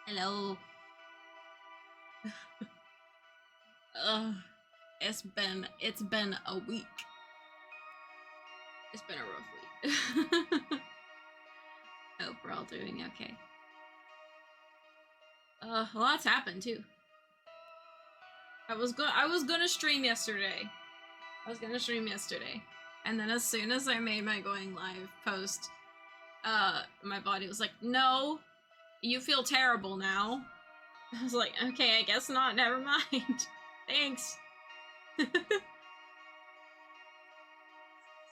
Hello. It's been a week. It's been a rough week. Hope we're all doing okay. A lot's happened too. I was gonna stream yesterday. And then as soon as I made my going live post, my body was like, no, you feel terrible now. I was like, okay, I guess not, never mind. Thanks.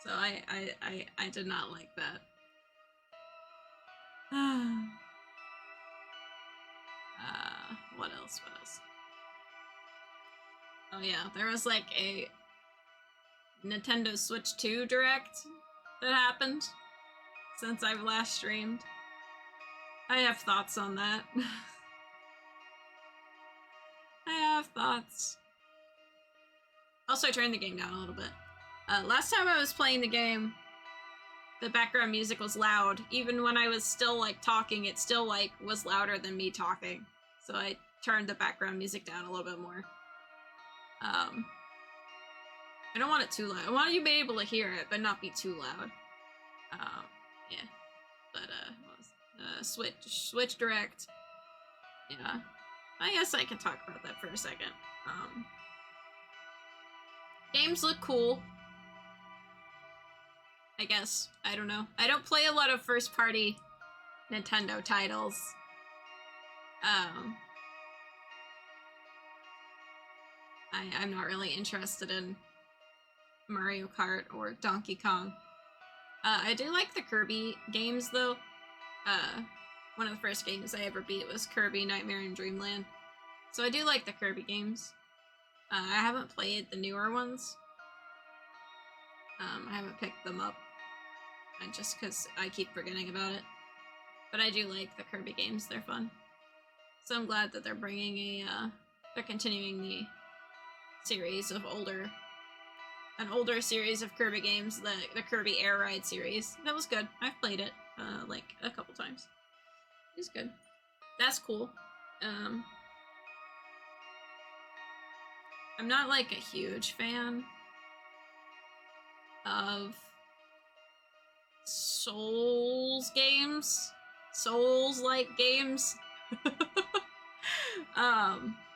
So I did not like that. What else? Oh yeah, there was like a Nintendo Switch 2 Direct that happened since I've last streamed. I have thoughts on that. I have thoughts. Also, I turned the game down a little bit. Last time I was playing the game, the background music was loud. Even when I was still like talking, it still like was louder than me talking. So I turned the background music down a little bit more. I don't want it too loud. I want you to be able to hear it, but not be too loud. Yeah. But Switch Direct. Yeah. I guess I can talk about that for a second. Games look cool. I guess. I don't know. I don't play a lot of first-party Nintendo titles. I'm not really interested in Mario Kart or Donkey Kong. I do like the Kirby games, though. One of the first games I ever beat was Kirby Nightmare in Dreamland. So I do like the Kirby games. I haven't played the newer ones. I haven't picked them up. Just because I keep forgetting about it. But I do like the Kirby games, they're fun. So I'm glad that they're bringing they're continuing the series of an older series of Kirby games, the Kirby Air Ride series. That was good. I've played it, like, a couple times. It was good. That's cool. I'm not, like, a huge fan of Souls-like games.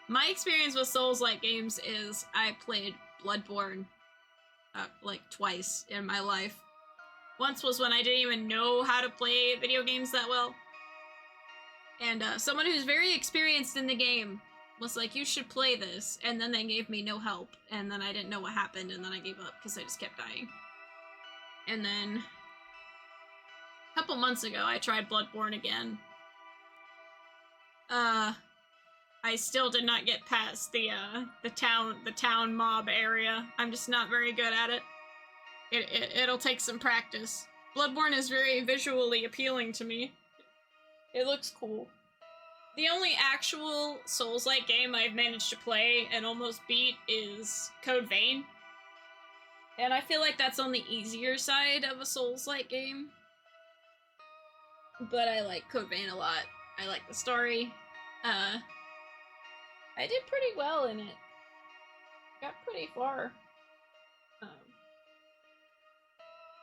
My experience with Souls-like games is I played Bloodborne like twice in my life. Once was when I didn't even know how to play video games that well. And someone who's very experienced in the game was like, you should play this. And then they gave me no help. And then I didn't know what happened. And then I gave up because I just kept dying. And then a couple months ago, I tried Bloodborne again. I still did not get past the town mob area. I'm just not very good at it. It'll take some practice. Bloodborne is very visually appealing to me. It looks cool. The only actual Souls-like game I've managed to play and almost beat is Code Vein. And I feel like that's on the easier side of a Souls-like game. But I like Code Vein a lot. I like the story. I did pretty well in it. Got pretty far.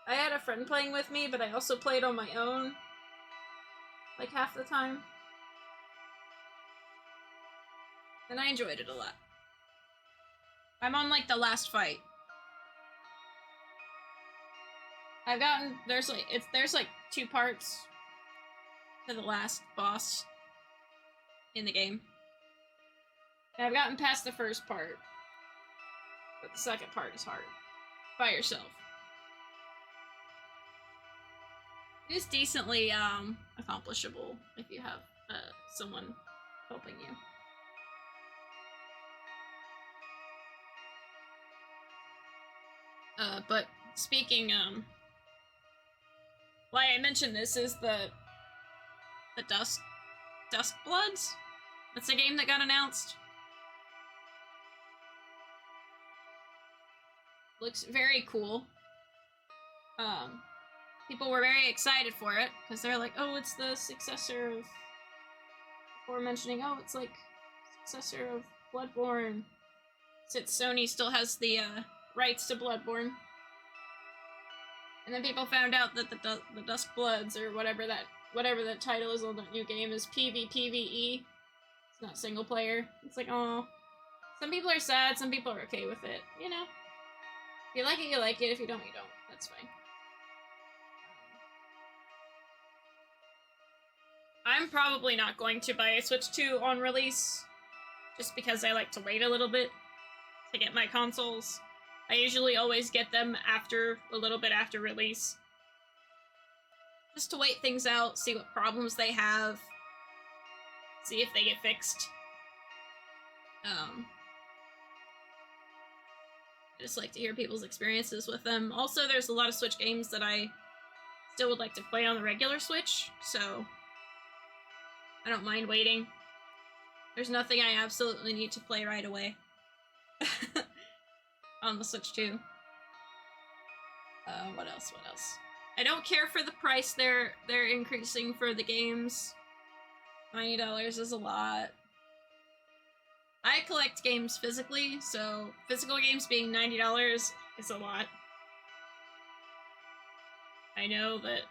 I had a friend playing with me, but I also played on my own. Like half the time. And I enjoyed it a lot. I'm on like the last fight. I've gotten there's like 2 parts to the last boss in the game. And I've gotten past the first part. But the second part is hard. By yourself. It is decently accomplishable if you have someone helping you. But speaking, why I mentioned this is the Dusk Bloods. That's a game that got announced. Looks very cool. People were very excited for it because they're like, oh, it's the successor of before mentioning, oh, it's like successor of Bloodborne, since Sony still has the rights to Bloodborne. And then people found out that the Dusk Bloods, or whatever the title is on the new game, is PvPvE. It's not single player. It's like, oh, some people are sad, some people are okay with it. You know, if you like it, you like it. If you don't, you don't. That's fine. I'm probably not going to buy a Switch 2 on release, just because I like to wait a little bit to get my consoles. I usually always get them a little bit after release. Just to wait things out, see what problems they have, see if they get fixed. I just like to hear people's experiences with them. Also, there's a lot of Switch games that I still would like to play on the regular Switch, so I don't mind waiting. There's nothing I absolutely need to play right away. On the Switch 2. What else? I don't care for the price they're increasing for the games. $90 is a lot. I collect games physically, so physical games being $90 is a lot. I know that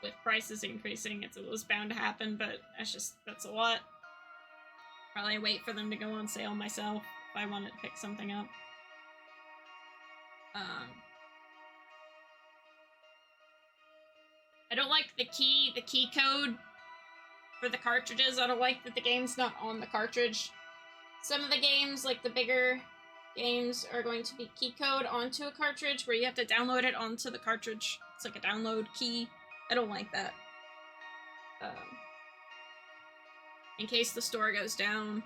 with prices increasing, it was bound to happen, but that's a lot. Probably wait for them to go on sale myself if I wanted to pick something up. I don't like the key code for the cartridges. I don't like that the game's not on the cartridge. Some of the games, like the bigger games, are going to be key code onto a cartridge where you have to download it onto the cartridge. It's like a download key. I don't like that. In case the store goes down,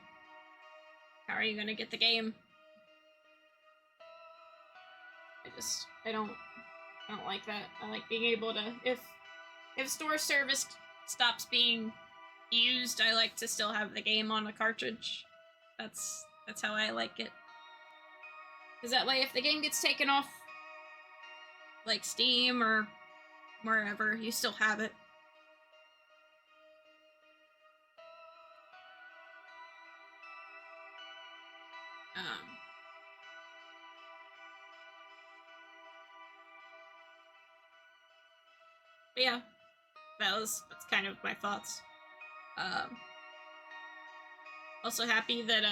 how are you gonna get the game? I don't like that. I like being able to, if store service stops being used, I like to still have the game on a cartridge. That's how I like it. Because that way, if the game gets taken off, like Steam or wherever, you still have it. But yeah, that's kind of my thoughts. Also happy that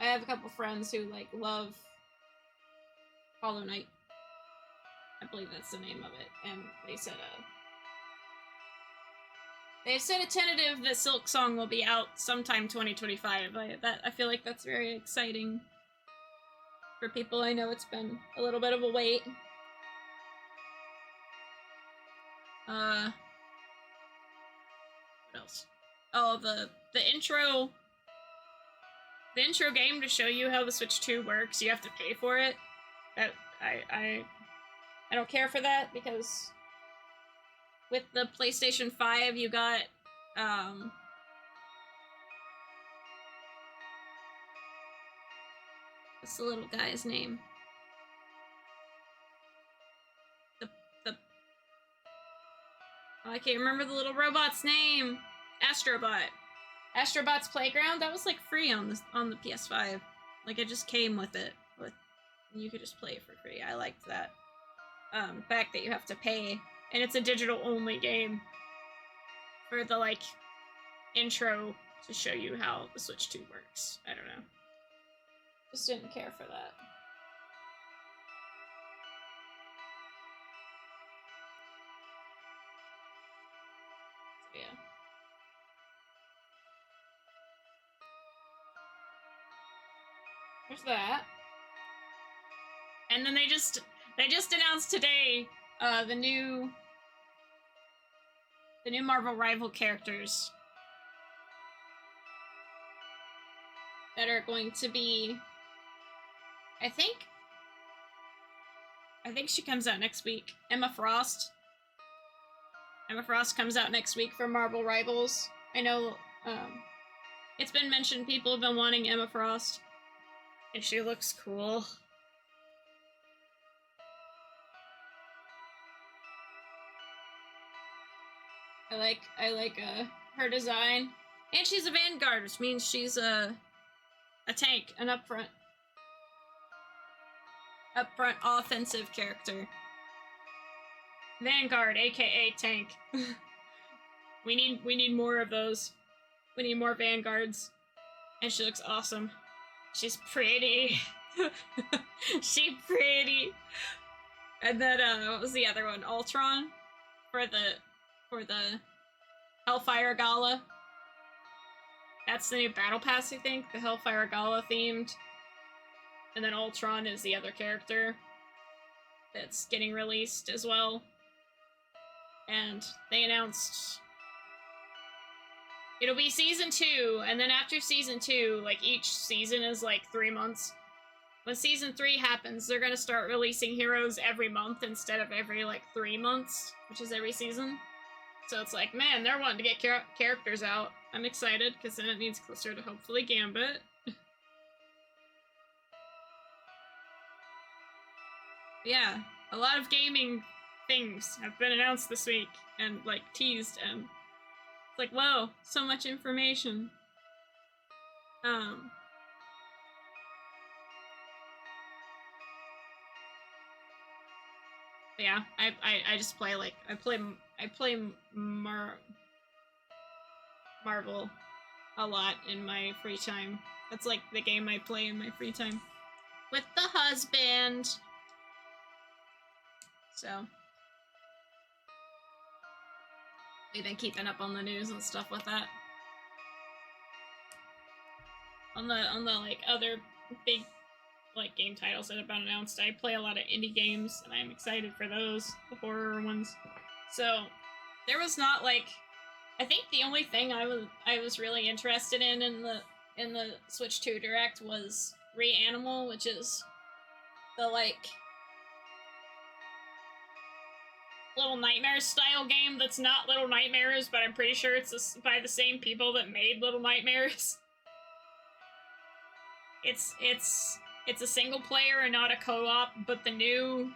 I have a couple friends who like love Hollow Knight. I believe that's the name of it, and they said they've said a tentative that Silk Song will be out sometime 2025. I feel like that's very exciting for people. I know it's been a little bit of a wait. What else? Oh, the intro game to show you how the Switch 2 works, you have to pay for it. That I don't care for that, because with the PlayStation 5 you got what's the little guy's name? I can't remember the little robot's name. Astrobot. Astrobot's Playground, that was like free on the PS5. Like it just came with it. You could just play it for free. I liked that. Fact that you have to pay, and it's a digital only game for the like intro to show you how the Switch 2 works. I don't know. Just didn't care for that. So, yeah. There's that. And then they just announced today the new Marvel Rival characters that are going to be, I think she comes out next week. Emma Frost comes out next week for Marvel Rivals. I know it's been mentioned people have been wanting Emma Frost, and she looks cool. I like her design. And she's a Vanguard, which means she's a tank, an upfront offensive character. Vanguard, aka tank. we need more of those. We need more Vanguards. And she looks awesome. She's pretty. She's pretty. And then what was the other one? Ultron for the Hellfire Gala. That's the new battle pass, I think. The Hellfire Gala themed. And then Ultron is the other character that's getting released as well. And they announced it'll be season 2, and then after season 2, like each season is like 3 months. When season 3 happens, they're gonna start releasing heroes every month instead of every like 3 months, which is every season. So it's like, man, they're wanting to get characters out. I'm excited, because then it means closer to hopefully Gambit. Yeah, a lot of gaming things have been announced this week, and like teased, and it's like, whoa, so much information. Yeah, I just play like I play Marvel a lot in my free time. That's like the game I play in my free time with the husband. So we've been keeping up on the news and stuff with that. On the like other big like game titles that have been announced, I play a lot of indie games, and I'm excited for those, the horror ones. So there was not like, I think the only thing I was really interested in the Switch 2 Direct was Reanimal, which is the like Little Nightmares style game that's not Little Nightmares, but I'm pretty sure it's by the same people that made Little Nightmares. It's a single player and not a co-op, but Little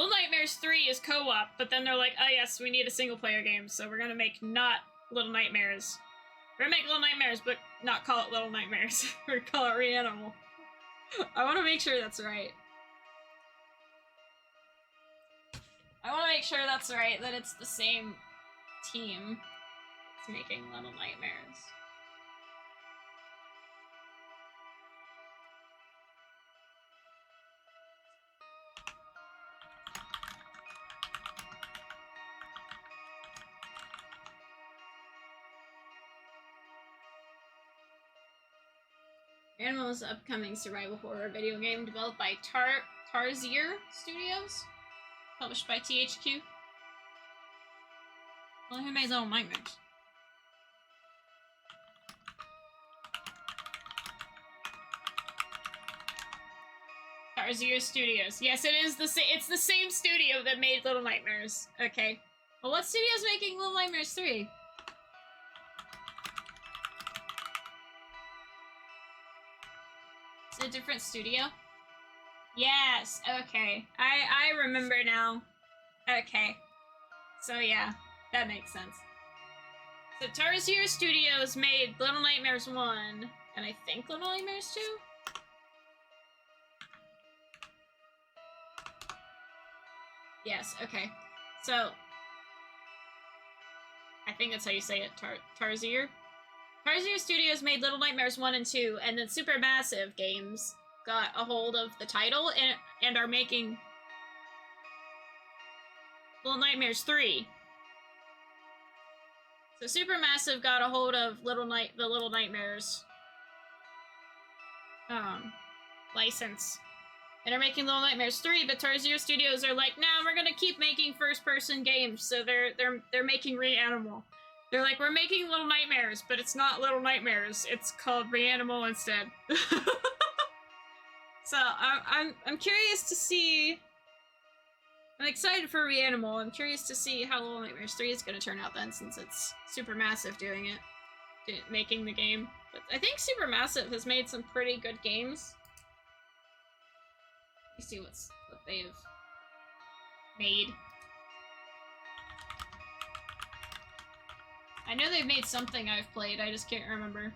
Nightmares 3 is co-op, but then they're like, oh yes, we need a single player game, so we're gonna make not Little Nightmares. We're gonna make Little Nightmares, but not call it Little Nightmares. We're gonna call it Reanimal. I wanna make sure that's right. I wanna make sure that's right, that it's the same team that's making Little Nightmares. Reanimal is an upcoming survival horror video game developed by TsundereSkull Studios, published by THQ. Well, who made Little Nightmares? TsundereSkull Studios. Yes, it's the same studio that made Little Nightmares. Okay. Well, what studio's making Little Nightmares 3? Is it a different studio? Yes, okay. I remember now. Okay. So yeah, that makes sense. So TsundereSkull Studios made Little Nightmares 1, and I think Little Nightmares 2? Yes, okay. So I think that's how you say it, TsundereSkull. TsundereSkull Studios made Little Nightmares 1 and 2, and then Supermassive Games got a hold of the title and are making Little Nightmares 3. So Supermassive got a hold of the Little Nightmares license and are making Little Nightmares 3, but TsundereSkull Studios are like, nah, we're gonna keep making first-person games, so they're making Reanimal. They're like, we're making Little Nightmares, but it's not Little Nightmares. It's called Reanimal instead. So I'm curious to see. I'm excited for Reanimal. I'm curious to see how Little Nightmares 3 is going to turn out then, since it's Supermassive doing it, making the game. But I think Supermassive has made some pretty good games. Let me see what they've made. I know they've made something I've played, I just can't remember.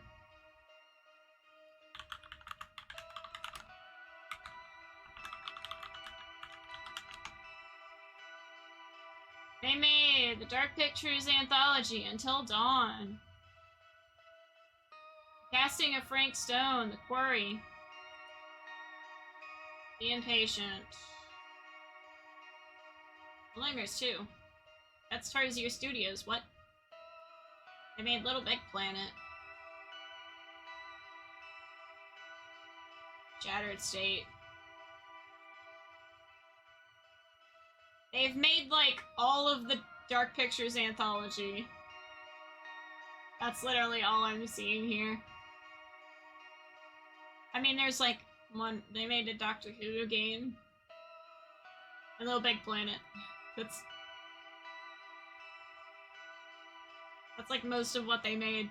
They made the Dark Pictures Anthology, Until Dawn. Casting of Frank Stone, The Quarry. The Impatient. Nightmares 2. That's Tarsier Studios, what? They made Little Big Planet. Shattered State. They've made, like, all of the Dark Pictures Anthology. That's literally all I'm seeing here. I mean, there's, like, one... They made a Doctor Who game. A Little Big Planet. That's like most of what they made.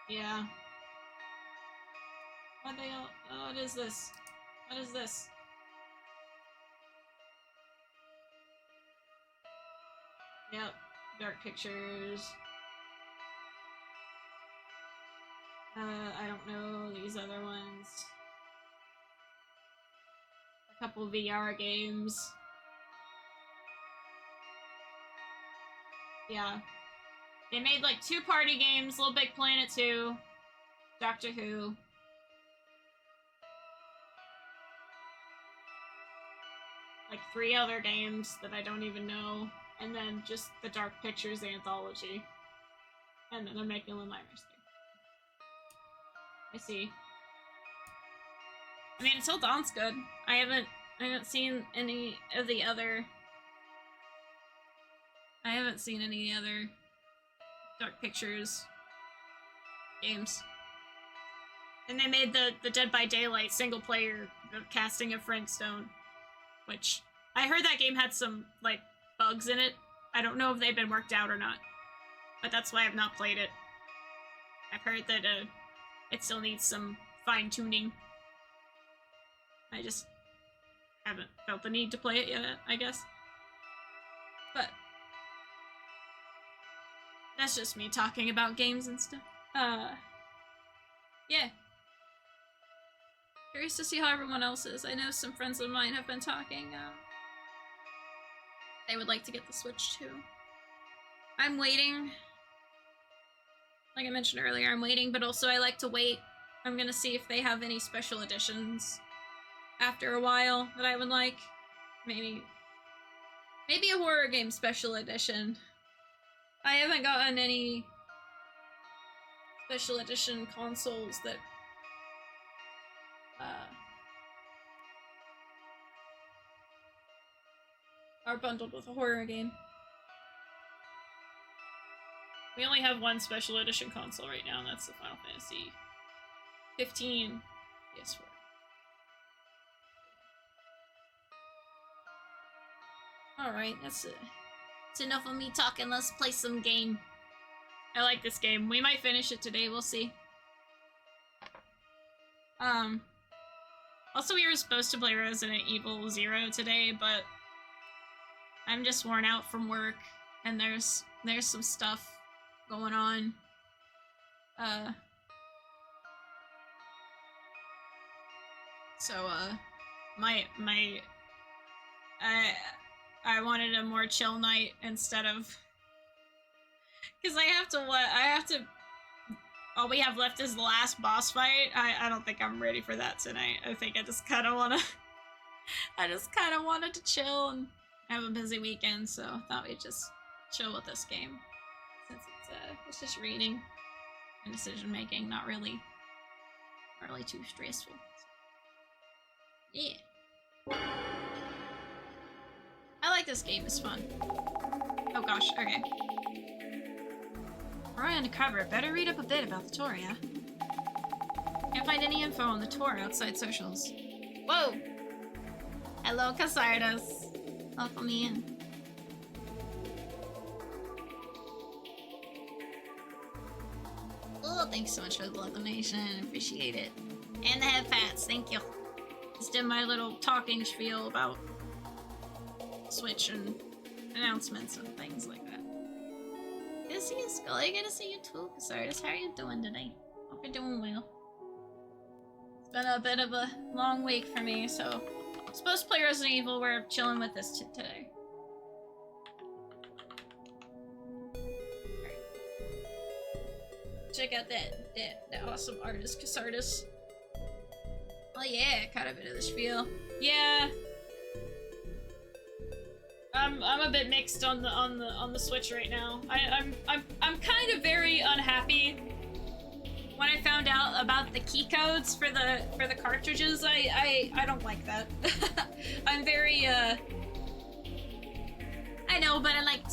Yeah. What they all... Oh, what is this? What is this? Yep. Dark Pictures. I don't know these other ones. A couple VR games. Yeah. They made like 2 party games, Little Big Planet 2, Doctor Who. Like 3 other games that I don't even know. And then just the Dark Pictures Anthology. And then they're making Little Nightmares 3. I see. I mean, Until Dawn's good. I haven't seen any of the other... I haven't seen any other Dark Pictures games. And they made the Dead by Daylight single player casting of Frank Stone, which I heard that game had some, like, bugs in it. I don't know if they've been worked out or not, but that's why I've not played it. I've heard that, it still needs some fine-tuning. I just haven't felt the need to play it yet, I guess. But that's just me talking about games and stuff. Yeah. Curious to see how everyone else is. I know some friends of mine have been talking. They would like to get the Switch too. I'm waiting. Like I mentioned earlier, I'm waiting, but also I like to wait. I'm gonna see if they have any special editions after a while that I would like. Maybe a horror game special edition. I haven't gotten any special edition consoles that are bundled with a horror game. We only have one special edition console right now, and that's the Final Fantasy 15 PS4. Alright, that's enough of me talking. Let's play some game. I like this game. We might finish it today, we'll see. Also we were supposed to play Resident Evil 0 today, but I'm just worn out from work, and there's some stuff going on. I wanted a more chill night instead of, because I have to, all we have left is the last boss fight. I don't think I'm ready for that tonight. I think I just kind of wanted to chill and have a busy weekend, so I thought we'd just chill with this game. Since it's just reading and decision making, not really too stressful. So, yeah. I like this game, it's fun. Oh gosh, okay. We're undercover, better read up a bit about the tour, yeah? Can't find any info on the tour outside socials. Whoa! Hello, Kasardas. Welcome me in. Oh, thanks so much for the love donation. Appreciate it. And the head pats, thank you. Just did my little talking spiel about Switch and announcements and things like that. Good to see you, Skully. Good to see you too, Kasardis. How are you doing today? Hope you're doing well. It's been a bit of a long week for me, so supposed to play Resident Evil. We're chilling with this today. Check out that awesome artist, Kasardis. Oh yeah, caught a bit of the spiel. Yeah. I'm a bit mixed on the Switch right now. I'm kind of very unhappy. When I found out about the key codes for the cartridges, I don't like that. I'm very I know, but I like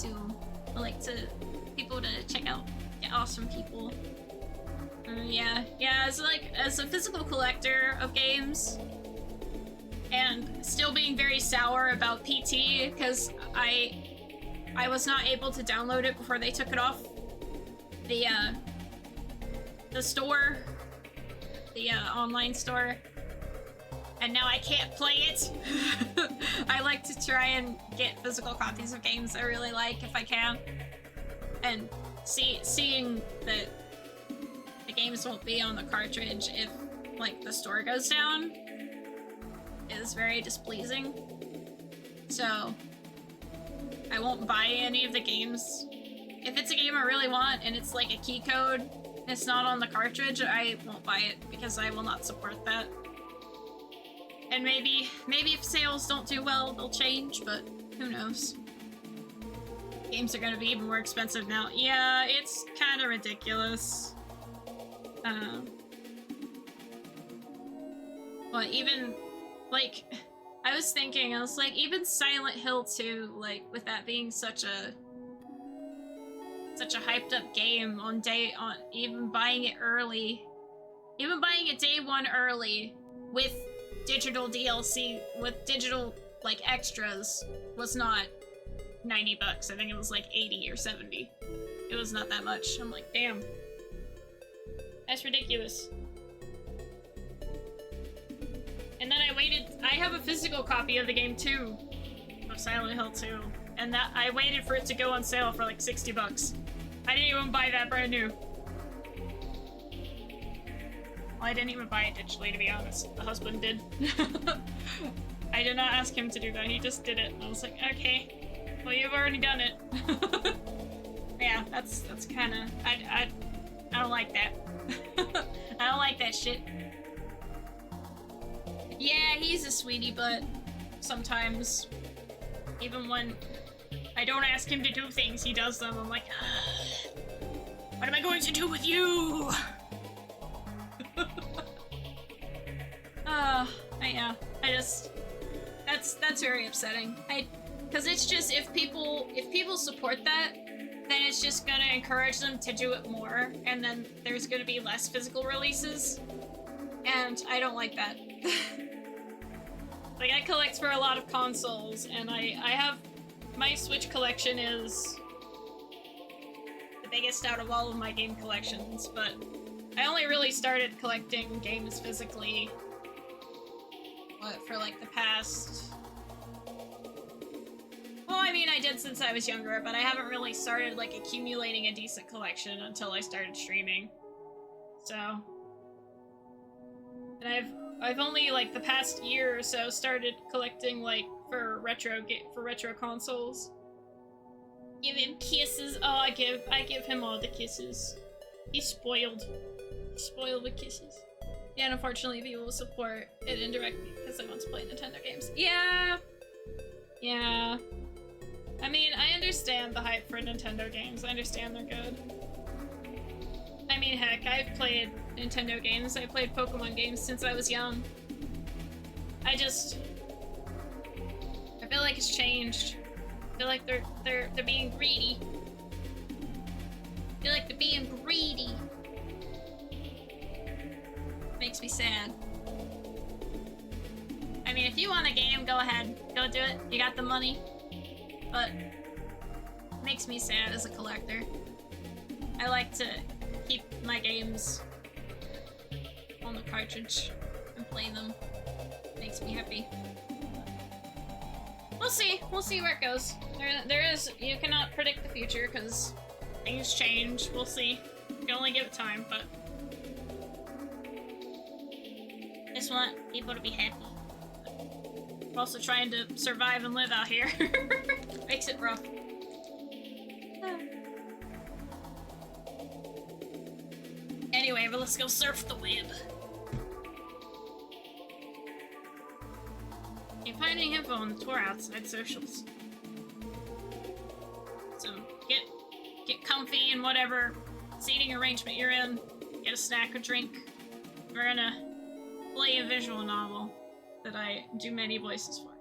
people to check out awesome people. Yeah, as a physical collector of games, and still being very sour about PT because I was not able to download it before they took it off the store, the online store, and now I can't play it. I like to try and get physical copies of games I really like if I can, and seeing that the games won't be on the cartridge if like the store goes down is very displeasing. So I won't buy any of the games. If it's a game I really want and it's like a key code and it's not on the cartridge, I won't buy it because I will not support that. And maybe if sales don't do well, they'll change, but who knows. Games are gonna be even more expensive now. Yeah, it's kind of ridiculous. But even, like, I was like, even Silent Hill 2, like, with that being such a hyped up game even buying it day one early with digital DLC, with digital, like, extras, was not $90. I think it was like 80 or 70. It was not that much. I'm like, damn. That's ridiculous. And then I have a physical copy of the game too, of Silent Hill 2, and that I waited for it to go on sale for like $60. I didn't even buy that brand new. Well, I didn't even buy it digitally, to be honest. The husband did. I did not ask him to do that, he just did it. And I was like, okay, well, you've already done it. Yeah, that's kinda, I don't like that. I don't like that shit. Yeah, he's a sweetie, but sometimes, even when I don't ask him to do things, he does them. I'm like, what am I going to do with you? Yeah, that's very upsetting. Because it's just, if people support that, then it's just gonna encourage them to do it more, and then there's gonna be less physical releases, and I don't like that. Like, I collect for a lot of consoles, and I have, my Switch collection is the biggest out of all of my game collections, but I only really started collecting games physically, for like the past... Well, I mean, I did since I was younger, but I haven't really started, like, accumulating a decent collection until I started streaming. So... And I've only, like, the past year or so started collecting, like, for retro consoles. Give him kisses. Oh, I give him all the kisses. He's spoiled. He's spoiled with kisses. Yeah, and unfortunately people will support it indirectly because I want to play Nintendo games. Yeah. Yeah. I mean, I understand the hype for Nintendo games. I understand they're good. I mean, heck, I've played Nintendo games. I played Pokemon games since I was young. I feel like it's changed. I feel like they're being greedy. I feel like they're being greedy. Makes me sad. I mean, if you want a game, go ahead. Go do it. You got the money. But it makes me sad as a collector. I like to keep my games on the cartridge and play them. Makes me happy. We'll see. We'll see where it goes. There is. You cannot predict the future because things change. We'll see. You can only give it time, but just want people to be happy. We're also trying to survive and live out here. Makes it rough. Anyway, but let's go surf the web. Can't find any info on the tour outside socials. So get comfy in whatever seating arrangement you're in. Get a snack or drink. We're gonna play a visual novel that I do many voices for.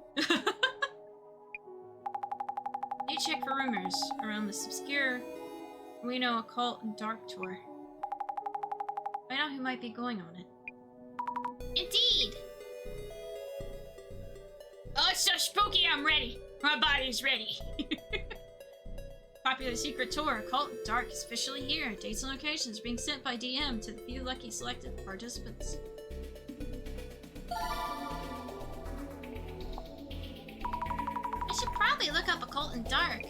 You check for rumors around this obscure, we know, occult and dark tour. Find out who might be going on it. Indeed! Oh, it's so spooky, I'm ready. My body's ready. Popular secret tour, Occult and Dark, is officially here. Dates and locations being sent by DM to the few lucky selected participants. I should probably look up Occult and Dark.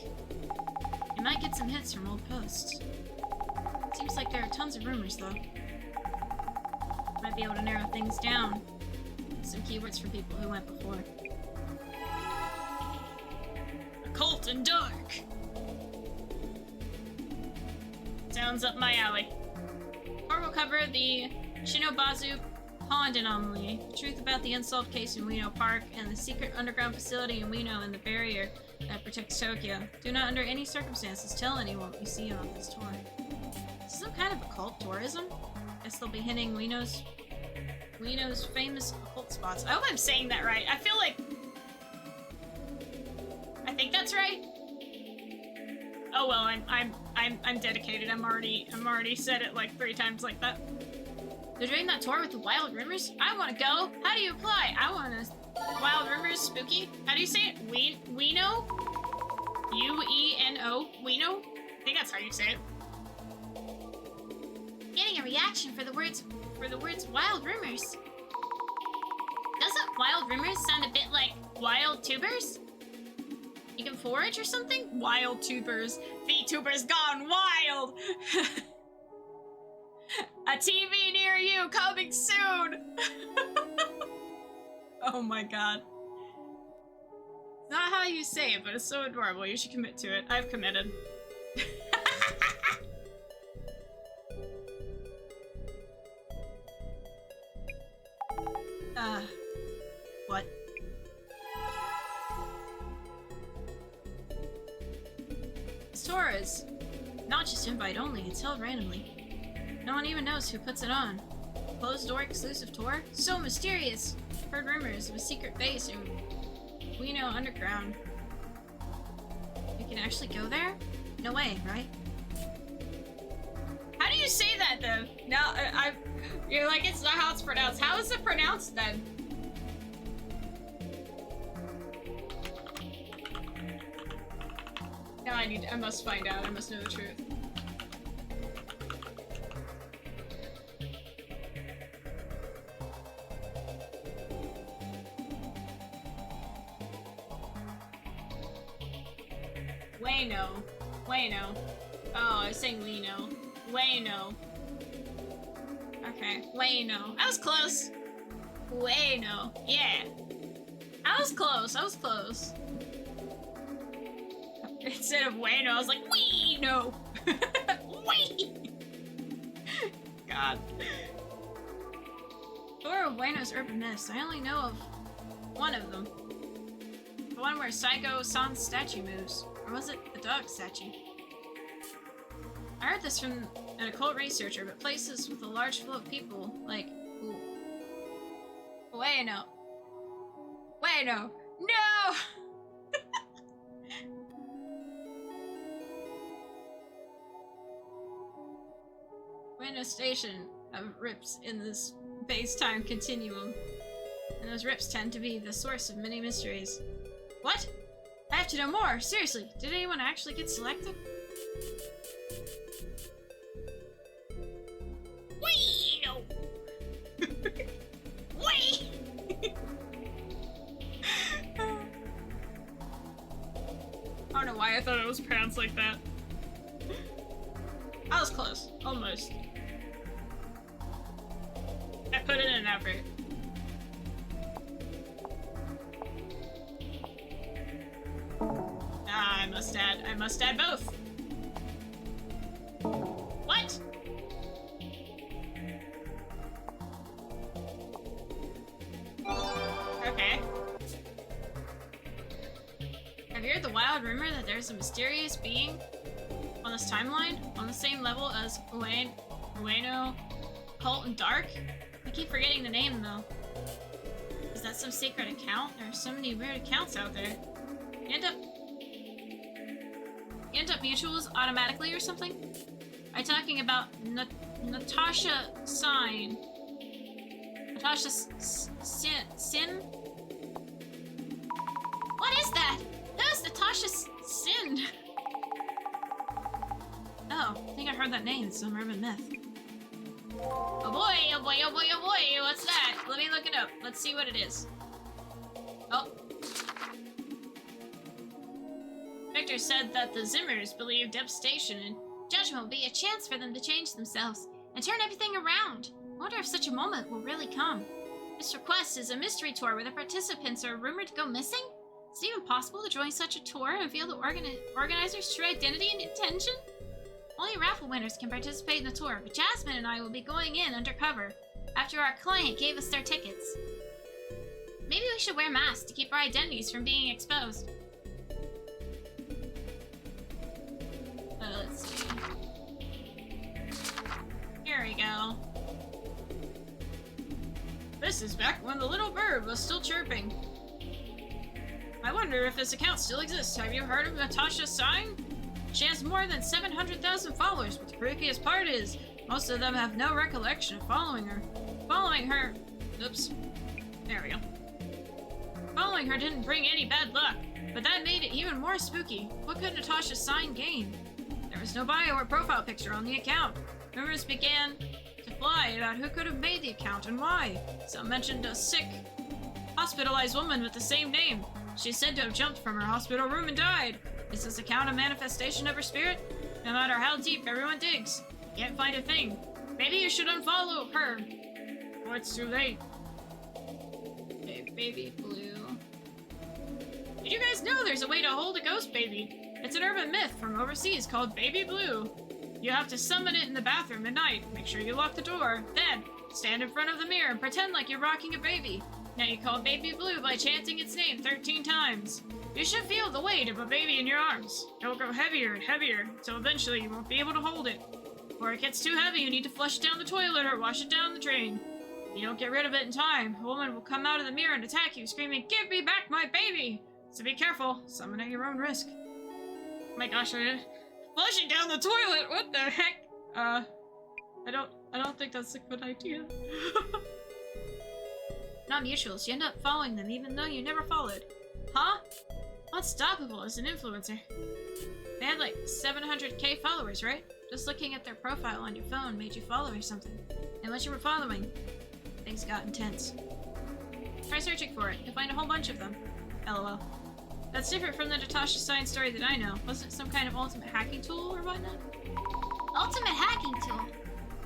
You might get some hits from old posts. Seems like there are tons of rumors, though. Might be able to narrow things down. Some keywords for people who went before. Occult and Dark. Sounds up my alley. Or we'll cover the Shinobazu Pond Anomaly, the truth about the unsolved case in Ueno Park, and the secret underground facility in Ueno and the barrier that protects Tokyo. Do not under any circumstances tell anyone what you see on this tour. Is this some kind of occult tourism? Guess they'll be hitting Ueno's famous occult spots. I hope I'm saying that right. I feel like I think that's right. Oh well, I'm dedicated. I'm already said it like 3 times like that. They're doing that tour with the Wild Rumors? I want to go. How do you apply? I want to. Wild Rumors, spooky. How do you say it? Ueno? U-E-N-O? Ueno? I think that's how you say it. Getting a reaction for the words Wild Rumors. Doesn't Wild Rumors sound a bit like Wild Tubers? You can forage or something? Wild Tubers. Vtubers gone wild! A TV near you coming soon! Oh my god. It's not how you say it, but it's so adorable. You should commit to it. I've committed. What? This tour is not just invite only, it's held randomly. No one even knows who puts it on. Closed door exclusive tour? So mysterious! Heard rumors of a secret base in Ueno Underground. You can actually go there? No way, right? How do you say that then? Now, you're like, it's not how it's pronounced. How is it pronounced then? Now I must find out. I must know the truth. Ueno. Oh, I was saying Ueno. Ueno. Okay, Ueno. I was close. Ueno. Yeah. I was close. Instead of Ueno, I was like, Ueno. Wee. God. Tour of Ueno's urban myths. I only know of one of them. The one where Saigo-san's statue moves. Or was it the dog statue? I heard this from an occult researcher, but places with a large flow of people, like, ooh. Ueno. No! Ueno Station have rips in this space-time continuum, and those rips tend to be the source of many mysteries. What? I have to know more! Seriously, did anyone actually get selected? Ueno! why I thought it was pronounced like that. I was close. Almost. I put in an effort. Ah, I must add both. What? Okay. Have you heard the wild rumor that there's a mysterious being on this timeline, on the same level as Ueno, Cult, and Dark? I keep forgetting the name, though. Is that some secret account? There are so many weird accounts out there. You end up mutuals automatically or something? Are you talking about Natasha Sign? Natasha Sin? What is that? Who's Natasha Sin? Oh, I think I heard that name in some urban myth. Oh boy, oh boy, oh boy, oh boy, what's that? Let me look it up. Let's see what it is. Oh. Victor said that the Zimmers believe devastation and judgment will be a chance for them to change themselves and turn everything around. I wonder if such a moment will really come. This request is a mystery tour where the participants are rumored to go missing? Is it even possible to join such a tour and reveal the organizer's true identity and intention? Only raffle winners can participate in the tour, but Jasmine and I will be going in undercover after our client gave us their tickets. Maybe we should wear masks to keep our identities from being exposed. Let's see. Here we go. This is back when the little bird was still chirping. I wonder if this account still exists. Have you heard of Natasha Sign? She has more than 700,000 followers, but the creepiest part is, most of them have no recollection of following her. Oops. There we go. Following her didn't bring any bad luck, but that made it even more spooky. What could Natasha Sign gain? There was no bio or profile picture on the account. Rumors began to fly about who could have made the account and why. Some mentioned a sick, hospitalized woman with the same name. She's said to have jumped from her hospital room and died. Is this account a manifestation of her spirit? No matter how deep everyone digs, can't find a thing. Maybe you should unfollow her. Or it's too late. Okay, baby blue. Did you guys know there's a way to hold a ghost baby? It's an urban myth from overseas called Baby Blue. You have to summon it in the bathroom at night. Make sure you lock the door. Then, stand in front of the mirror and pretend like you're rocking a baby. Now you call Baby Blue by chanting its name 13 times. You should feel the weight of a baby in your arms. It will grow heavier and heavier, until eventually you won't be able to hold it. Before it gets too heavy, you need to flush it down the toilet or wash it down the drain. If you don't get rid of it in time, a woman will come out of the mirror and attack you, screaming, "Give me back my baby!" So be careful. Summon at your own risk. Oh my gosh, flushing down the toilet! What the heck? I don't think that's a good idea. Not mutuals. You end up following them even though you never followed. Huh? Unstoppable as an influencer. They had like 700k followers, right? Just looking at their profile on your phone made you follow or something. And once you were following, things got intense. Try searching for it. You'll find a whole bunch of them. LOL. That's different from the Natasha Sign story that I know. Wasn't it some kind of ultimate hacking tool or whatnot? Ultimate hacking tool?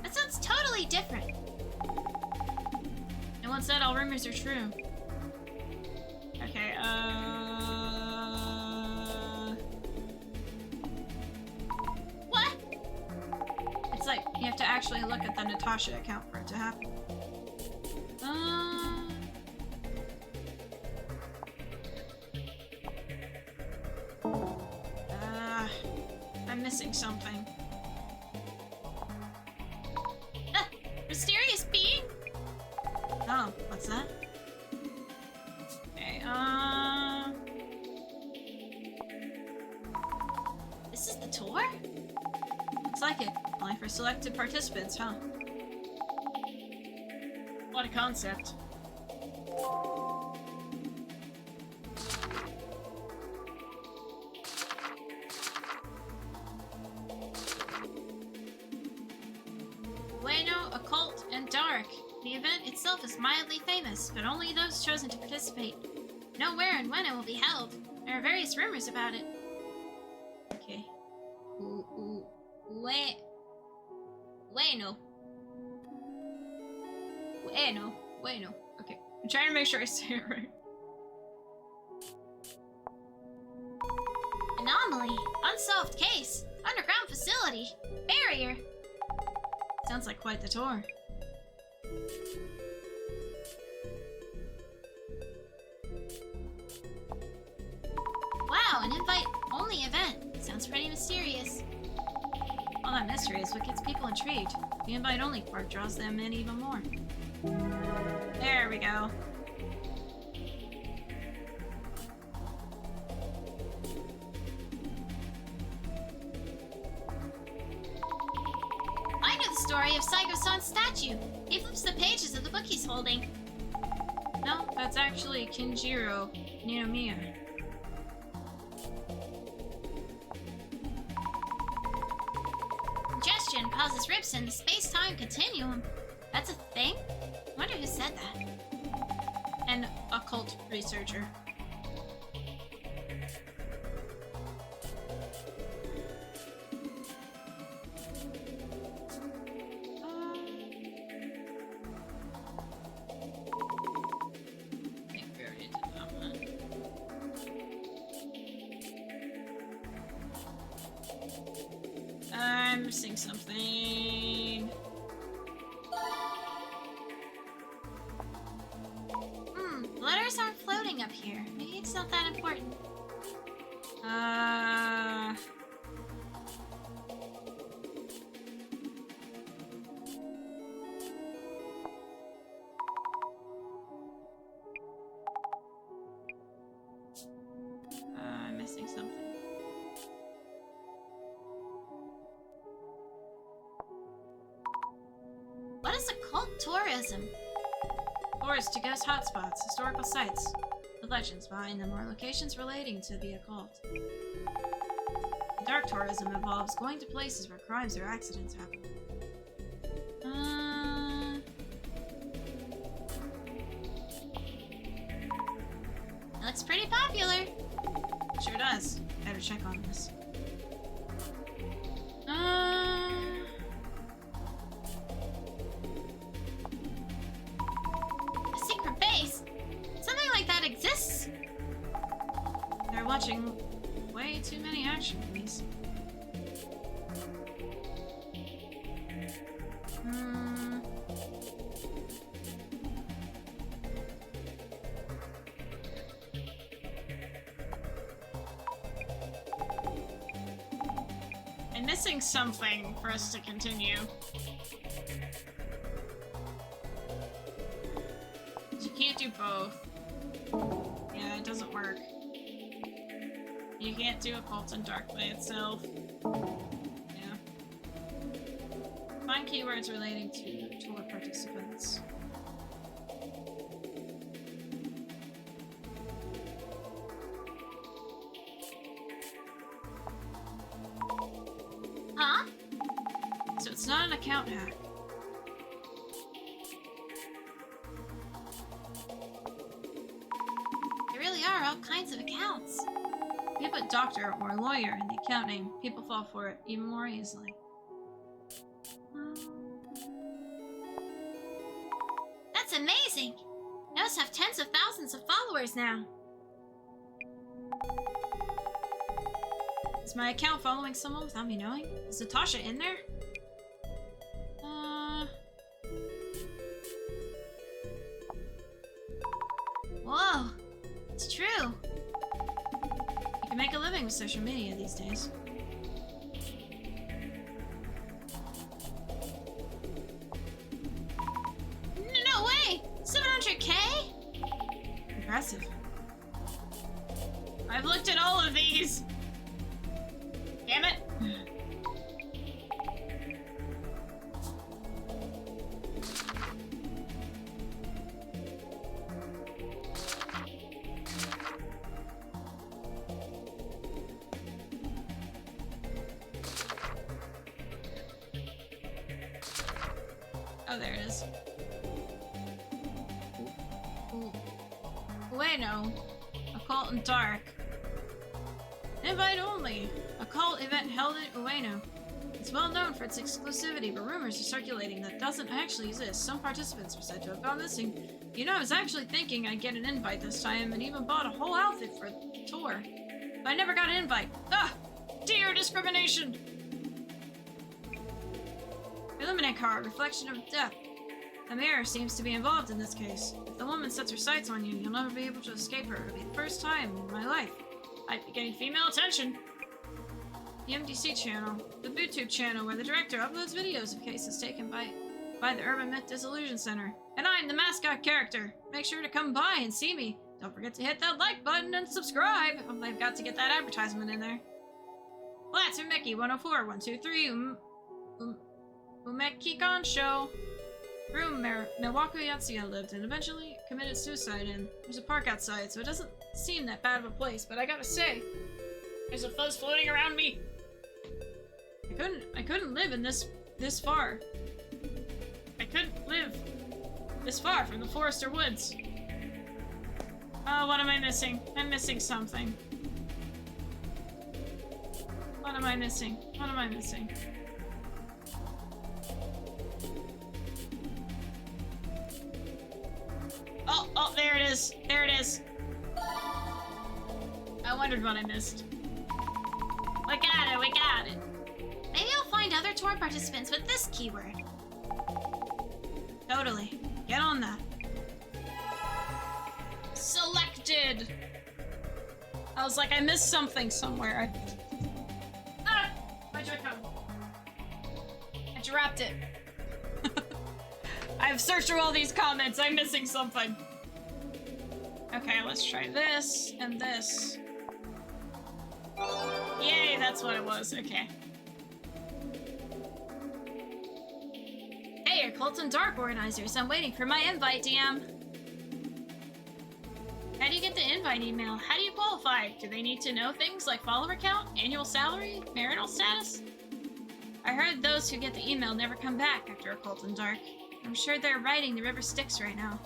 That sounds totally different. And once said, all rumors are true. Okay, What? It's like, you have to actually look at the Natasha account for it to happen. I'm missing something. Mysterious being? Oh, what's that? Okay, This is the tour? looks like it. Only for selected participants, huh? What a concept. Bueno, occult, and dark. The event itself is mildly famous, but only those chosen to participate know where and when it will be held. There are various rumors about it. Wait. Bueno. Bueno. Bueno. Okay. I'm trying to make sure I say it right. Anomaly. Unsolved case. Underground facility. Barrier. Sounds like quite the tour. Wow, an invite-only event. Sounds pretty mysterious. All that mystery is what gets people intrigued. The invite-only part draws them in even more. There we go. I know the story of Saigo-san's statue. He flips the pages of the book he's holding. No, that's actually Kinjiro Ninomiya. Congestion causes rips in the space-time continuum. That's a thing? I wonder who said that. An occult researcher. I think we already did that one. I'm missing something. Letters aren't floating up here. Maybe it's not that important. I'm missing something. What is occult tourism? Tours to ghost hotspots, historical sites, the legends behind them, or locations relating to the occult. Dark tourism involves going to places where crimes or accidents happen. It looks pretty popular. Sure does. Better check on this. A secret base? Something like that exists? They're watching way too many action movies. I'm missing something for us to continue. You can't do both. Yeah, it doesn't work. You can't do occult and dark by itself. Yeah. Find keywords relating to tour participants. Huh? So it's not an account hack. There really are all kinds of accounts. If you put doctor or lawyer in the account name, people fall for it even more easily. That's amazing! I must have tens of thousands of followers now. Is my account following someone without me knowing? Is Natasha in there? Whoa! It's true! You can make a living with social media these days. No way! 700K? Impressive. I've looked at all of these! Damn it! Oh, there it is. Bueno. Occult and dark. Invite only. Occult occult event held in Ueno. It's well known for its exclusivity, but rumors are circulating that it doesn't actually exist. Some participants are said to have gone missing. You know, I was actually thinking I'd get an invite this time and even bought a whole outfit for the tour. But I never got an invite. Ah! Dear discrimination! Illuminate card, reflection of death. The mirror seems to be involved in this case. If the woman sets her sights on you, you'll never be able to escape her. It'll be the first time in my life I'd be getting female attention. The MDC channel, the Vtuber channel, where the director uploads videos of cases taken by the Urban Myth Dissolution Center. And I'm the mascot character. Make sure to come by and see me. Don't forget to hit that like button and subscribe. I've got to get that advertisement in there. Well, that's Umeki 104, 123, Umekikon show. Room Milwaukee Yatsuya lived and eventually committed suicide in. There's a park outside, so it doesn't seem that bad of a place, but I gotta say, there's a fuzz floating around me. I couldn't live in this far. I couldn't live this far from the forest or woods. Oh, what am I missing? I'm missing something. What am I missing? What am I missing? Oh, there it is. There it is. I wondered what I missed. We got it, we got it. Maybe I'll find other tour participants with this keyword. Totally. Get on that. Selected! I was like, I missed something somewhere. Where'd you come? I dropped it. I've searched through all these comments. I'm missing something. Okay, let's try this and this. Yay, that's what it was. Okay. Hey, Occult and Dark organizers. I'm waiting for my invite, DM. How do you get the invite email? How do you qualify? Do they need to know things like follower count, annual salary, marital status? I heard those who get the email never come back after Occult and Dark. I'm sure they're writing the River Styx right now.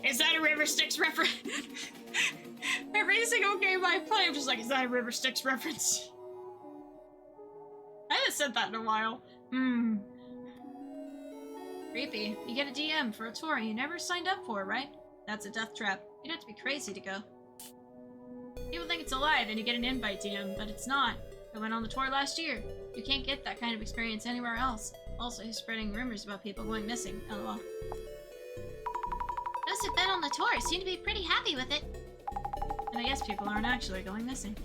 Is that a River Styx reference? Every single game I play, I'm just like, is that a River Styx reference? I haven't said that in a while. Creepy. You get a DM for a tour you never signed up for, right? That's a death trap. You'd have to be crazy to go. People think it's a lie, then you get an invite DM, but it's not. I went on the tour last year. You can't get that kind of experience anywhere else. Also, he's spreading rumors about people going missing. LOL. Those who've been on the tour seem to be pretty happy with it. And I guess people aren't actually going missing.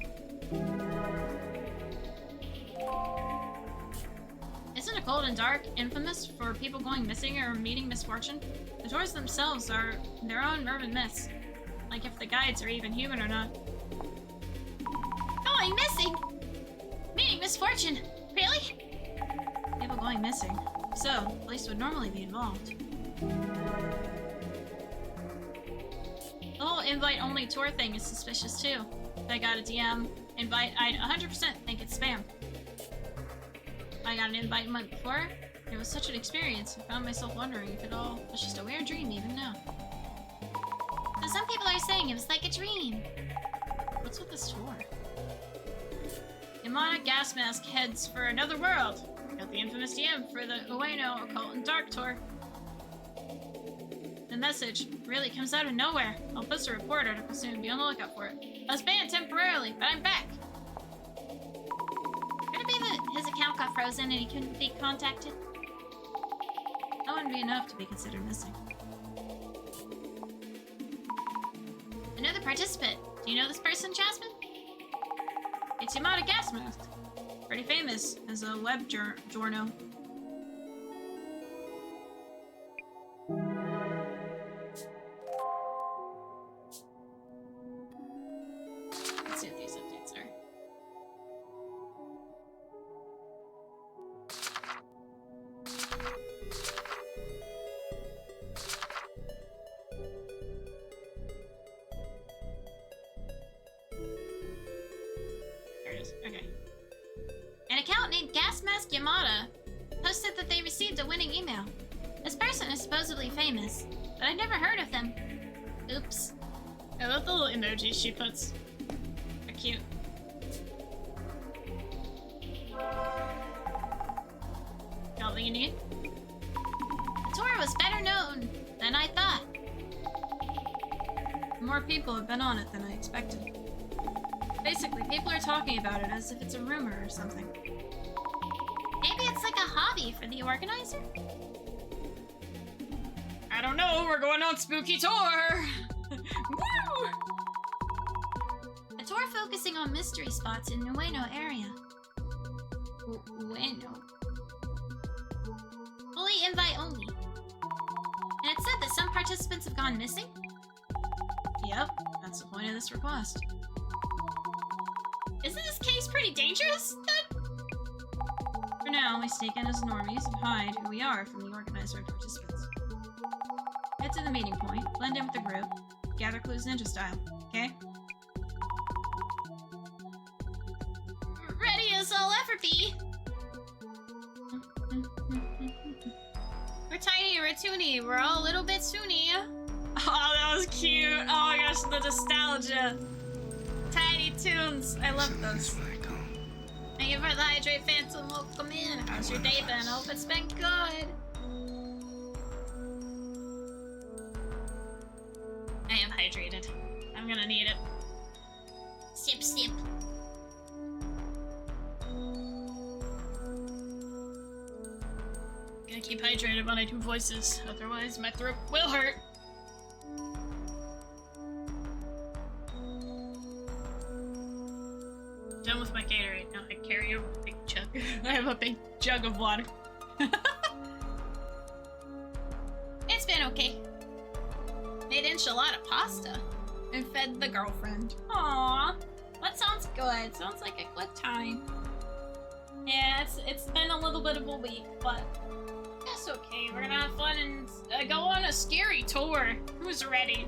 Isn't Occult and Dark infamous for people going missing or meeting misfortune? The tours themselves are their own urban myths. Like if the guides are even human or not. Going missing? Meaning misfortune? Really? People going missing. So, the police would normally be involved. The whole invite-only tour thing is suspicious too. If I got a DM invite, I'd 100% think it's spam. I got an invite a month before. It was such an experience. I found myself wondering if it all was just a weird dream even now. So some people are saying it was like a dream. What's with this tour? Yamada Gas Mask heads for another world. Got the infamous DM for the Ueno Occult and Dark tour. The message really comes out of nowhere. I'll post a report article soon. Be on the lookout for it. I was banned temporarily, but I'm back. Could it be that his account got frozen and he couldn't be contacted? That wouldn't be enough to be considered missing. Another participant. Do you know this person, Jasmine? It's Yamada Gas Mask. Pretty famous as a web journo. Let's see what these updates are. There it is. Okay. An account named Gas Mask Yamada posted that they received a winning email. This person is supposedly famous, but I've never heard of them. Oops. I love the little emojis she puts. They're cute. something you need? The tour was better known than I thought. More people have been on it than I expected. Basically, people are talking about it as if it's a rumor or something. Maybe it's like a hobby for the organizer? I don't know, we're going on spooky tour! Woo! A tour focusing on mystery spots in Ueno area. Ueno. Fully invite only. And it said that some participants have gone missing? Yep, that's the point of this request. Isn't this case pretty dangerous, then? For now, we sneak in as normies and hide who we are from the organizer and participants. Head to the meeting point, blend in with the group, gather clues ninja style, okay? Ready as I'll ever be! We're tiny, we're toony, we're all a little bit Sunny. Oh, that was cute! Oh my gosh, the nostalgia! Tiny tunes! I love those. Thank you for the hydrate, Phantom. Welcome in. How's your day been? I hope it's been good. I am hydrated. I'm gonna need it. Sip, sip. Gotta keep hydrated when I do voices, otherwise my throat will hurt. Done with my Gatorade. Now I carry a big jug. I have a big jug of water. It's been okay. Made enchilada pasta And fed the girlfriend. Aww. That sounds good. Sounds like a good time. Yeah, it's been a little bit of a week, but that's okay. We're gonna have fun and go on a scary tour. Who's ready?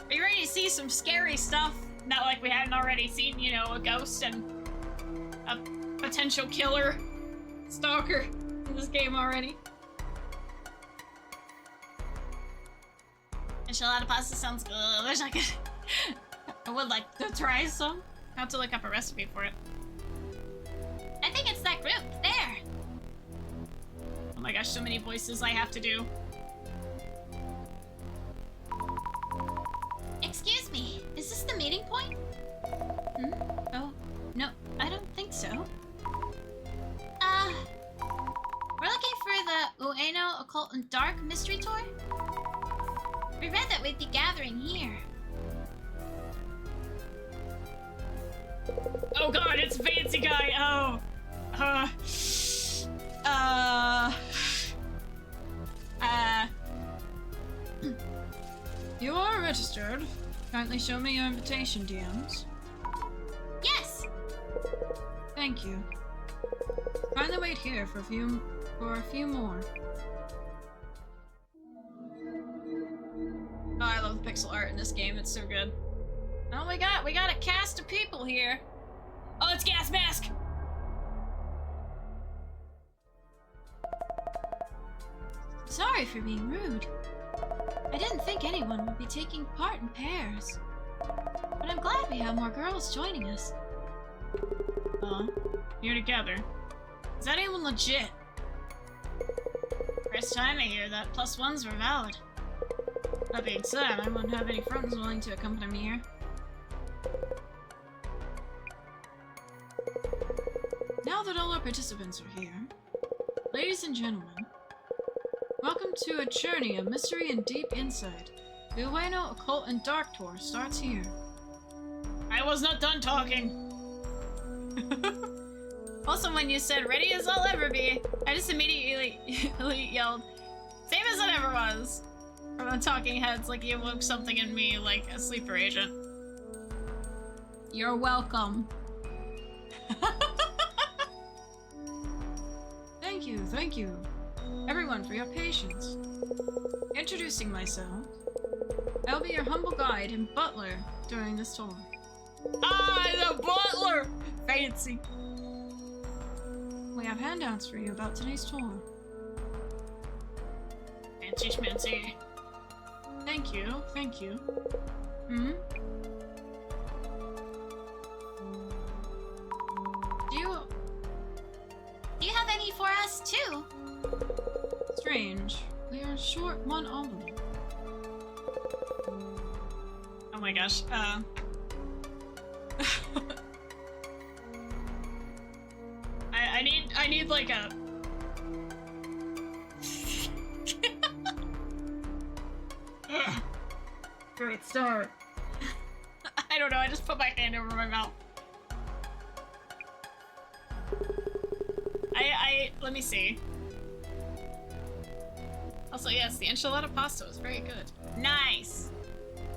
Are you ready to see some scary stuff? Not like we hadn't already seen, you know, a ghost and a potential killer stalker in this game already. Enchilada pasta sounds good. There's like I would like to try some. I have to look up a recipe for it. I think it's that group there. Oh my gosh, so many voices I have to do. Excuse me, is this the meeting point? Hmm? Oh, no, I don't think so. We're looking for the Ueno Occult and Dark Mystery Tour? We read that we'd be gathering here. Oh god, it's Fancy Guy! Oh! You are registered. Kindly show me your invitation, DMs. Yes! Thank you. Kindly wait here for a few more. Oh, I love the pixel art in this game. It's so good. Oh, we got a cast of people here. Oh, it's Gas Mask. Sorry for being rude. I didn't think anyone would be taking part in pairs. But I'm glad we have more girls joining us. You're together. Is that even legit? First time I hear that +1s were valid. That being said, I wouldn't have any friends willing to accompany me here. Now that all our participants are here, ladies and gentlemen, welcome to a journey of mystery and deep insight. The Ueno Occult and Dark Tour starts here. I was not done talking! Also, when you said, ready as I'll ever be, I just immediately yelled, same as it ever was! From the talking heads, like you awoke something in me like a sleeper agent. You're welcome. Thank you, everyone, for your patience. Introducing myself, I'll be your humble guide and butler during this tour. Ah, the butler! Fancy. We have handouts for you about today's tour. Fancy schmancy. Thank you. Hmm? Do you have any for us too? change. We are short one only. Oh my gosh, I need like a... Great start. I don't know, I just put my hand over my mouth. Let me see. Also, yes, the enchilada pasta was very good. Nice!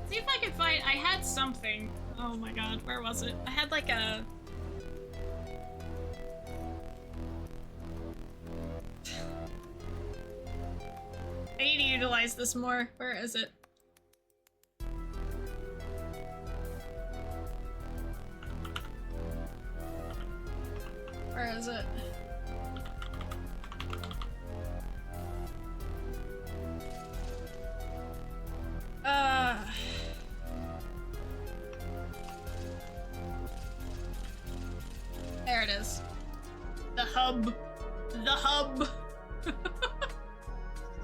See if I can find... I had something. Oh my god, where was it? I had like a... I need to utilize this more. Where is it? Where is it? There it is. The hub. The hub.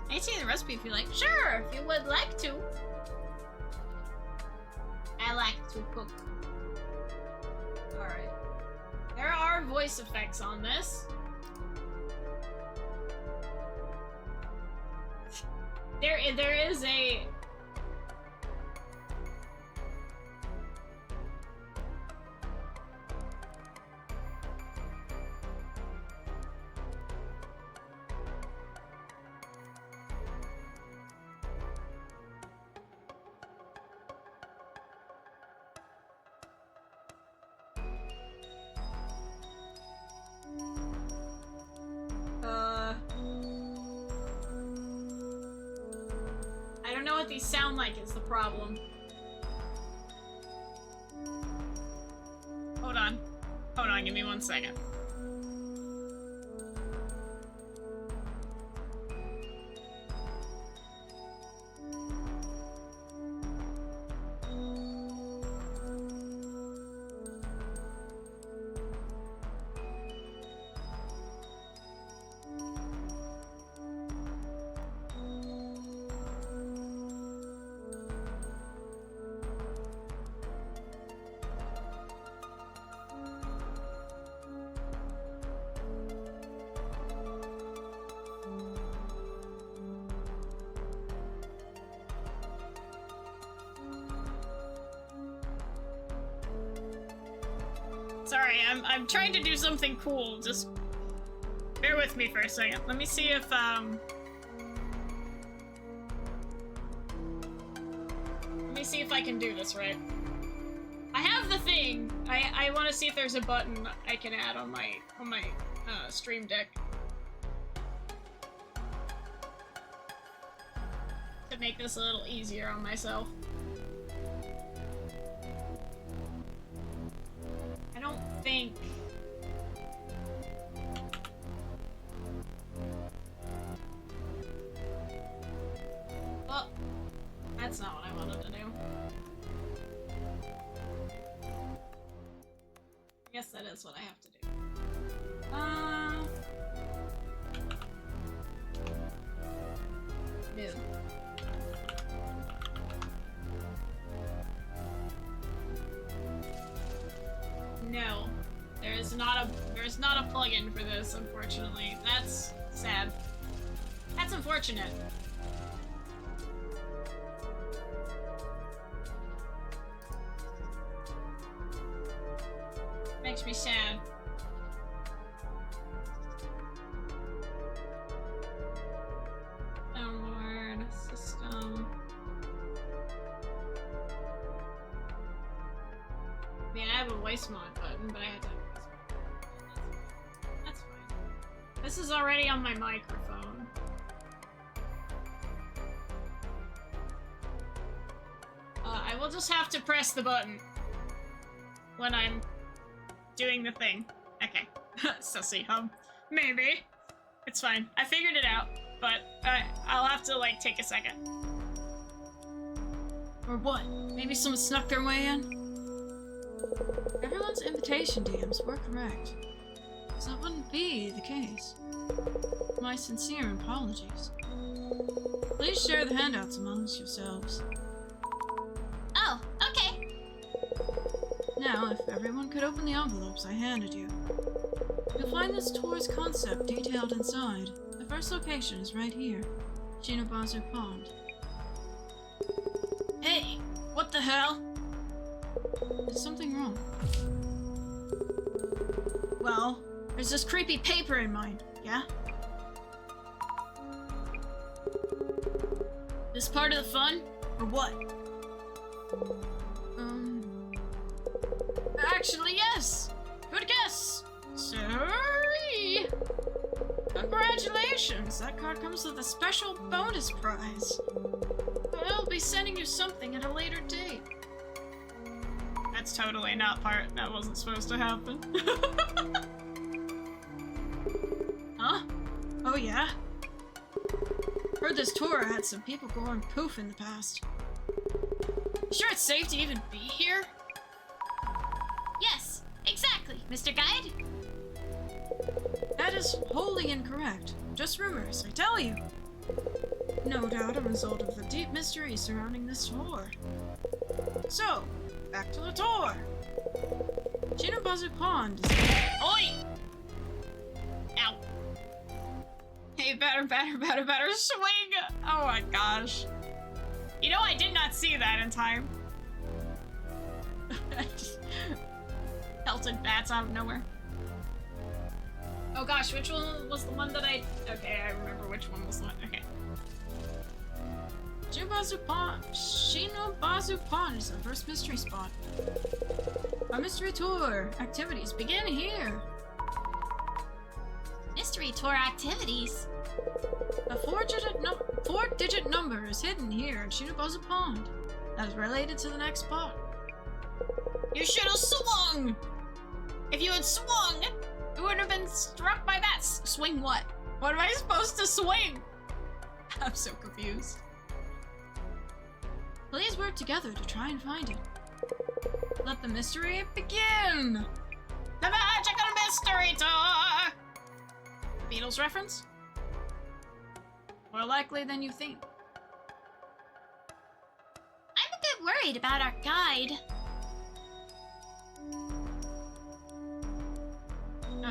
I see the recipe if you like. Sure, if you would like to. I like to cook. Alright. There are voice effects on this. There is a... I don't know what these sound like is the problem. Hold on. Hold on, give me 1 second. Sorry, I'm trying to do something cool. Just bear with me for a second. Let me see if let me see if I can do this right. I have the thing. I want to see if there's a button I can add on my Stream Deck to make this a little easier on myself. I don't think... Well, that's not what I wanted to do. I guess that is what I have to do. New. No, there's not a plugin for this, unfortunately. That's sad. That's unfortunate. Makes me sad. Download system. I mean, I have a voice mod button, but I had to have a voice mod. That's fine. This is already on my microphone. I will just have to press the button when I'm doing the thing. Okay. Sussy hub. Maybe. It's fine. I figured it out, but I'll have to, like, take a second. Or what? Maybe someone snuck their way in? Everyone's invitation DMs were correct. So that wouldn't be the case. My sincere apologies. Please share the handouts amongst yourselves. Oh, okay. Now, if everyone could open the envelopes I handed you. You'll find this tour's concept detailed inside. The first location is right here, Shinobazu Pond. Hey, what the hell? There's something wrong. Well, there's this creepy paper in mine, yeah? This part of the fun? Or what? Actually, yes! Good guess! Sorry! Congratulations! That card comes with a special bonus prize. I'll be sending you something at a later date. That's totally not part that wasn't supposed to happen. Huh? Oh yeah? Heard this tour had some people going poof in the past. You sure it's safe to even be here? Yes, exactly, Mr. Guide. That is wholly incorrect. Just rumors, I tell you. No doubt a result of the deep mystery surrounding this tour. So, back to the tour. Shinobazu Pond is... Oi! Ow. Hey, better swing! Oh my gosh. You know, I did not see that in time. Pelted bats out of nowhere. Oh gosh, which one was the one that I... Okay, I remember which one was the one. Okay. Shinobazu Pond is our first mystery spot. Our mystery tour activities begin here. Mystery tour activities? A four-digit number is hidden here in Shinobazu Pond that is related to the next spot. You should have swung! If you had swung, you would have been struck by that. Swing what? What am I supposed to swing? I'm so confused. Please work together to try and find it. Let the mystery begin! The magical mystery tour! Beatles reference? More likely than you think. I'm a bit worried about our guide.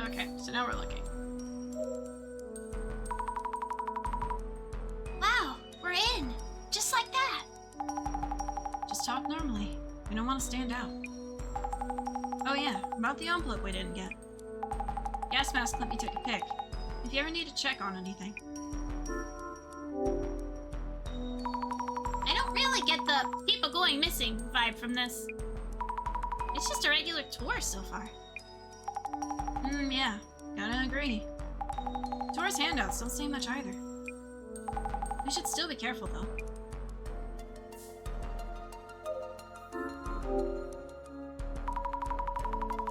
Okay, so now we're looking. Wow, we're in! Just like that! Just talk normally. We don't want to stand out. Oh yeah, about the envelope we didn't get. Gas Mask let me take a pic. If you ever need to check on anything. I don't really get the people going missing vibe from this. It's just a regular tour so far. Yeah, gotta agree. Tour's handouts don't say much either. We should still be careful though.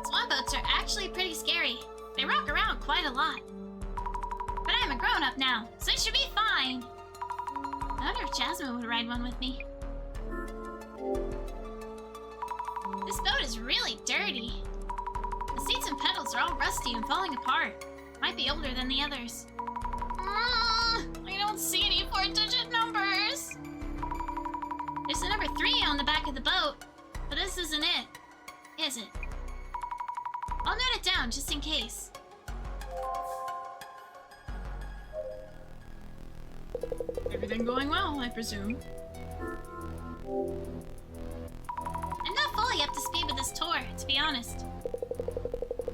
Swan boats are actually pretty scary. They rock around quite a lot. But I'm a grown-up now, so it should be fine. I wonder if Jasmine would ride one with me. This boat is really dirty. The seats and pedals are all rusty and falling apart. Might be older than the others. I don't see any 4-digit numbers. There's the number 3 on the back of the boat, but this isn't it, is it? I'll note it down just in case. Everything going well, I presume. I'm not fully up to speed with this tour, to be honest.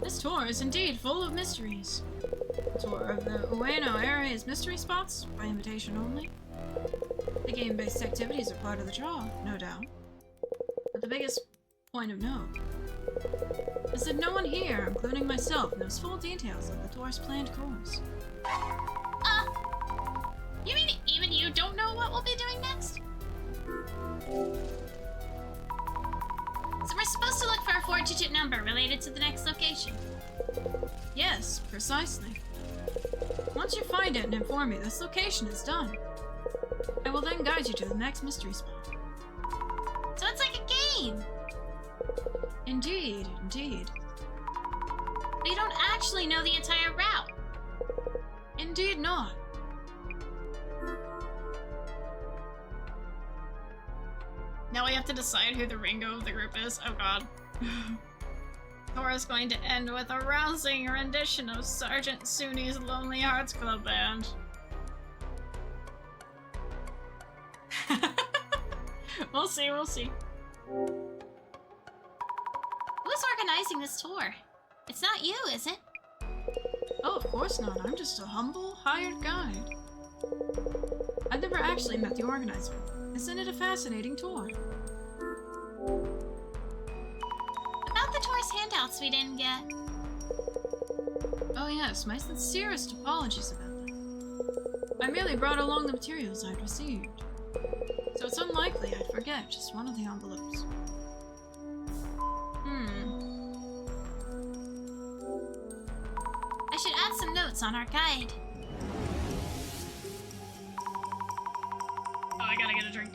This tour is indeed full of mysteries. A tour of the Ueno area's mystery spots, by invitation only. The game-based activities are part of the draw, no doubt. But the biggest point of note is that no one here, including myself, knows full details of the tour's planned course. You mean even you don't know what we'll be doing next? So we're supposed to look for a 4-digit number related to the next location. Yes, precisely. Once you find it and inform me this location is done, I will then guide you to the next mystery spot. So it's like a game! Indeed, indeed. But you don't actually know the entire route. Indeed not. Now we have to decide who the Ringo of the group is. Oh god. Tour is going to end with a rousing rendition of Sergeant Suni's Lonely Hearts Club Band. We'll see, we'll see. Who's organizing this tour? It's not you, is it? Oh, of course not. I'm just a humble, hired guide. I've never actually met the organizer. Isn't it a fascinating tour? About the tour's handouts we didn't get. Oh yes, my sincerest apologies about that. I merely brought along the materials I'd received. So it's unlikely I'd forget just one of the envelopes. I should add some notes on our guide. Oh, I gotta get a drink.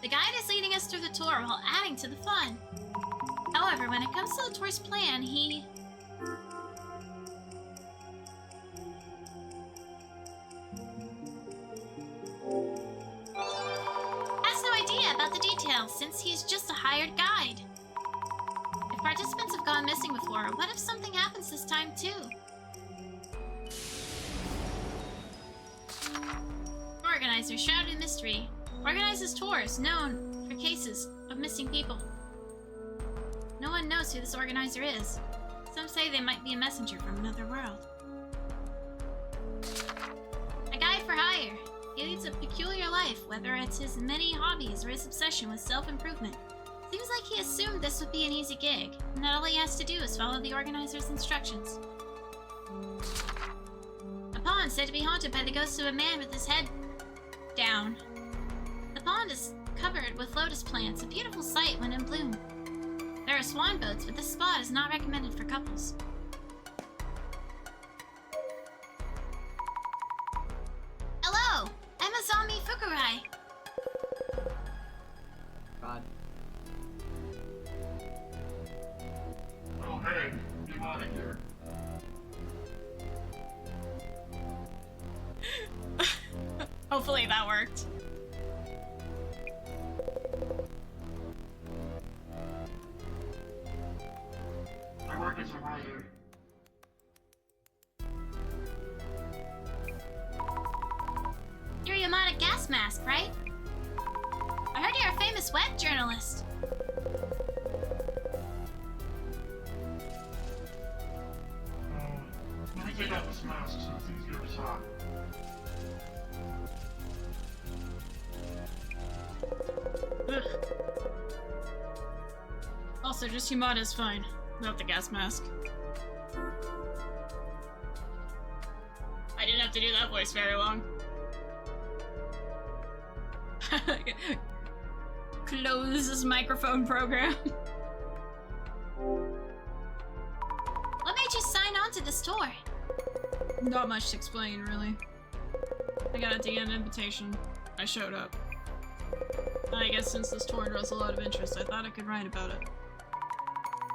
The guide is leading us through the tour while adding to the fun. However, when it comes to the tour's plan, he... has no idea about the details since he's just a hired guide. If participants have gone missing before, what if something happens this time too? Organizer, shrouded in mystery, organizes tours known for cases of missing people. No one knows who this organizer is. Some say they might be a messenger from another world. A guide for hire. He leads a peculiar life, whether it's his many hobbies or his obsession with self-improvement. Seems like he assumed this would be an easy gig, and that all he has to do is follow the organizer's instructions. A pond said to be haunted by the ghost of a man with his head down. The pond is covered with lotus plants, a beautiful sight when in bloom. There are swan boats, but this spot is not recommended for couples. Hello! I'm Azami Fukurai. God. Oh, hey, get out of here. Hopefully that worked. I work as a writer. You're Yamada Gas Mask, right? I heard you're a famous web journalist. Let me take off this mask so it's easier to talk. Ugh. Also, just Yamada's fine, without the gas mask. I didn't have to do that voice very long. Close this microphone program. What made you sign on to this tour? Not much to explain, really. I got a DM invitation. I showed up. I guess since this tour draws a lot of interest, I thought I could write about it.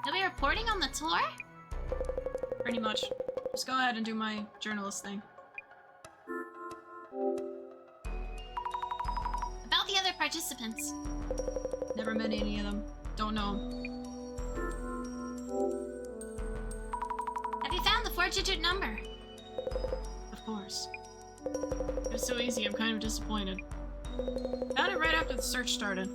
You'll be reporting on the tour? Pretty much. Just go ahead and do my journalist thing. About the other participants. Never met any of them. Don't know 'em. Have you found the 4-digit number? Of course. It was so easy, I'm kind of disappointed. Found it right after the search started.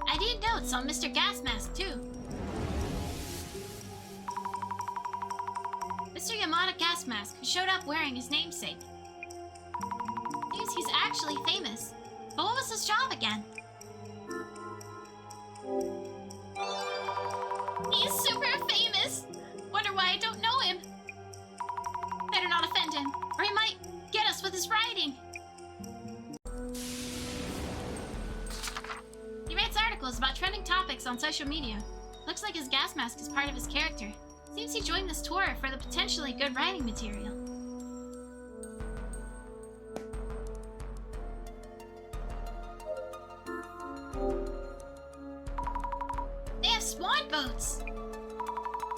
I need notes on Mr. Gas Mask, too. Mr. Yamada Gas Mask, who showed up wearing his namesake. Seems he's actually famous. But what was his job again? He's super famous! Wonder why I don't know him. Better not offend him, or he might get us with his writing. He writes articles about trending topics on social media. Looks like his gas mask is part of his character. Seems he joined this tour for the potentially good writing material. They have swan boats.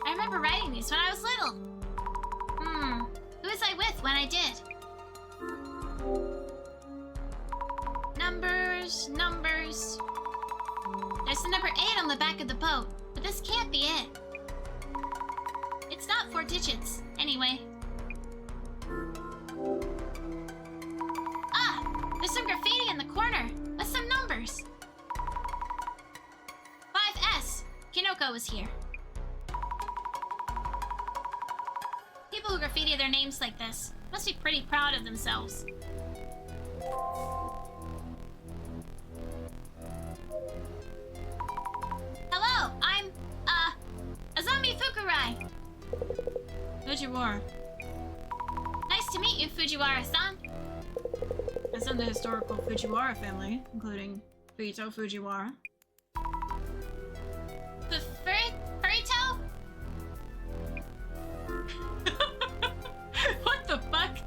I remember riding these when I was little. Who was I with when I did? Numbers. There's the number 8 on the back of the boat, but this can't be it. It's not 4 digits, anyway. Ah! There's some graffiti in the corner, with some numbers. 5S. Kinoko was here. People who graffiti their names like this must be pretty proud of themselves. Hello, I'm, Azami Fukurai. Fujiwara. Nice to meet you, Fujiwara-san. That's in the historical Fujiwara family, including Fujito Fujiwara. Furito? What the fuck?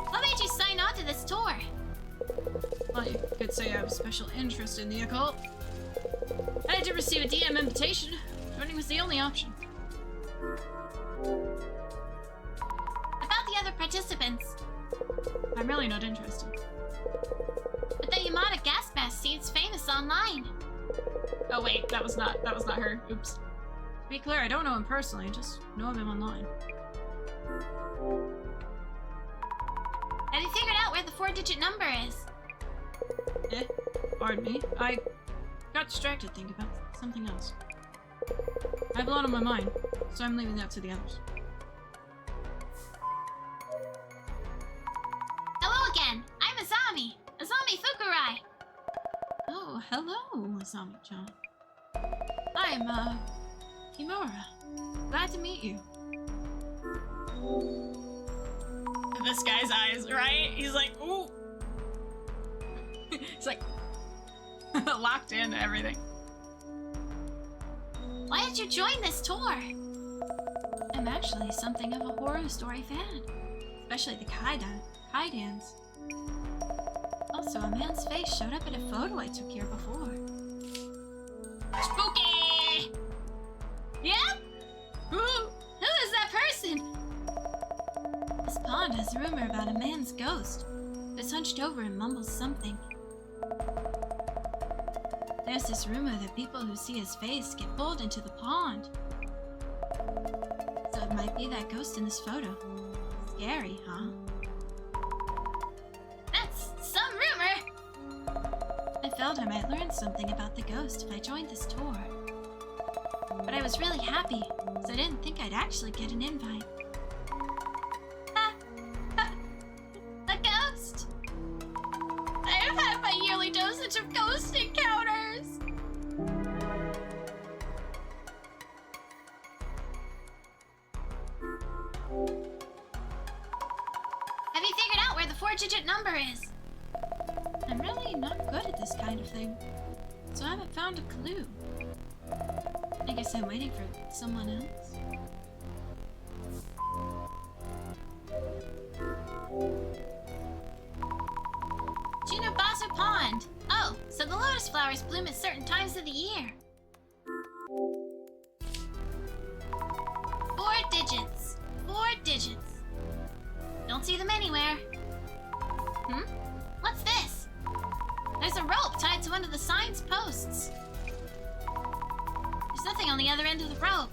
What made you sign on to this tour? Well, you could say I have a special interest in the occult. I did receive a DM invitation. Joining was the only option. About the other participants. I'm really not interested. But the Yamada gas mask seems famous online. Oh wait, that was not her. Oops. To be clear, I don't know him personally, I just know of him online. Have you figured out where the 4-digit number is? Pardon me. I got distracted thinking about something else. I have a lot on my mind, so I'm leaving that to the others. Hello again! I'm Azami! Azami Fukurai! Oh, hello, Azami-chan. I'm, Kimura. Glad to meet you. This guy's eyes, right? He's like, ooh! He's like, locked in and everything. Why did you join this tour? I'm actually something of a horror story fan. Especially the Kaidans. Also, a man's face showed up in a photo I took here before. Spooky! Yep! Who is that person? This pond has a rumor about a man's ghost who's hunched over and mumbles something. There's this rumor that people who see his face get pulled into the pond. So it might be that ghost in this photo. Scary, huh? That's some rumor! I felt I might learn something about the ghost if I joined this tour. But I was really happy, so I didn't think I'd actually get an invite. A ghost! I've had my yearly dosage of ghost encounters! Have you figured out where the 4-digit number is? I'm really not good at this kind of thing, so I haven't found a clue. I guess I'm waiting for someone else. Junobasu Pond! Oh, so the lotus flowers bloom at certain times of the year. 4 digits. 4 digits. Don't see them anywhere. What's this? There's a rope tied to one of the sign's posts. There's nothing on the other end of the rope.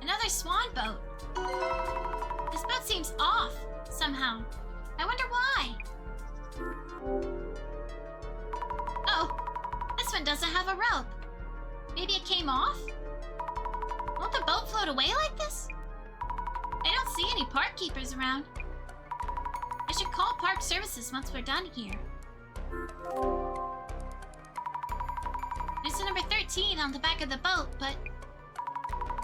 Another swan boat. This boat seems off, somehow. I wonder why. Oh, this one doesn't have a rope. Maybe it came off? Won't the boat float away like this? I don't see any park keepers around. I should call park services once we're done here. There's a number 13 on the back of the boat, but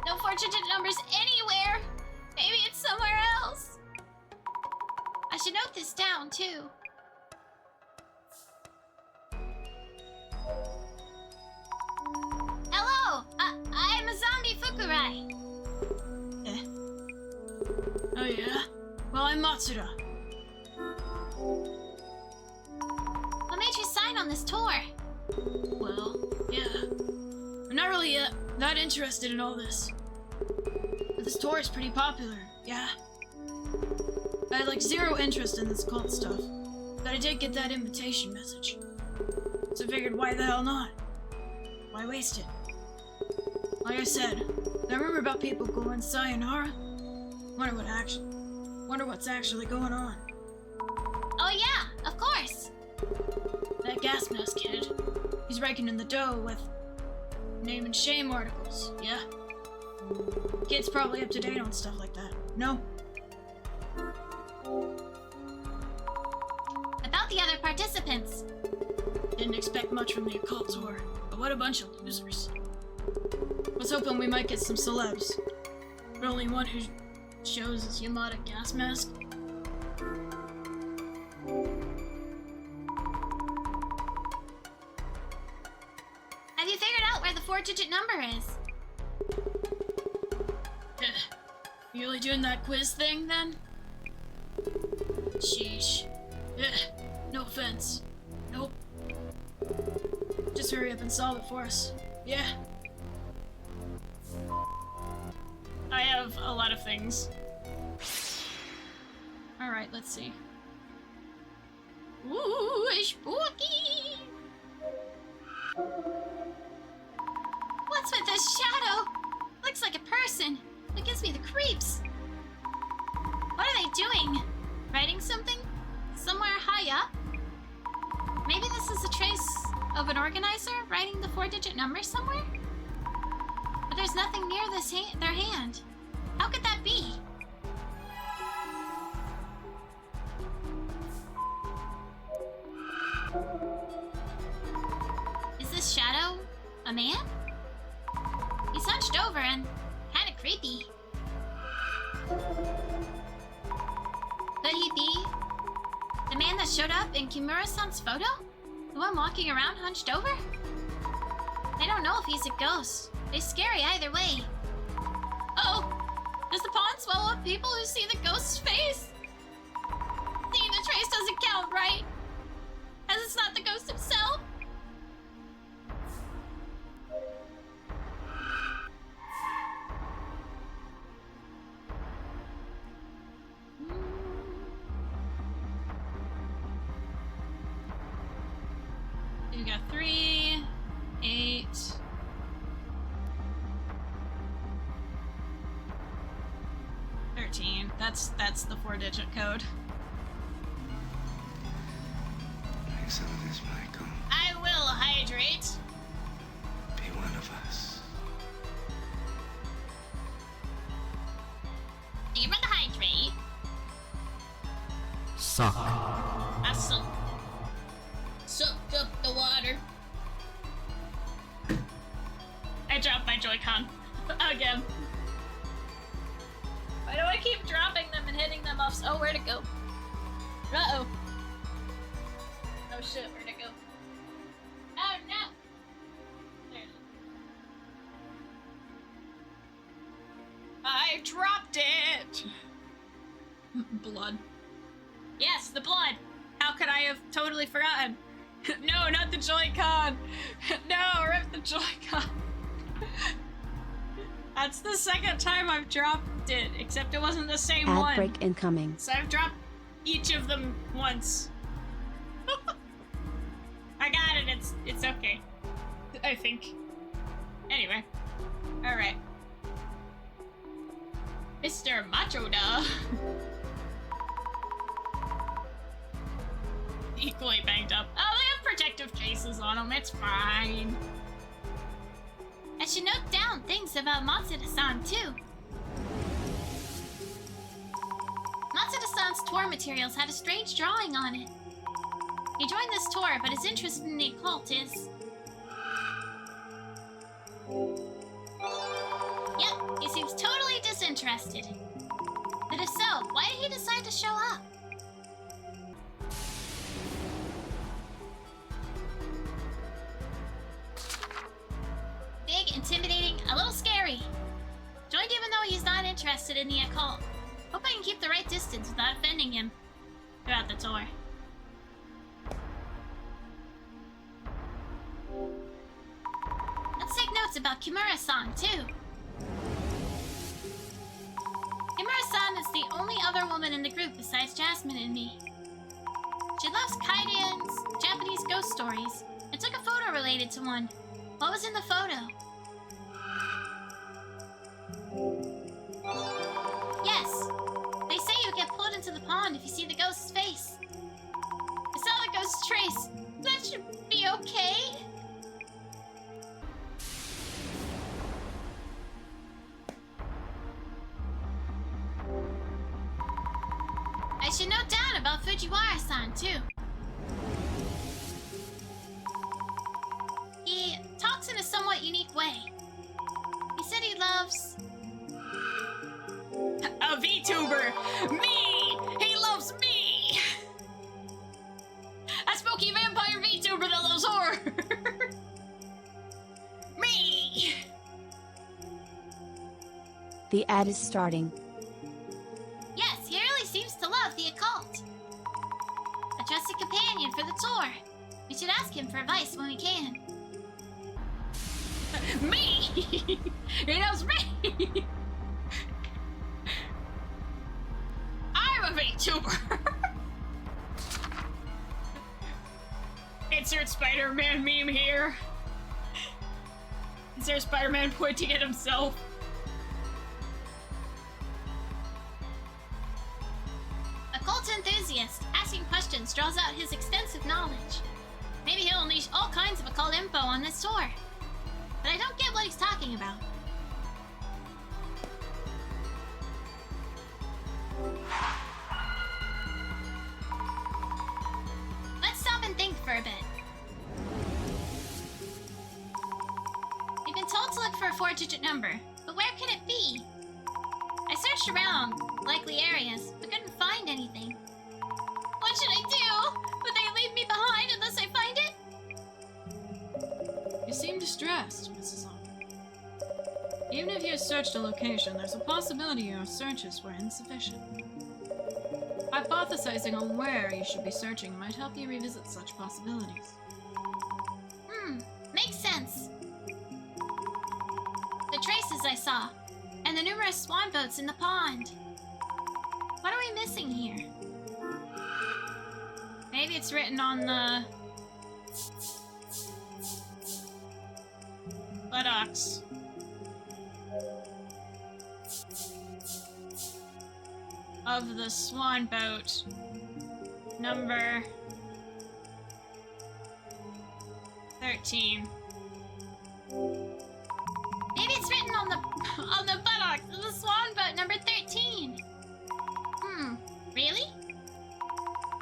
no 4-digit numbers anywhere. Maybe it's somewhere else. I should note this down, too. Hello, I'm Azami Fukurai. I'm Matsuda. What made you sign on this tour? Well, yeah. I'm not really that interested in all this. But this tour is pretty popular, yeah. I had like zero interest in this cult stuff. But I did get that invitation message. So I figured, why the hell not? Why waste it? Like I said, I remember about people going sayonara. Wonder what's actually going on. Oh yeah, of course. That gas mask kid. He's raking in the dough with name and shame articles, yeah? Kid's probably up to date on stuff like that. No? About the other participants. Didn't expect much from the occult tour, but what a bunch of losers. Was hoping we might get some celebs. But only one who shows his Yamada gas mask. Have you figured out where the 4-digit number is? You really doing that quiz thing, then? Sheesh. No offense. Nope. Just hurry up and solve it for us. Yeah. I have a lot of things. Alright, let's see. Ooh, spooky! What's with this shadow? Looks like a person. It gives me the creeps. What are they doing? Writing something? Somewhere high up? Maybe this is a trace of an organizer writing the 4-digit number somewhere? But there's nothing near their hand. How could that be? Is this shadow a man? He's hunched over and kinda creepy. Could he be the man that showed up in Kimura-san's photo? The one walking around hunched over? I don't know if he's a ghost. They're scary either way. Oh! Does the pond swallow up people who see the ghost's face? Seeing the trace doesn't count, right? As it's not the ghost himself? You got 3, 8. 13. That's the 4-digit code. Drink some of this, Michael. I will hydrate. Be one of us. You run the hydrate. Suck. I sucked up the water. I dropped my Joy-Con. Again. Why do I keep dropping them and hitting them off? Oh, where'd it go? Uh-oh. Oh shit, where'd it go? Oh no! There it is. I dropped it! Blood. Yes, the blood! How could I have totally forgotten? No, not the Joy-Con! No, rip the Joy-Con! That's the second time I've dropped it, except it wasn't the same Ad one. break incoming. So I've dropped each of them once. I got it, it's okay. I think. Anyway. Alright. Mr. Macho-da. Equally banged up. Oh, they have protective cases on them, it's fine. I should note down things about Matsuda-san, too. Matsuda-san's tour materials had a strange drawing on it. He joined this tour, but his interest in the occult is... Yep, he seems totally disinterested. But if so, why did he decide to show up? Big, intimidating, a little scary. Joined even though he's not interested in the occult. Hope I can keep the right distance without offending him throughout the tour. Let's take notes about Kimura-san, too. Kimura-san is the only other woman in the group besides Jasmine and me. She loves kaidens, Japanese ghost stories, and took a photo related to one. What was in the photo? Yes. They say you get pulled into the pond if you see the ghost's face. I saw the ghost's trace. That should be okay. I should note down about Fujiwara-san, too. He talks in a somewhat unique way. He said he loves... A VTuber! Me! He loves me! A spooky vampire VTuber that loves horror! Me! The ad is starting. Yes, he really seems to love the occult. A trusted companion for the tour. We should ask him for advice when we can. Me! He knows me! I'm a VTuber! Insert Spider-Man meme here. Is there Spider-Man pointing at himself? Occult enthusiast. Asking questions draws out his extensive knowledge. Maybe he'll unleash all kinds of occult info on this tour. But I don't get what he's talking about. Let's stop and think for a bit. We've been told to look for a 4-digit number, but where could it be? I searched around likely areas, but couldn't find anything. What should I do? Would they leave me behind unless I find it? You seem distressed, Mrs. Sony. Even if you searched a location, there's a possibility your searches were insufficient. Hypothesizing on where you should be searching might help you revisit such possibilities. Makes sense. The traces I saw, and the numerous swan boats in the pond. What are we missing here? Maybe it's written on the buttocks. Of the swan boat. Number 13. Maybe it's written on the buttocks of the swan boat number 13. Really?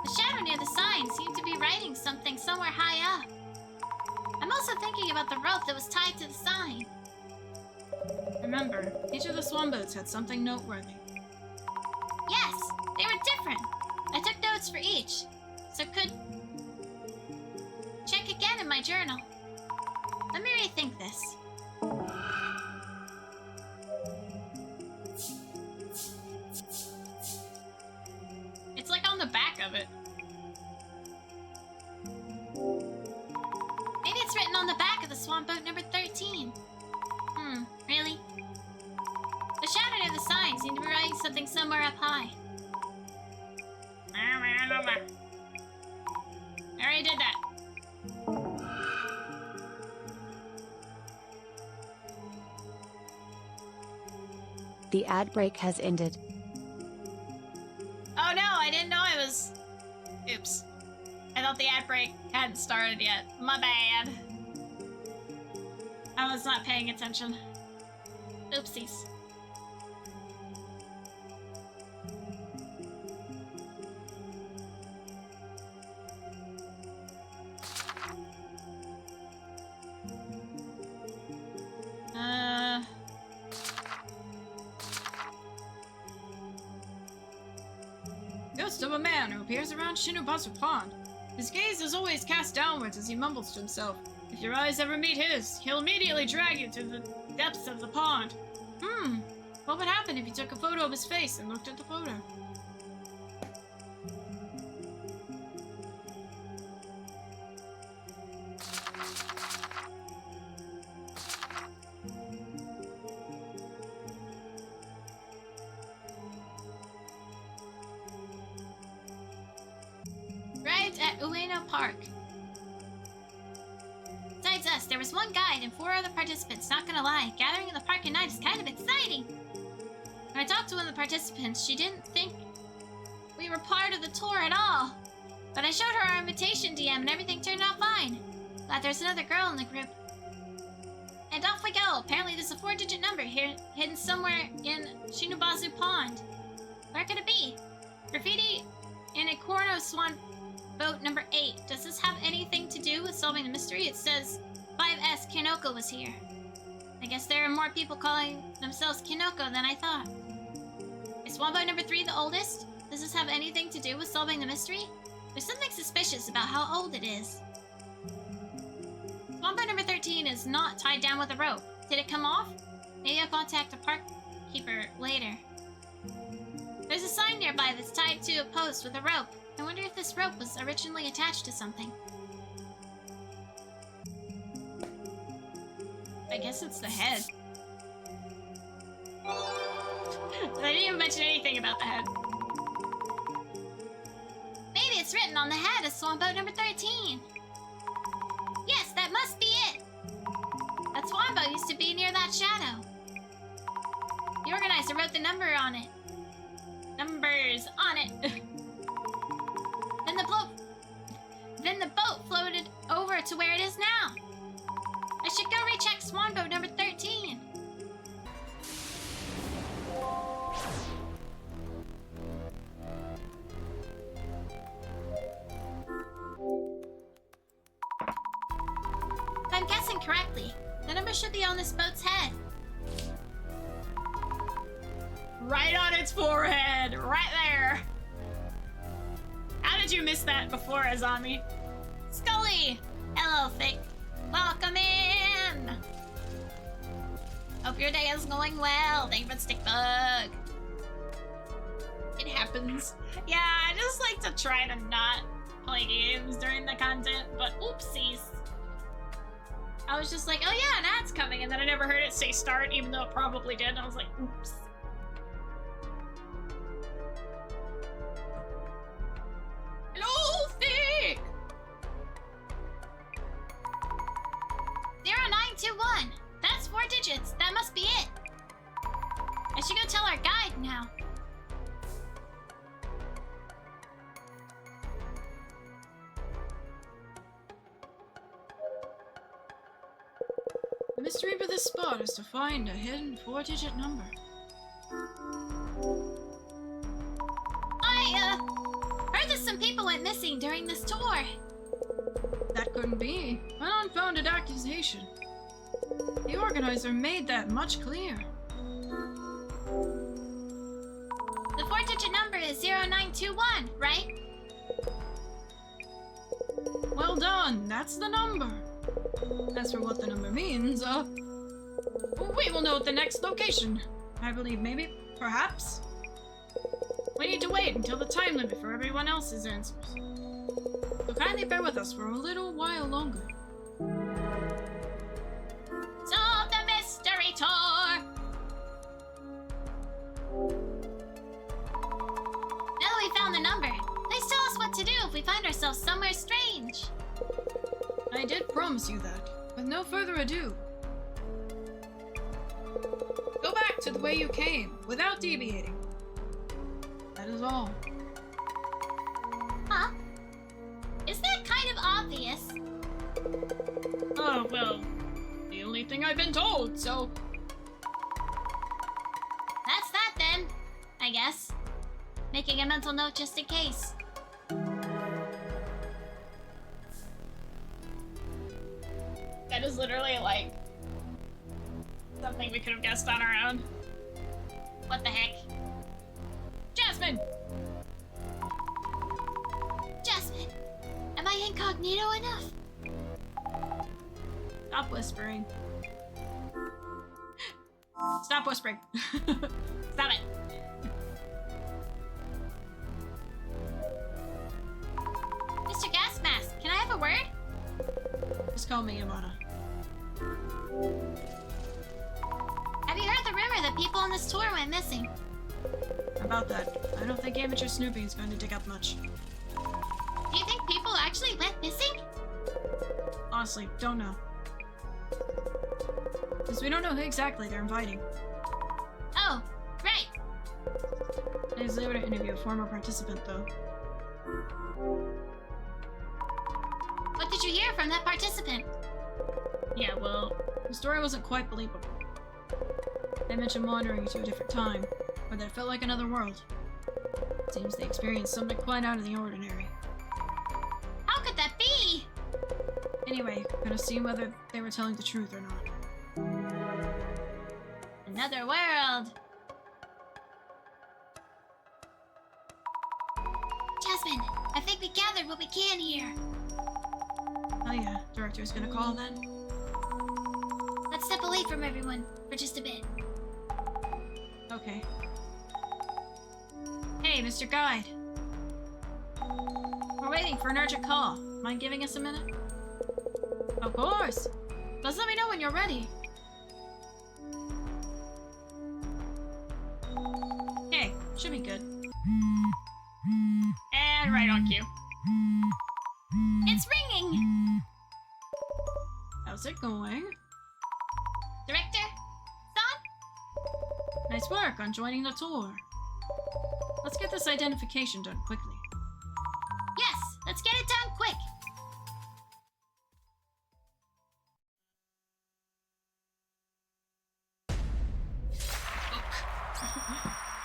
The shadow near the sign seemed to be writing something somewhere high up. I'm also thinking about the rope that was tied to the sign. Remember, each of the swan boats had something noteworthy. Yes, they were different. I took notes for each, so could check again in my journal. Let me rethink this. It's like on the back of it. Maybe it's written on the back of the swan boat number 13. Really? The shadow near the sign seemed to be writing something somewhere up high. I already did that. The ad break has ended. Oh no, I didn't know it was... Oops. I thought the ad break hadn't started yet. My bad. I was not paying attention. Oopsies. Ghost of a man who appears around Shinobasu Pond. His gaze is always cast downwards as he mumbles to himself. If your eyes ever meet his, he'll immediately drag you to the depths of the pond. What would happen if you took a photo of his face and looked at the photo? Right at Ueno Park. Besides us, there was one guide and 4 other participants. Not gonna lie, gathering in the park at night is kind of exciting. When I talked to one of the participants, she didn't think we were part of the tour at all. But I showed her our invitation DM and everything turned out fine. Glad there's another girl in the group. And off we go. Apparently there's a 4-digit number here, hidden somewhere in Shinobazu Pond. Where could it be? Graffiti in a Corno Swan boat number 8. Does this have anything to do with solving the mystery? It says 5S Kinoko was here. I guess there are more people calling themselves Kinoko than I thought. Is Swan boat number 3 the oldest? Does this have anything to do with solving the mystery? There's something suspicious about how old it is. Swan boat number 13 is not tied down with a rope. Did it come off? Maybe I'll contact the park keeper later. There's a sign nearby that's tied to a post with a rope. I wonder if this rope was originally attached to something. I guess it's the head. They didn't even mention anything about the head. Maybe it's written on the head of Swan boat number 13. Yes, that must be it. That swan boat used to be near that shadow. The organizer wrote the number on it. Numbers on it. Then the boat floated over to where it is now. I should go recheck swan boat number 13. If I'm guessing correctly, the number should be on this boat's head. Right on its forehead, right there. How did you miss that before, Azami? Skully! Hello, Thick. Welcome in! Hope your day is going well. Thank you for the stick bug. It happens. Yeah, I just like to try to not play games during the content, but oopsies. I was just like, oh yeah, an ad's coming, and then I never heard it say start, even though it probably did, and I was like, oops. Hello, Thick! 0921. That's 4 digits. That must be it. I should go tell our guide now. The mystery of this spot is to find a hidden 4-digit number. I heard that some people went missing during this tour. That couldn't be. An unfounded accusation. The organizer made that much clearer. The 4-digit number is 0921, right? Well done, that's the number. As for what the number means, we will know at the next location. I believe maybe, perhaps. We need to wait until the time limit for everyone else's answers. So kindly bear with us for a little while longer. Solve the mystery tour! Now that we found the number, please tell us what to do if we find ourselves somewhere strange. I did promise you that. With no further ado, go back to the way you came, without deviating. That is all. Huh? Is that kind of obvious? Oh, well, the only thing I've been told, so... That's that then, I guess. Making a mental note just in case. That is literally, like, something we could have guessed on our own. What the heck? Jasmine! Jasmine, am I incognito enough? Stop whispering. Stop whispering. Stop it. Mr. Gas Mask, can I have a word? Just call me Yamada. Have you heard the rumor that people on this tour went missing? About that, I don't think amateur snooping is going to dig up much. Do you think people actually went missing? Honestly, don't know. Because we don't know who exactly they're inviting. Oh, right. I was able to interview a former participant, though. What did you hear from that participant? Yeah, well, the story wasn't quite believable. They mentioned wandering to a different time, or that it felt like another world. Seems they experienced something quite out of the ordinary. How could that be? Anyway, gonna see whether they were telling the truth or not. Another world. Jasmine, I think we gathered what we can here. Oh yeah, director's gonna call then? Let's step away from everyone for just a bit. Okay. Hey, Mr. Guide. We're waiting for an urgent call. Mind giving us a minute? Of course! Just let me know when you're ready. Okay, should be good. And right on cue. It's ringing! How's it going? Director? Son? Nice work on joining the tour. Let's get this identification done quickly. Yes, let's get it done quick.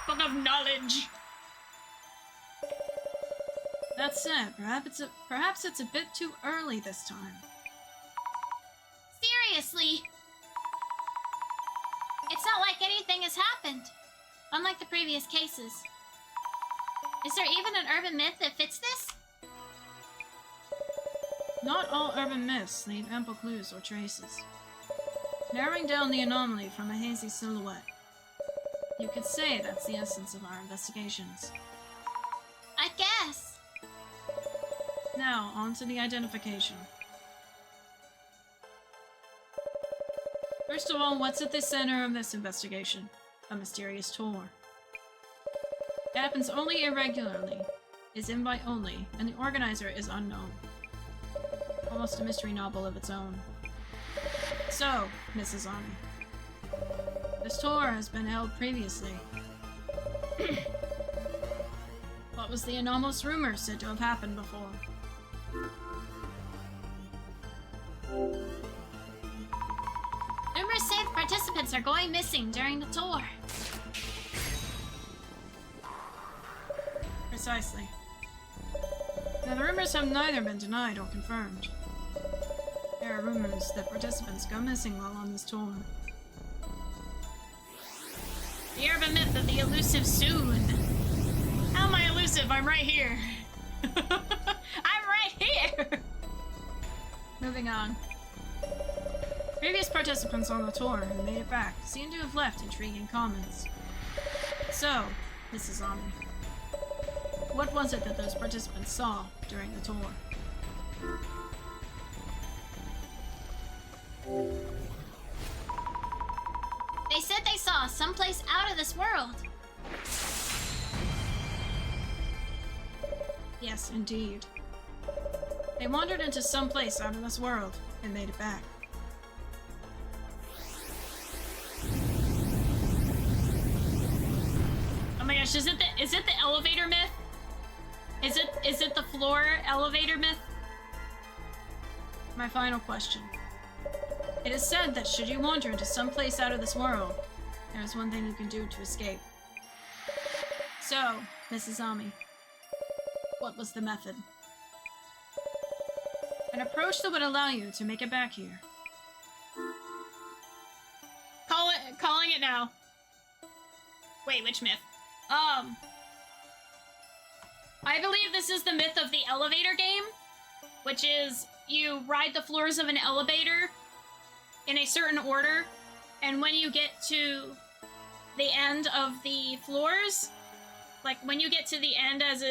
Book of knowledge. That said, perhaps it's a bit too early this time. Seriously. It's not like anything has happened, unlike the previous cases. Is there even an urban myth that fits this? Not all urban myths leave ample clues or traces. Narrowing down the anomaly from a hazy silhouette. You could say that's the essence of our investigations. I guess. Now, on to the identification. First of all, what's at the center of this investigation? A mysterious tour. It happens only irregularly, is invite only, and the organizer is unknown. Almost a mystery novel of its own. So, Mrs. Ami, this tour has been held previously. What was the anomalous rumor said to have happened before? Rumors say the participants are going missing during the tour. Precisely. Now, the rumors have neither been denied or confirmed. There are rumors that participants go missing while on this tour. The urban myth of the elusive Tsun. How am I elusive? I'm right here. I'm right here. Moving on. Previous participants on the tour who made it back seem to have left intriguing comments. So, Mrs. Ami, what was it that those participants saw during the tour? They said they saw someplace out of this world. Yes, indeed. They wandered into some place out of this world and made it back. Oh my gosh, is it the elevator myth? Is it the floor elevator myth? My final question. It is said that should you wander into some place out of this world, there is one thing you can do to escape. So, Mrs. Ami, what was the method? An approach that would allow you to make it back here. Calling it now. Wait, which myth? I believe this is the myth of the elevator game, which is you ride the floors of an elevator in a certain order, and when you get to the end of the floors. Like, when you get to the end, as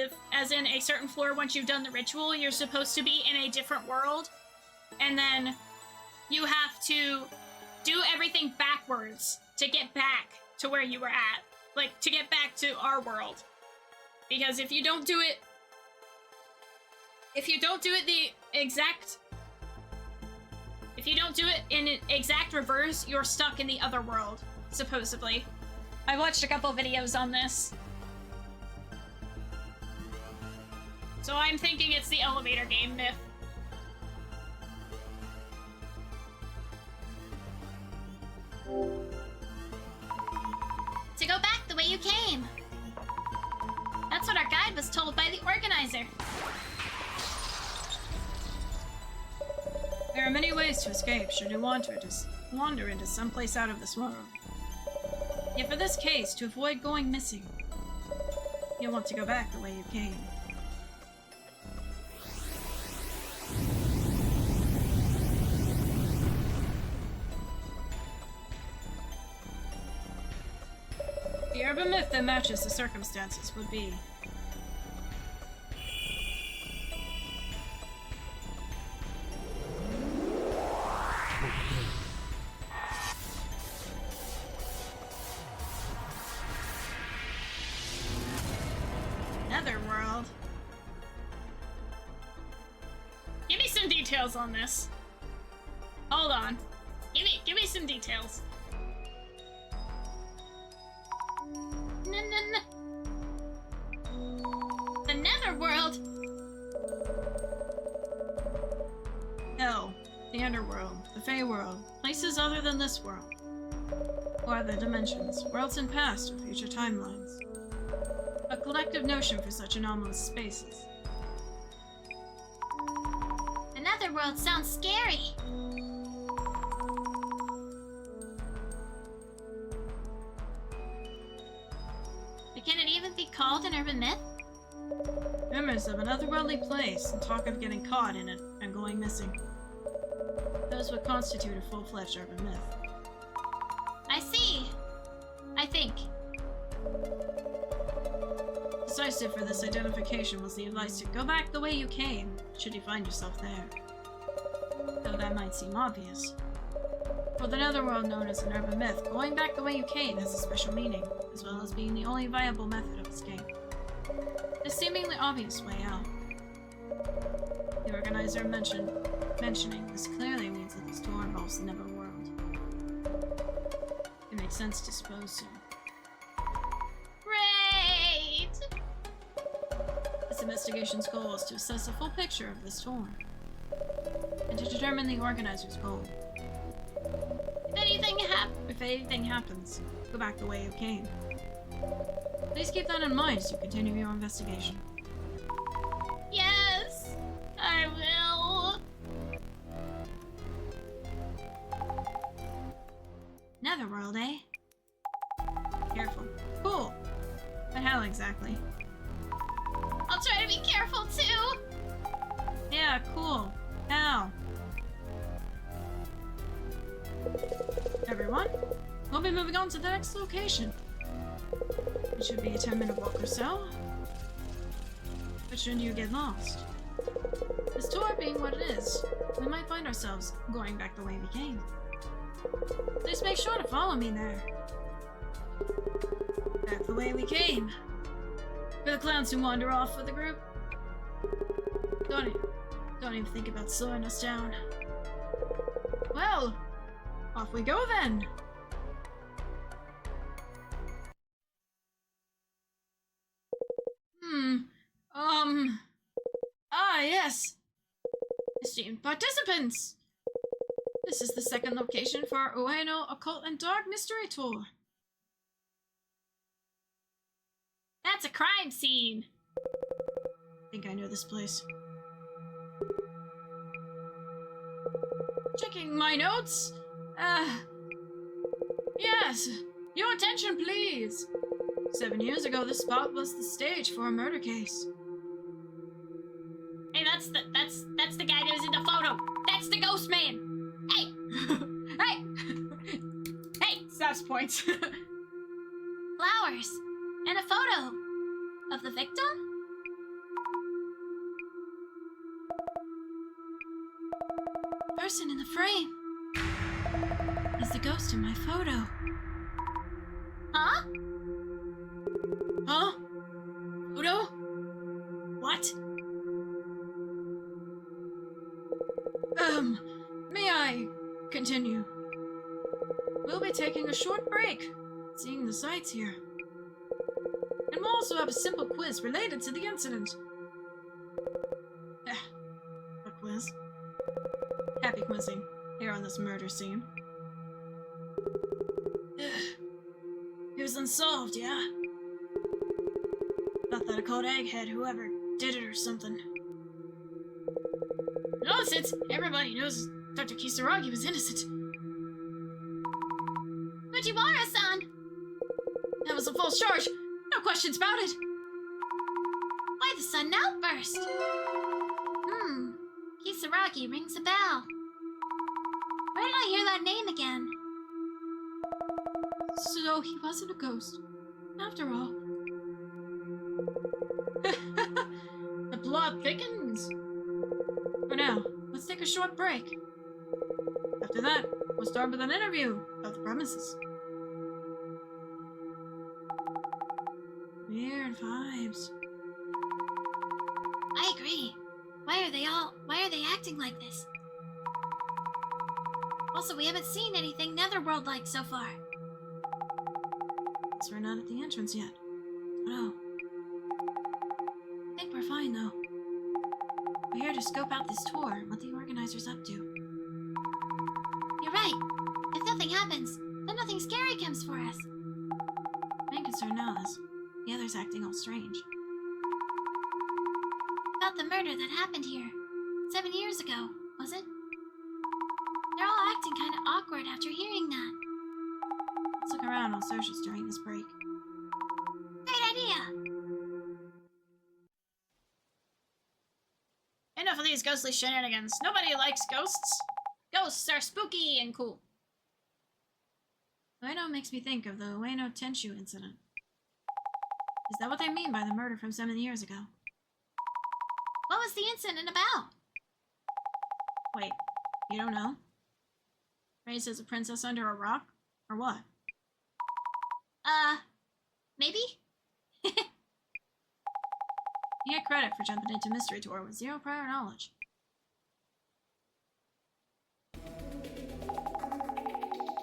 in a certain floor, once you've done the ritual, you're supposed to be in a different world. And then you have to do everything backwards to get back to where you were at. Like, to get back to our world. Because if you don't do it in exact reverse, you're stuck in the other world, supposedly. I watched a couple videos on this. So I'm thinking it's the elevator game, Myth. To go back the way you came. That's what our guide was told by the organizer. There are many ways to escape should you want to wander into some place out of this world. Yet for this case, to avoid going missing, you'll want to go back the way you came. The urban myth that matches the circumstances would be Netherworld. Give me some details on this. Hold on. Give me some details. The Netherworld? Hell, the Underworld, the Fey World, places other than this world, or other dimensions, worlds in past or future timelines. A collective notion for such anomalous spaces. The Netherworld sounds scary. But can it even be called an urban myth? Rumors of an otherworldly place and talk of getting caught in it and going missing. Those would constitute a full-fledged urban myth. I see. I think. Decisive for this identification was the advice to go back the way you came, should you find yourself there. Though that might seem obvious. For the Netherworld known as an urban myth, going back the way you came has a special meaning, as well as being the only viable method of escape. The seemingly obvious way out. The organizer mentioning this clearly means that this tour involves the Netherworld. It makes sense to suppose so. Great! This investigation's goal is to assess a full picture of this tour, and to determine the organizer's goal. If anything happens, go back the way you came. Please keep that in mind as you continue your investigation. Yes, I will. Netherworld, eh? Careful. Cool. But how exactly? I'll try to be careful too. Yeah, cool. How? Everyone, we'll be moving on to the next location. It should be a 10-minute walk or so. But shouldn't you get lost? This tour being what it is, we might find ourselves going back the way we came. Please make sure to follow me there. Back the way we came. For the clowns who wander off with the group, don't even think about slowing us down. Well, off we go then! Yes! Esteemed participants! This is the second location for our Ueno Occult and Dark Mystery Tour. That's a crime scene. I think I know this place. Checking my notes? Yes! Your attention, please! 7 years ago, this spot was the stage for a murder case. Hey, that's the guy that was in the photo. That's the ghost man. Hey, Hey! Hey! Saps points. numbers and a photo of the victim? The person in the frame is the ghost in my photo. Huh? Huh? Photo? What? May I continue? We'll be taking a short break, seeing the sights here. And we'll also have a simple quiz related to the incident. A quiz. Happy quizzing here on this murder scene. It was unsolved, yeah? Thought that I called Egghead, whoever did it or something. Nonsense! Everybody knows Dr. Kisaragi was innocent. Fujiwara-san! That was a false charge. No questions about it. Why the sudden outburst? Kisaragi rings a bell. Where did I hear that name again? So he wasn't a ghost, after all. The plot thickens. For now, let's take a short break. After that, we'll start with an interview of the premises. Weird vibes. I agree. Why are they acting like this? Also, we haven't seen anything netherworld-like so far. Guess we're not at the entrance yet. Oh. I think we're fine, though. We're here to scope out this tour and what the organizer's up to. You're right. If nothing happens, then nothing scary comes for us. Main concern now is the others acting all strange. About the murder that happened here 7 years ago, was it? They're all acting kind of awkward after hearing that. Let's look around on socials during this break. Great idea! Enough of these ghostly shenanigans. Nobody likes ghosts. Ghosts are spooky and cool. Ueno makes me think of the Ueno Tenshu incident. Is that what they mean by the murder from 7 years ago? What was the incident about? Wait, you don't know? Raised as a princess under a rock? Or what? Maybe? You get credit for jumping into Mystery Tour with zero prior knowledge.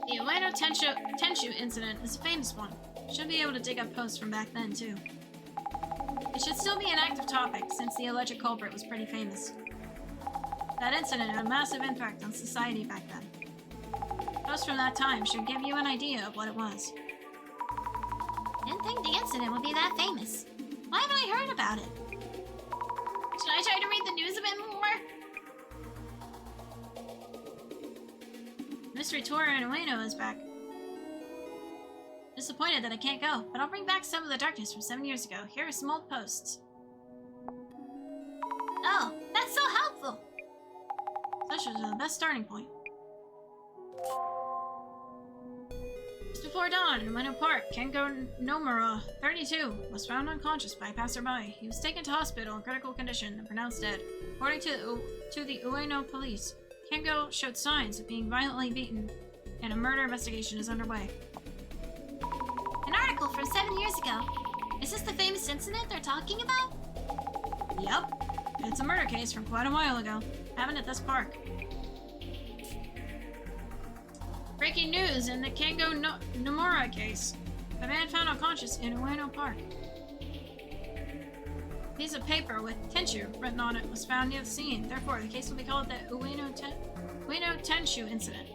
The Ueno Tenshu incident is a famous one. Should be able to dig up posts from back then, too. It should still be an active topic, since the alleged culprit was pretty famous. That incident had a massive impact on society back then. Posts from that time should give you an idea of what it was. Didn't think the incident would be that famous. Why haven't I heard about it? Should I try to read the news a bit more? Mystery Tour in Ueno is back. Disappointed that I can't go, but I'll bring back some of the darkness from 7 years ago. Here are some old posts. Oh, that's so helpful! Socials are the best starting point. Just before dawn in Ueno Park, Kengo Nomura, 32, was found unconscious by a passerby. He was taken to hospital in critical condition and pronounced dead. According to the Ueno police, Kengo showed signs of being violently beaten, and a murder investigation is underway. An article from 7 years ago. Is this the famous incident they're talking about? Yep. It's a murder case from quite a while ago. Happened at this park. Breaking news in the Kengo Nomura case. The man found unconscious in Ueno Park. A piece of paper with Tenshu written on it was found near the scene. Therefore, the case will be called the Ueno Tenshu incident.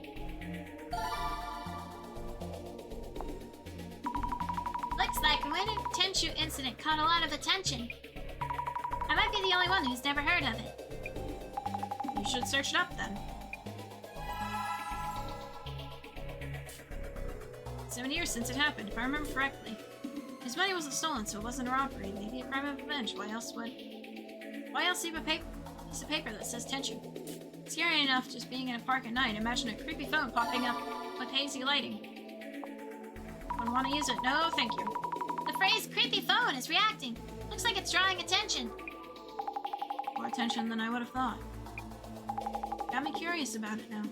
Looks like the Ueno Tenshu incident caught a lot of attention. I might be the only one who's never heard of it. You should search it up then. 7 years since it happened, if I remember correctly. His money wasn't stolen, so it wasn't a robbery. Maybe a crime of revenge. Why else leave a piece of paper that says Tenshu? Scary enough just being in a park at night. Imagine a creepy phone popping up with hazy lighting. Wouldn't want to use it. No, thank you. phone is reacting. Looks like it's drawing attention. More attention than I would have thought. Got me curious about it now.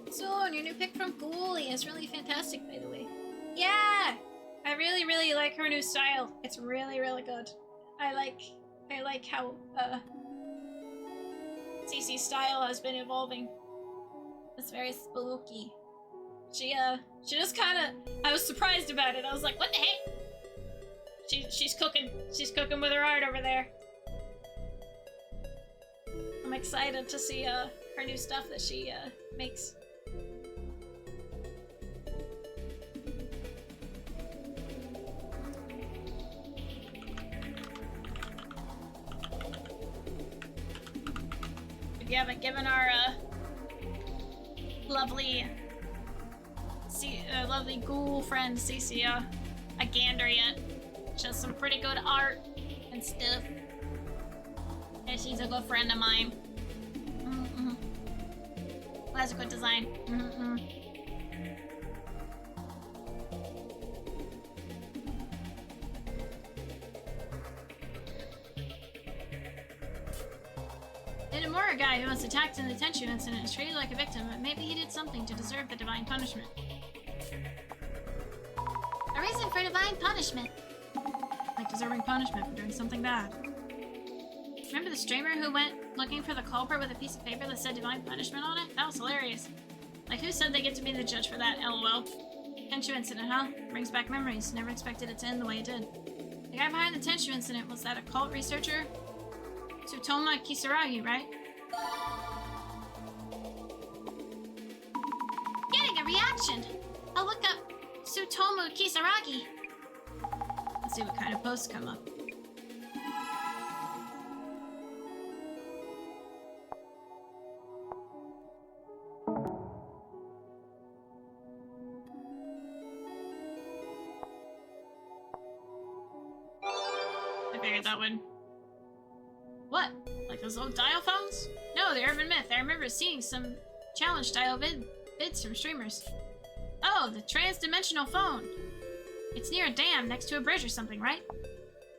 Tsun, your new pick from Skully is really fantastic, by the way. Yeah! I really, really like her new style. It's really, really good. I like how, CC's style has been evolving. It's very spooky. She just kinda, I was surprised about it. I was like, what the heck? She's cooking. She's cooking with her art over there. I'm excited to see, her new stuff that she, makes. If you haven't given our, lovely ghoul friend Cece a gander yet. She has some pretty good art and stuff. And she's a good friend of mine. That's a good design. The Nomura guy who was attacked in the Tenshu incident is treated like a victim, but maybe he did something to deserve the divine punishment. A reason for divine punishment. Like deserving punishment for doing something bad. Remember the streamer who went looking for the culprit with a piece of paper that said divine punishment on it? That was hilarious. Like, who said they get to be the judge for that? LOL. Tenshu incident, huh? Brings back memories. Never expected it to end the way it did. The guy behind the Tenshu incident, was that a cult researcher? Tsutomu Kisaragi, right? Getting a reaction. I'll look up Tsutomu Kisaragi. Let's see what kind of posts come up. I figured that would. What? Like those old dial phones? No, the urban myth. I remember seeing some challenge style bids from streamers. Oh, the trans-dimensional phone. It's near a dam next to a bridge or something, right?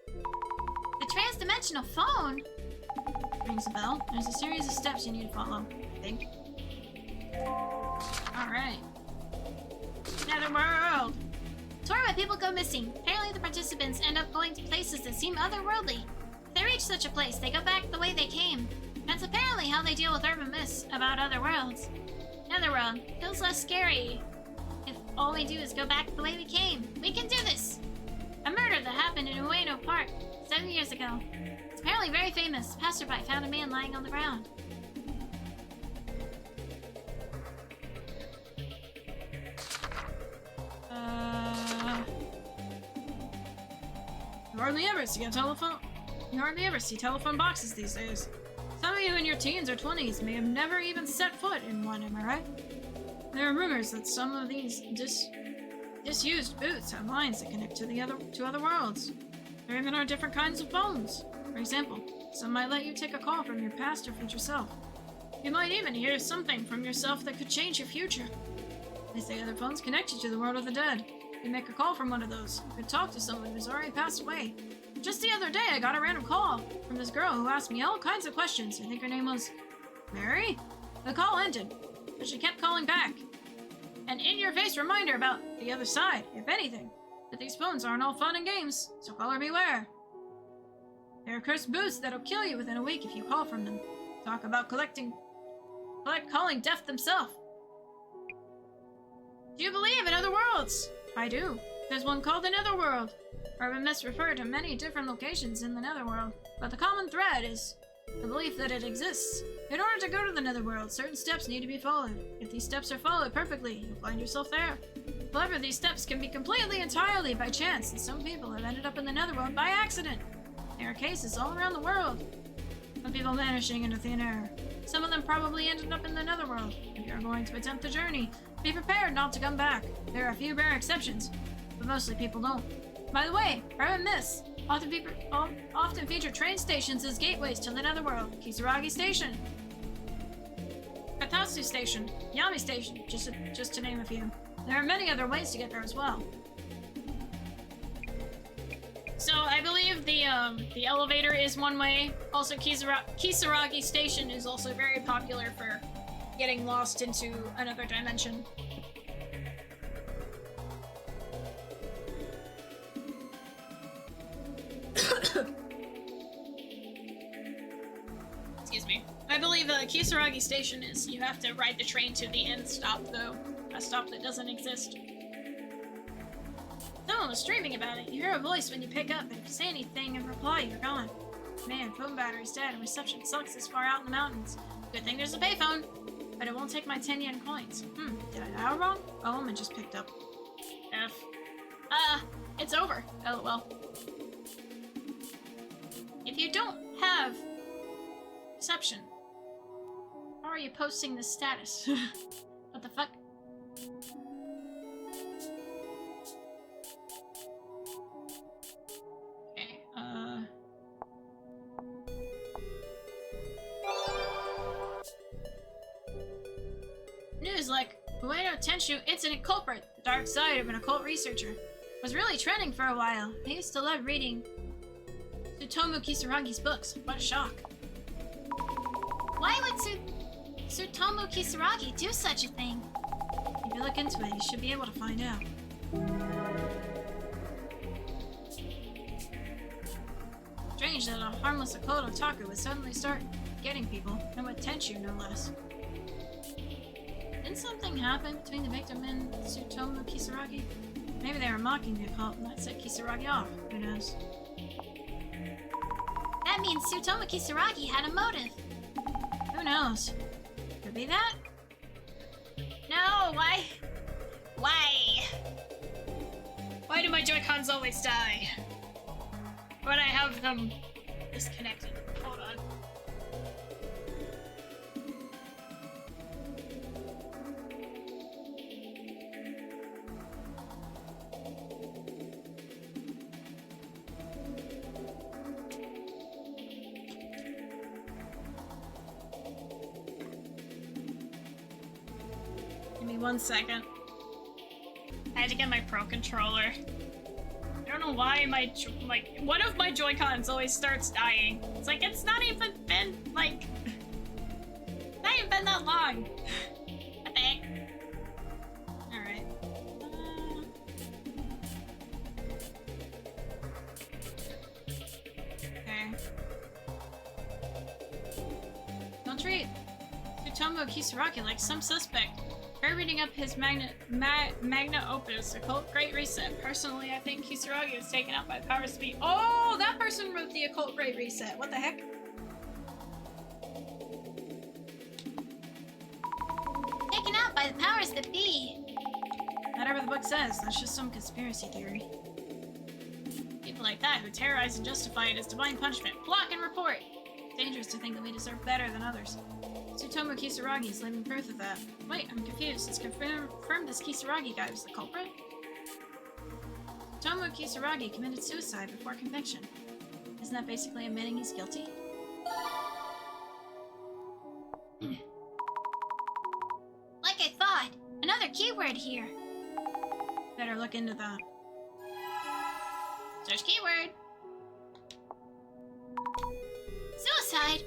The trans-dimensional phone? Rings a bell. There's a series of steps you need to follow, I think. Alright. Netherworld! Tour where people go missing. Apparently the participants end up going to places that seem otherworldly. If they reach such a place, they go back the way they came. That's apparently how they deal with urban myths about other worlds. Netherworld feels less scary if all we do is go back the way we came. We can do this! A murder that happened in Ueno Park 7 years ago. It's apparently very famous. A passerby found a man lying on the ground. You hardly ever see a telephone. You hardly ever see telephone boxes these days. Some of you in your teens or 20s may have never even set foot in one, am I right? There are rumors that some of these disused booths have lines that connect to other worlds. There even are different kinds of phones. For example, some might let you take a call from your past or future self. You might even hear something from yourself that could change your future. They say other phones connect you to the world of the dead. You make a call from one of those. You could talk to someone who's already passed away. Just the other day, I got a random call from this girl who asked me all kinds of questions. I think her name was Mary? The call ended, but she kept calling back. An in-your-face reminder about the other side, if anything. That these phones aren't all fun and games, so caller beware. There are cursed booths that'll kill you within a week if you call from them. Talk about calling death themselves. Do you believe in other worlds? I do. There's one called the Netherworld. Urban myths refer to many different locations in the Netherworld, but the common thread is the belief that it exists. In order to go to the Netherworld, certain steps need to be followed. If these steps are followed perfectly, you'll find yourself there. However, these steps can be completely entirely by chance, and some people have ended up in the Netherworld by accident. There are cases all around the world of people vanishing into thin air. Some of them probably ended up in the Netherworld. If you're going to attempt the journey, be prepared not to come back. There are a few rare exceptions, but mostly people don't. By the way, urban myths often feature train stations as gateways to the Netherworld. Kisaragi Station. Tatsu Station, Yami Station, just to name a few. There are many other ways to get there as well. So I believe the elevator is one way. Also, Kisaragi Station is also very popular for getting lost into another dimension. Excuse me. I believe Kisaragi Station is you have to ride the train to the end stop, though. A stop that doesn't exist. Someone was streaming about it. You hear a voice when you pick up, and if you say anything in reply, you're gone. Man, phone battery's dead, and reception sucks this far out in the mountains. Good thing there's a payphone, but it won't take my 10 yen coins. Did I dial wrong? A woman just picked up. F. It's over. LOL. If you don't have reception, how are you posting this status? What the fuck? Okay, News like, Ueno Tenshu incident culprit, the dark side of an occult researcher, was really trending for a while. I used to love reading Tsutomu Kisaragi's books. What a shock. Why would Tsutomu Kisaragi do such a thing? If you look into it, you should be able to find out. Strange that a harmless occult otaku would suddenly start getting people, and with Tenshu no less. Didn't something happen between the victim and Tsutomu Kisaragi? Maybe they were mocking the occult and that set Kisaragi off. Who knows? That means Tsutomu Kisaragi had a motive. Who knows? Could be that? no, why? Why? Why do my Joy-Cons always die? When I have them disconnected. Hold on. Give me 1 second. I had to get my Pro Controller. I don't know why one of my Joy-Cons always starts dying. It's like, it's not even been, like... It's not even been that long. What the heck? Alright. Okay. Don't treat Tsutomu Kisaragi like some suspect. Try reading up his magna opus, Occult Great Reset. Personally, I think Kisaragi was taken out by power speed. Oh, that person wrote the Occult Great Reset. What the heck? Taken out by the powers that be. Whatever the book says, that's just some conspiracy theory. People like that who terrorize and justify it as divine punishment. Block and report! It's dangerous to think that we deserve better than others. Tsutomu Kisaragi is living proof of that. Wait, I'm confused. It's confirmed this Kisaragi guy was the culprit? Tsutomu Kisaragi committed suicide before conviction. Isn't that basically admitting he's guilty? Like I thought. Another keyword here. Better look into that. Search keyword. Suicide.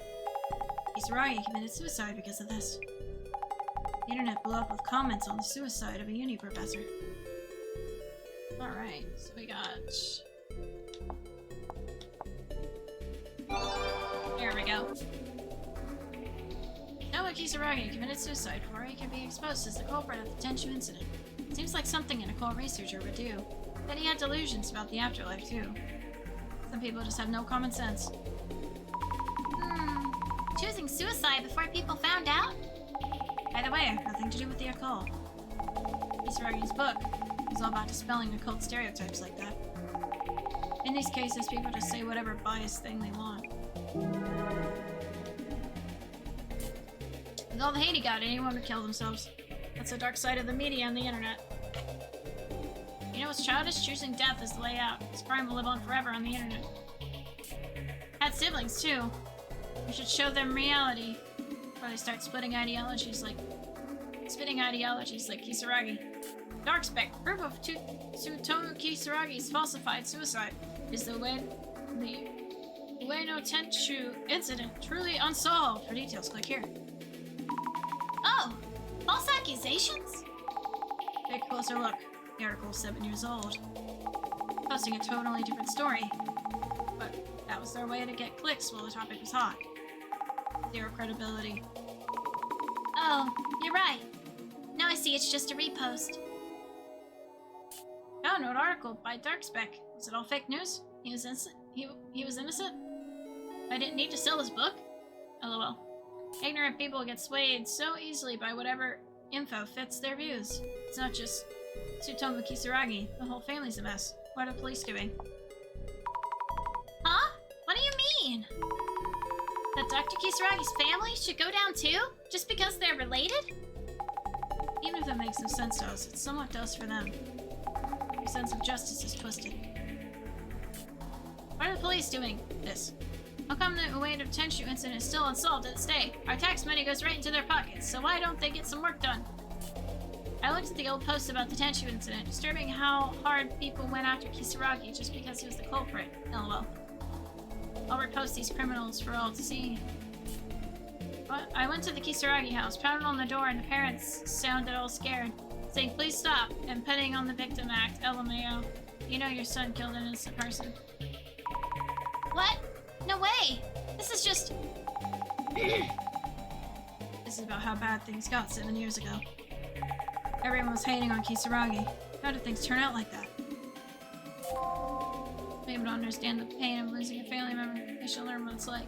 Kisaragi committed suicide because of this. The internet blew up with comments on the suicide of a uni professor. Alright, so we got... Here we go. Noah Kisaragi committed suicide before he could be exposed as the culprit of the Tenshu incident. Seems like something an occult researcher would do. But he had delusions about the afterlife too. Some people just have no common sense. Choosing suicide before people found out? Either way, nothing to do with the occult. Kisaragi's book is all about dispelling occult stereotypes like that. In these cases, people just say whatever biased thing they want. With all the hate he got, anyone would kill themselves. That's the dark side of the media and the internet. You know what's childish? Choosing death is the way out. This crime will live on forever on the internet. Had siblings, too. You should show them reality. Or they start spitting ideologies like Kisaragi. Dark spec, proof of Tsutomu Kisaragi's falsified suicide is the Ueno Tenchu incident truly unsolved. For details, click here. Oh, false accusations? Take a closer look. The article is 7 years old, posting a totally different story. But that was their way to get clicks while the topic was hot. Zero credibility. Oh, you're right. Now I see it's just a repost. Found an article by Darkspec. Was it all fake news? He was innocent? He was innocent? I didn't need to sell his book? LOL. Ignorant people get swayed so easily by whatever info fits their views. It's not just Tsutomu Kisaragi. The whole family's a mess. What are the police doing? Huh? What do you mean? That Dr. Kisaragi's family should go down too? Just because they're related? Even if that makes no sense to us, it somewhat does for them. Their sense of justice is twisted. Why are the police doing this? How come the Ueno Tenchu incident is still unsolved to this day? Our tax money goes right into their pockets, so why don't they get some work done? I looked at the old posts about the Tenchu incident, disturbing how hard people went after Kisaragi just because he was the culprit. LOL. I'll repost these criminals for all to see. But I went to the Kisaragi house, pounded on the door, and the parents sounded all scared, saying, "Please stop," and putting on the victim act. LMAO. You know your son killed an innocent person. What? No way! This is just... This is about how bad things got 7 years ago. Everyone was hating on Kisaragi. How did things turn out like that? Maybe don't understand the pain of losing a family member. They should learn what it's like.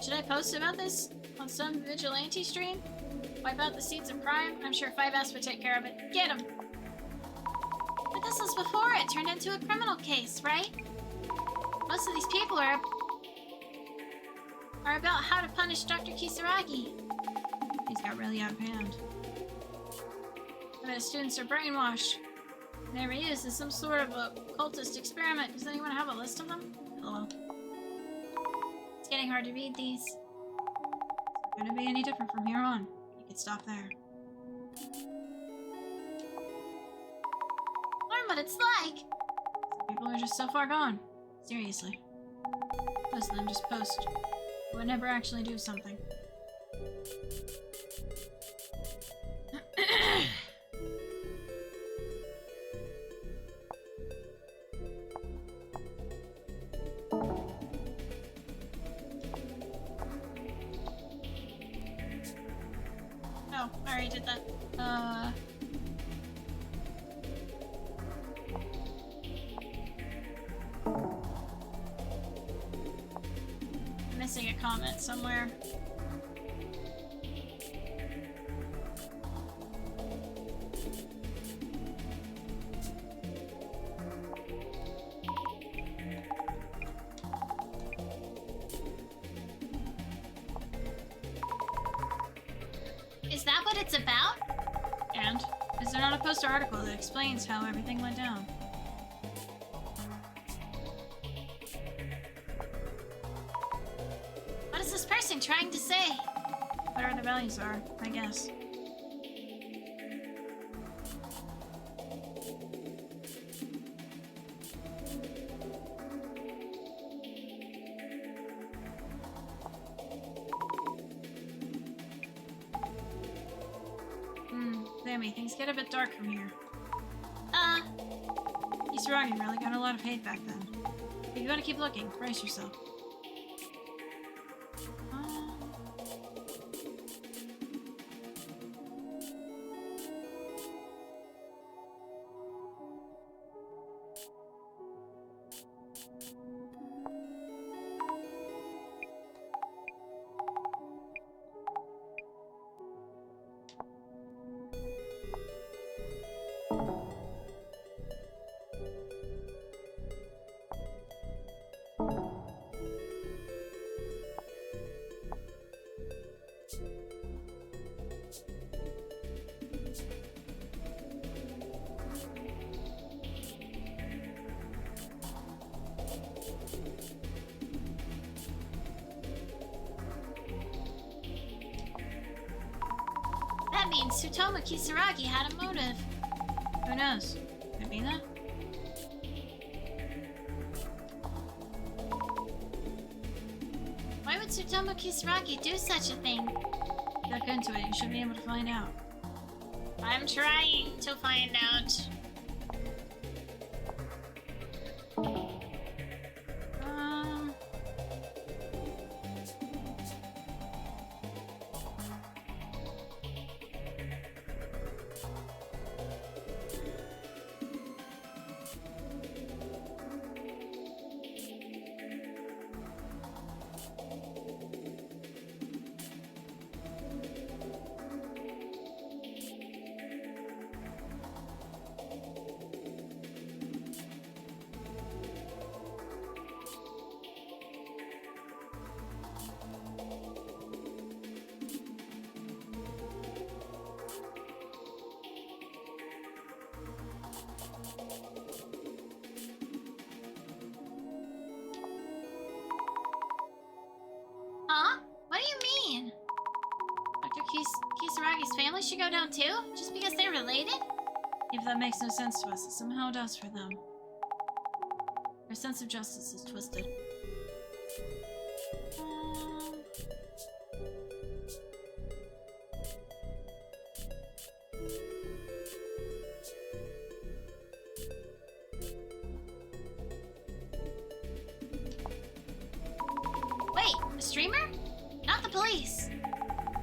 Should I post about this on some vigilante stream? Wipe out the seeds of crime? I'm sure 5S would take care of it. Get him! But this was before it turned into a criminal case, right? Most of these people are about how to punish Dr. Kisaragi. Things got really out of hand. I bet students are brainwashed. They were used as some sort of a cultist experiment. Does anyone have a list of them? LOL. It's getting hard to read these. It's not gonna be any different from here on. You could stop there. Learn what it's like. People are just so far gone. Seriously. Most of them just post. But would never actually do something. Oh, I already did that. Missing a comment somewhere. Is that what it's about? And is there not a poster article that explains how everything went down? What is this person trying to say? Whatever the values are, I guess. Sammy, things get a bit dark from here. Kisaragi really got a lot of hate back then. If you gotta keep looking, brace yourself. That means Tsutomu Kisaragi had a motive. Who knows? Could it be that? Why would Tsutomu Kisaragi do such a thing? Look into it. You should be able to find out. I'm trying to find out. Huh? What do you mean? Dr. Kisaragi's family should go down too? Just because they're related? If that makes no sense to us, it somehow does for them. Their sense of justice is twisted. Wait, a streamer? Not the police.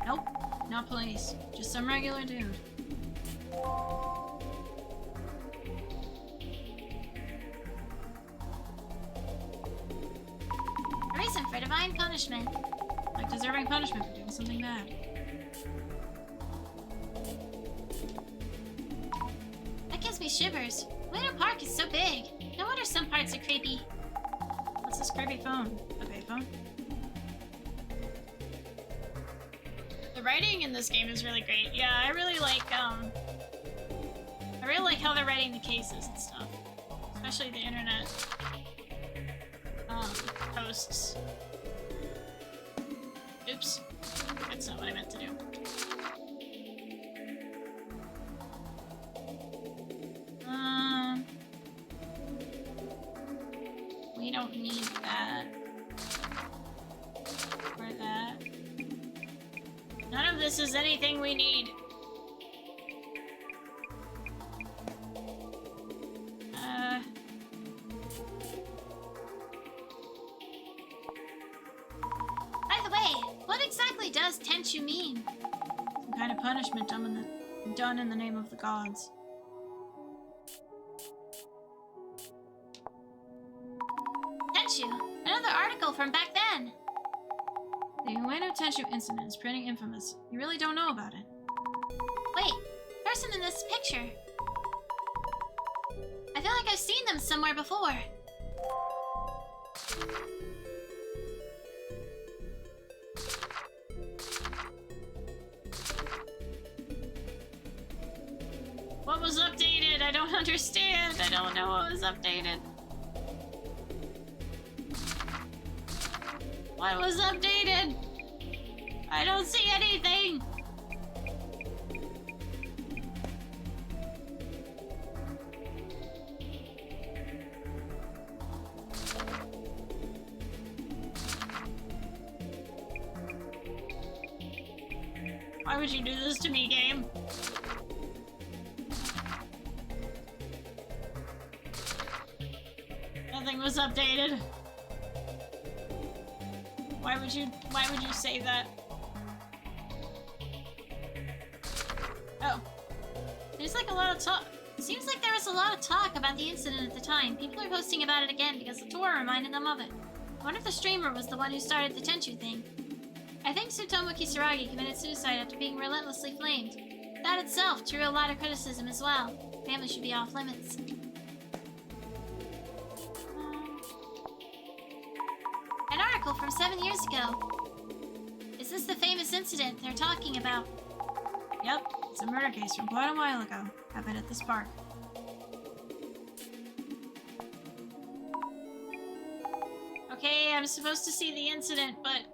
Nope, not police. Just some regular dude. A reason for divine punishment. Like deserving punishment for doing something bad. That gives me shivers. Luna Park is so big. No wonder some parts are creepy. What's this creepy phone? A payphone? The writing in this game is really great. Yeah, I really like how they're writing the cases and stuff. Especially the internet posts. Oops. That's not what I meant to do. We don't need that. Or that. None of this is anything we need. By the way, what exactly does Tenchu mean? Some kind of punishment done in the name of the gods. Tenchu, another article from back then. The Ueno Tenchu incident is pretty infamous. You really don't know about it. Wait, person in this picture. I feel like I've seen them somewhere before. What was updated? I don't understand. I don't know what was updated. What was updated? I don't see anything. Why would you do this to me, game? Nothing was updated. Why would you say that? Oh. There's like a lot of talk. Seems like there was a lot of talk about the incident at the time. People are posting about it again because the tour reminded them of it. I wonder if the streamer was the one who started the Tenchu thing. I think Tsutomu Kisaragi committed suicide after being relentlessly flamed. That itself drew a lot of criticism as well. Family should be off limits. An article from 7 years ago. Is this the famous incident they're talking about? Yep, it's a murder case from quite a while ago. Happened at this park. Okay, I'm supposed to see the incident, but...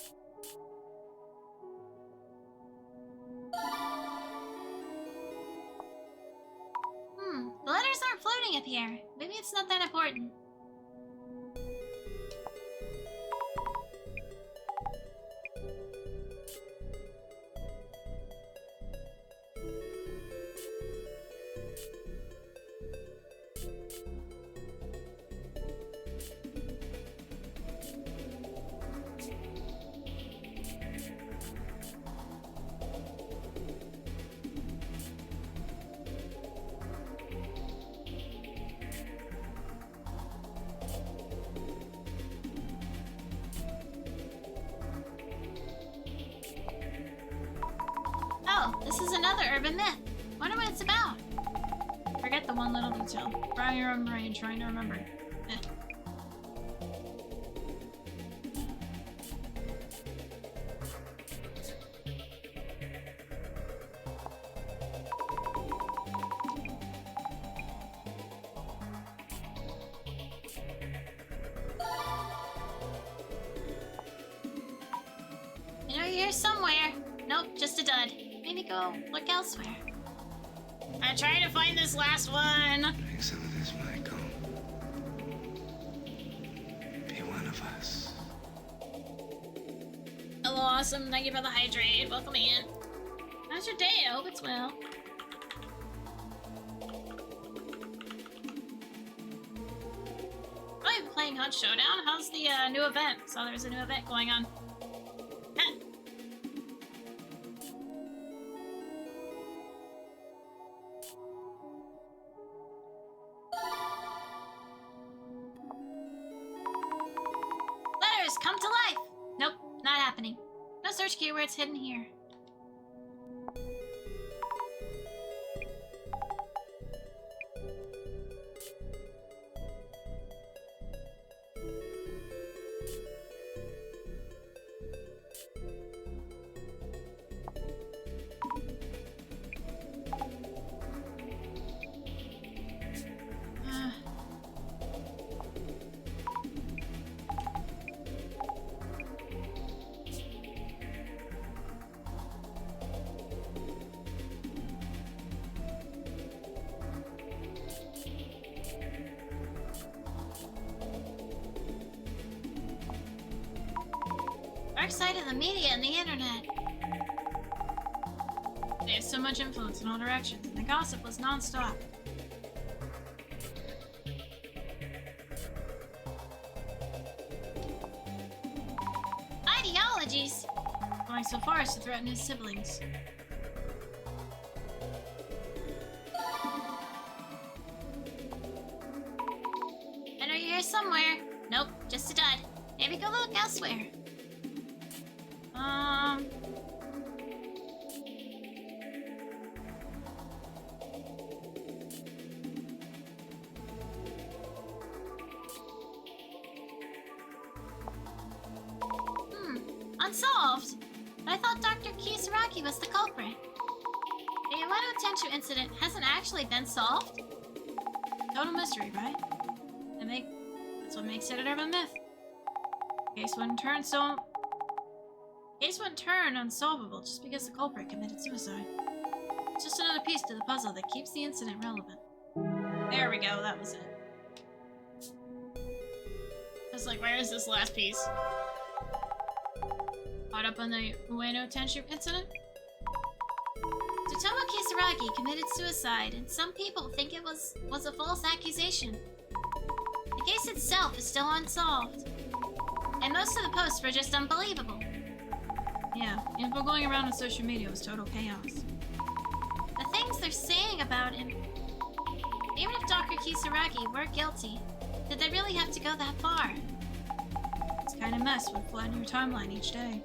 aren't floating up here. Maybe it's not that important. This is another urban myth. Wonder what it's about. Forget the one little detail. Fry your own brain trying to remember. Eh. You know, you're here somewhere. Nope, just a dud. Maybe go look elsewhere. I'm trying to find this last one. I think some of this might go. Be one of us. Hello, awesome. Thank you for the hydrate. Welcome in. How's your day? I hope it's well. I've been playing Hunt Showdown. How's the new event? Saw there's a new event going on. Heh. Letters come to life! Nope, not happening. No search keywords hidden here. Dark side of the media and the internet. They have so much influence in all directions, and the gossip was non-stop. Ideologies! Going so far as to threaten his siblings. And are you here somewhere? Nope, just a dud. Maybe go look elsewhere. Unsolved? But I thought Dr. Kasugabee was the culprit. The Wano Tenshu incident hasn't actually been solved? Total mystery, right? That's what makes it an urban myth. Case wouldn't turn unsolvable just because the culprit committed suicide. It's just another piece to the puzzle that keeps the incident relevant. There we go, that was it. I was like, where is this last piece? Caught up on the Ueno Tenshu incident? Tsutomu Kasugabee committed suicide, and some people think it was a false accusation. The case itself is still unsolved, and most of the posts were just unbelievable. Yeah, info going around on social media was total chaos. The things they're saying about him... Even if Dr. Kasugabee were guilty, did they really have to go that far? This kind of mess would flatten your timeline each day.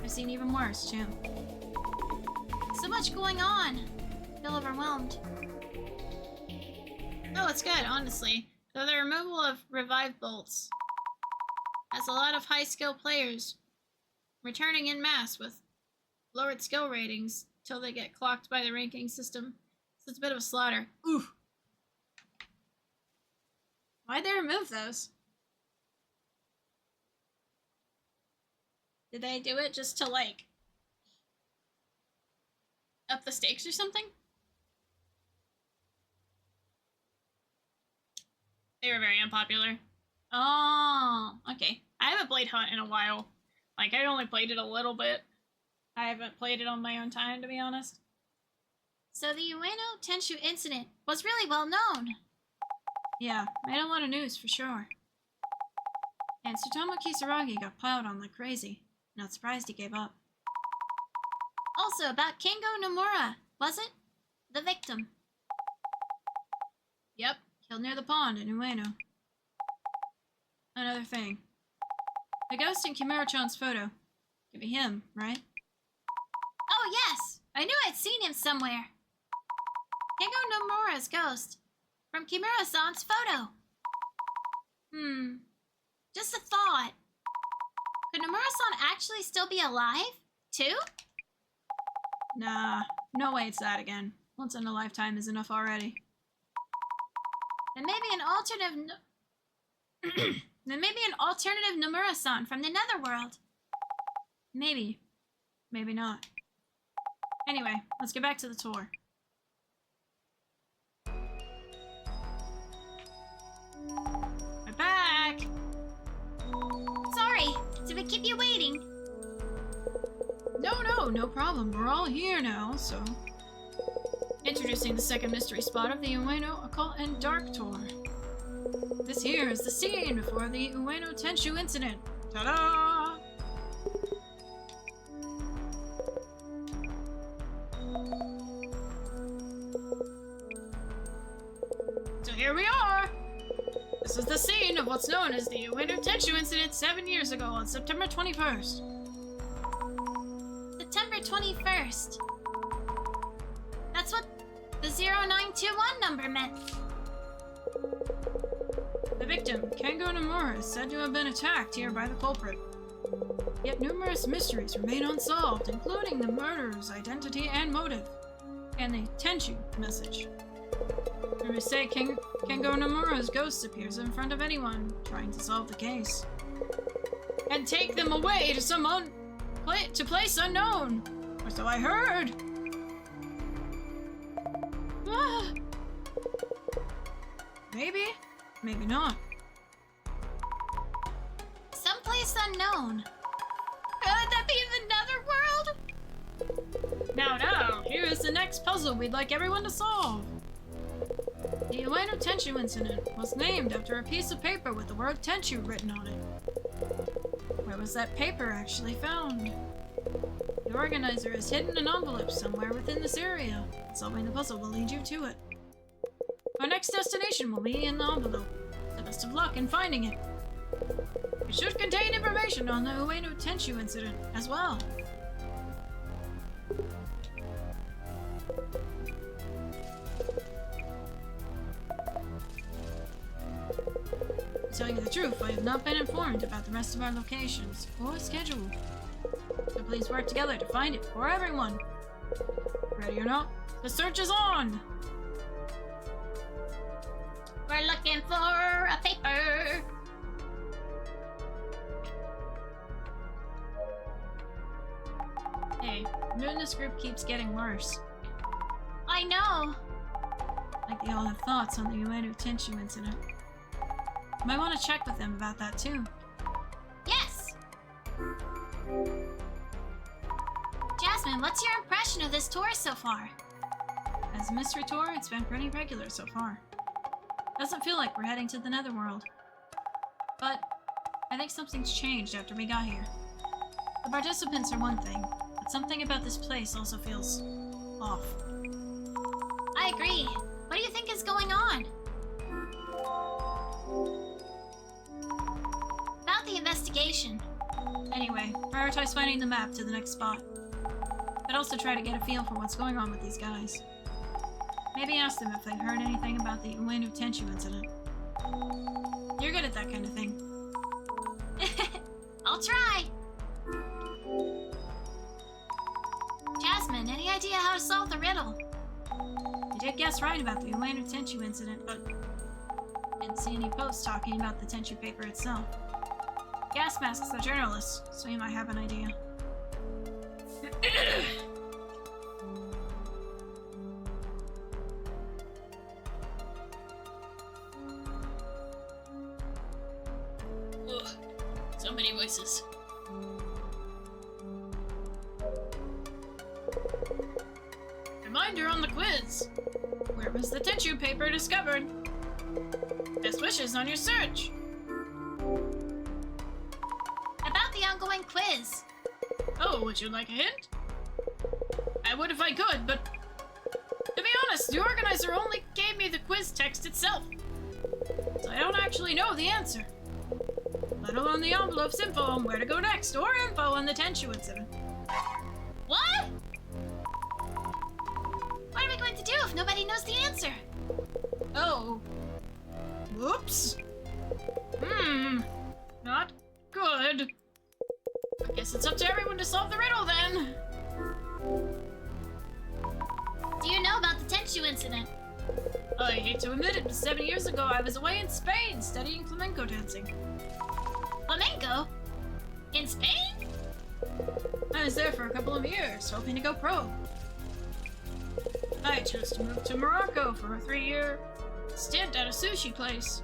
I've seen even worse, too. So much going on. I feel overwhelmed. Oh, it's good, honestly. Though the removal of revived bolts has a lot of high-skill players returning en masse with lowered skill ratings till they get clocked by the ranking system. So it's a bit of a slaughter. Oof. Why'd they remove those? Did they do it just to, like, up the stakes or something? They were very unpopular. Oh, okay. I haven't played Hunt in a while. Like, I only played it a little bit. I haven't played it on my own time, to be honest. So the Ueno Tenshu incident was really well known. Yeah, made a lot of news for sure. And Tsutomu Kisaragi got piled on like crazy. Not surprised he gave up. Also about Kengo Nomura, was it? The victim. Yep, killed near the pond in Ueno. Another thing. The ghost in Kimura-chan's photo. Could be him, right? Oh yes! I knew I'd seen him somewhere. Kengo Nomura's ghost. From Kimura-san's photo. Just a thought. Could Nomura-san actually still be alive? Too? Nah, no way it's that again. Once in a lifetime is enough already. Then maybe an alternative Nomura-san from the Netherworld. Maybe. Maybe not. Anyway, let's get back to the tour. We're back! Sorry, did we keep you waiting? No problem. We're all here now, so... Introducing the second mystery spot of the Ueno Occult and Dark Tour. This here is the scene before the Ueno Tenshu incident. Ta-da! So here we are! This is the scene of what's known as the Ueno Tenshu incident 7 years ago on September 21st. September 21st. That's what the 0921 number meant. The victim, Kengo Nomura, is said to have been attacked here by the culprit. Yet numerous mysteries remain unsolved, including the murderer's identity and motive, and the Tenshu message. Rumors say Kengo Nomura's ghost appears in front of anyone trying to solve the case, and take them away to some place unknown, or so I heard. Ah. Maybe, maybe not. Someplace unknown. Could that be the Netherworld? Now, here is the next puzzle we'd like everyone to solve. The Ueno Tenshu incident was named after a piece of paper with the word Tenshu written on it. Where was that paper actually found? The organizer has hidden an envelope somewhere within this area. Solving the puzzle will lead you to it. Our next destination will be in the envelope. So best of luck in finding it. It should contain information on the Ueno Tenshu incident as well. To tell you the truth, I have not been informed about the rest of our locations or schedule. So please work together to find it for everyone. Ready or not, the search is on! We're looking for a paper. Hey, the mood in this group keeps getting worse. I know. Like they all have thoughts on the Ueno Tenshu incident. You might want to check with them about that too. Yes. Jasmine, what's your impression of this tour so far? As a mystery tour, it's been pretty regular so far. Doesn't feel like we're heading to the Netherworld. But I think something's changed after we got here. The participants are one thing, but something about this place also feels off. I agree. What do you think is going on? About the investigation. Anyway, prioritize finding the map to the next spot. But also try to get a feel for what's going on with these guys. Maybe ask them if they've heard anything about the Ueno Tenshu incident. You're good at that kind of thing. I'll try. Jasmine, any idea how to solve the riddle? You did guess right about the Ueno Tenshu incident, but didn't see any posts talking about the Tenshu paper itself. Gas Mask's a journalist, so he might have an idea. many voices. Reminder on the quiz. Where was the tissue paper discovered? Best wishes on your search. About the ongoing quiz. Oh, would you like a hint? I would if I could, but to be honest, the organizer only gave me the quiz text itself. So I don't actually know the answer. Let alone the envelope's info on where to go next, or info on the Tenshu incident. What? What are we going to do if nobody knows the answer? Oh. Whoops. Not good. I guess it's up to everyone to solve the riddle then. Do you know about the Tenshu incident? I hate to admit it, but 7 years ago I was away in Spain studying flamenco dancing. Flamenco? In Spain? I was there for a couple of years, hoping to go pro. I chose to move to Morocco for a 3-year stint at a sushi place.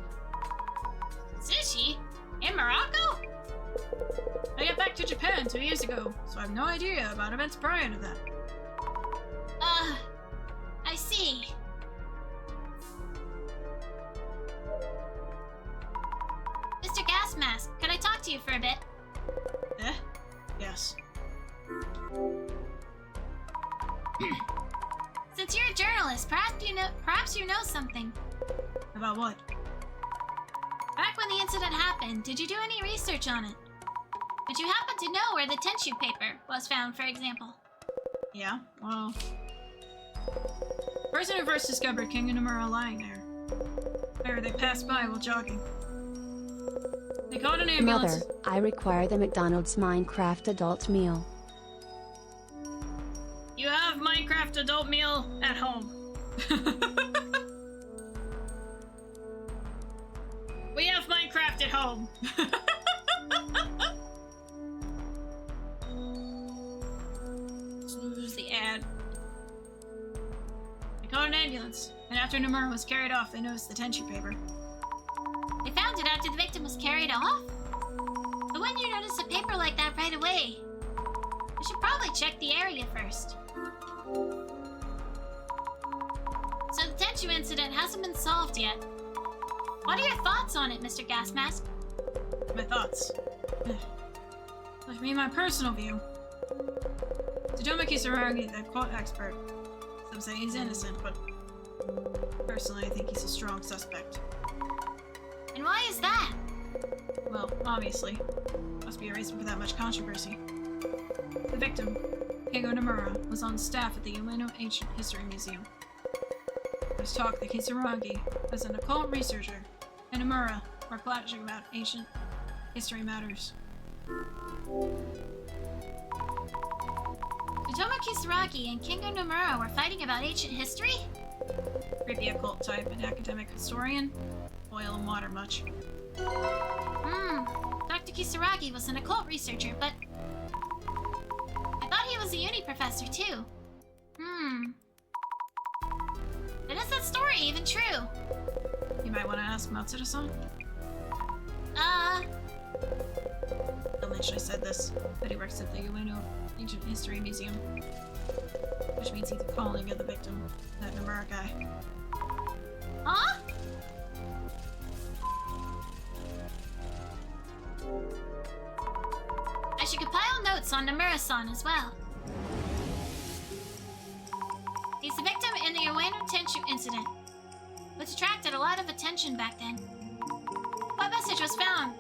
Sushi? In Morocco? I got back to Japan 2 years ago, so I have no idea about events prior to that. I see. Mr. Gas Mask, could I talk to you for a bit? Eh? Yes. Since you're a journalist, perhaps you know something. About what? Back when the incident happened, did you do any research on it? Did you happen to know where the Tenshu paper was found, for example? Yeah, well... The person who first discovered King and Nomura lying there. They passed by while jogging. They called an ambulance. Mother, I require the McDonald's Minecraft adult meal. You have Minecraft adult meal at home. We have Minecraft at home. Snooze the ad. They called an ambulance, and after Nomura was carried off, they noticed the Tenshu paper. They found it after the victim was carried off? But when you notice a paper like that right away, you should probably check the area first. So the Tenshu incident hasn't been solved yet. What are your thoughts on it, Mr. Gas Mask? My thoughts. Let me my personal view. Tsutomu Kisaragi, the quote expert. Some say he's innocent, but personally I think he's a strong suspect. And why is that? Well, obviously. Must be a reason for that much controversy. The victim, Keigo Nomura, was on staff at the Ueno Ancient History Museum. There's talk that Kisaragi was an occult researcher, and Nomura were clashing about ancient history matters. Tsutomu Kisaragi and Keigo Nomura were fighting about ancient history? Creepy occult type and academic historian. Oil and water much. Dr. Kisaragi was an occult researcher, but I thought he was a uni professor too. But is that story even true? You might want to ask Matsuda-san. Don't mention I said this, but he works at the Ueno Ancient History Museum. Which means he's a calling of the victim, that Nomura guy. Huh? I should compile notes on Nomura-san as well. He's the victim in the Ueno Tenshu incident, which attracted a lot of attention back then. What message was found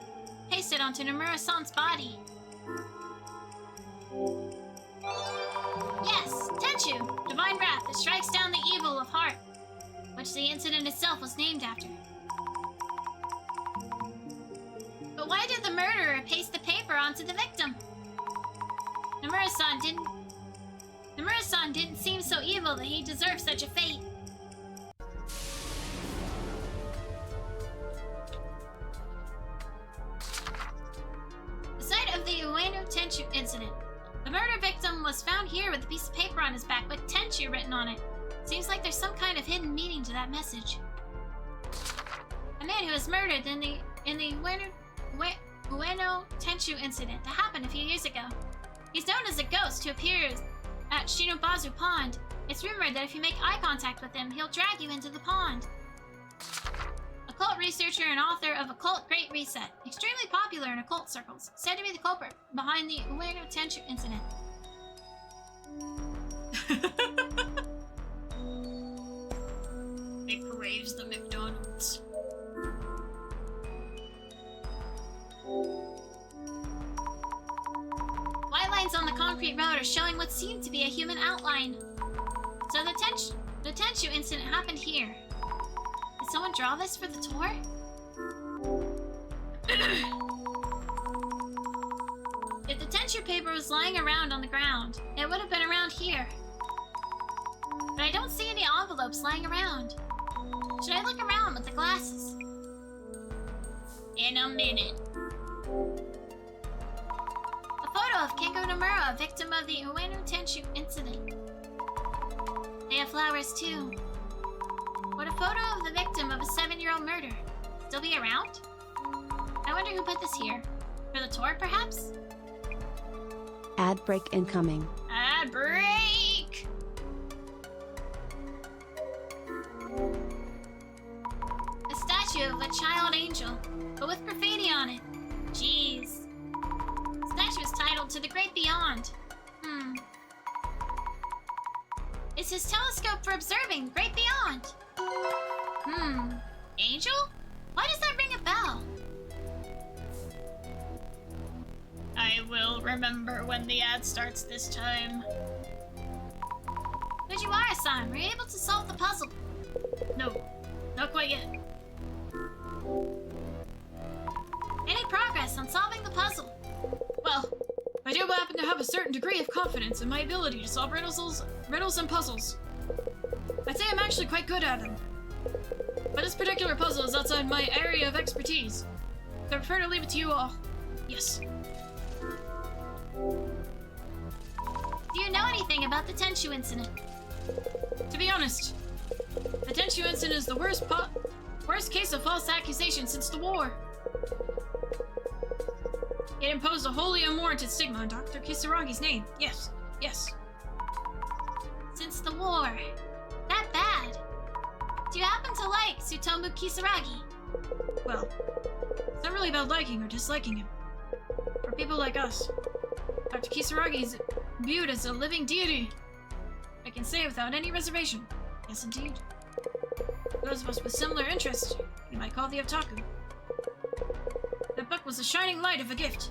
pasted onto Nomura-san's body? Yes, Tenshu, divine wrath that strikes down the evil of heart, which the incident itself was named after. But why did the murderer paste the paper onto the victim? Nomura-san didn't seem so evil that he deserved such a fate. The site of the Ueno Tenshu incident. The murder victim was found here with a piece of paper on his back with Tenshu written on it. Seems like there's some kind of hidden meaning to that message. A man who was murdered in the Ueno Tenchu incident that happened a few years ago. He's known as a ghost who appears at Shinobazu Pond. It's rumored that if you make eye contact with him, he'll drag you into the pond. Occult researcher and author of Occult Great Reset, extremely popular in occult circles, said to be the culprit behind the Ueno Tenchu incident. It craves the McDonald's. White lines on the concrete road are showing what seemed to be a human outline. So the Tenchu incident happened here. Did someone draw this for the tour? If the Tenchu paper was lying around on the ground, it would have been around here. But I don't see any envelopes lying around. Should I look around with the glasses? In a minute. A photo of Kengo Nomura, victim of the Ueno Tenchu incident. They have flowers too. Would a photo of the victim of a 7-year-old murder still be around? I wonder who put this here. For the tour, perhaps? Ad break incoming. Ad break! A statue of a child angel, but with graffiti on it. Jeez. The statue is titled To the Great Beyond. It's his telescope for observing the Great Beyond. Angel? Why does that ring a bell? I will remember when the ad starts this time. Fujiwara-san, were you able to solve the puzzle? No, not quite yet. Any progress on solving the puzzle? Well, I do happen to have a certain degree of confidence in my ability to solve riddles and puzzles. I'd say I'm actually quite good at them. But this particular puzzle is outside my area of expertise, so I prefer to leave it to you all. Yes. Do you know anything about the Tenchu incident? To be honest, the Tenchu incident is the worst case of false accusation since the war. It imposed a wholly unwarranted stigma on Dr. Kisaragi's name. Yes, yes. Since the war. That bad. Do you happen to like Tsutomu Kisaragi? Well, it's not really about liking or disliking him. For people like us, Dr. Kisaragi is viewed as a living deity. I can say without any reservation. Yes, indeed. Those of us with similar interests, you might call the otaku. That book was a shining light of a gift.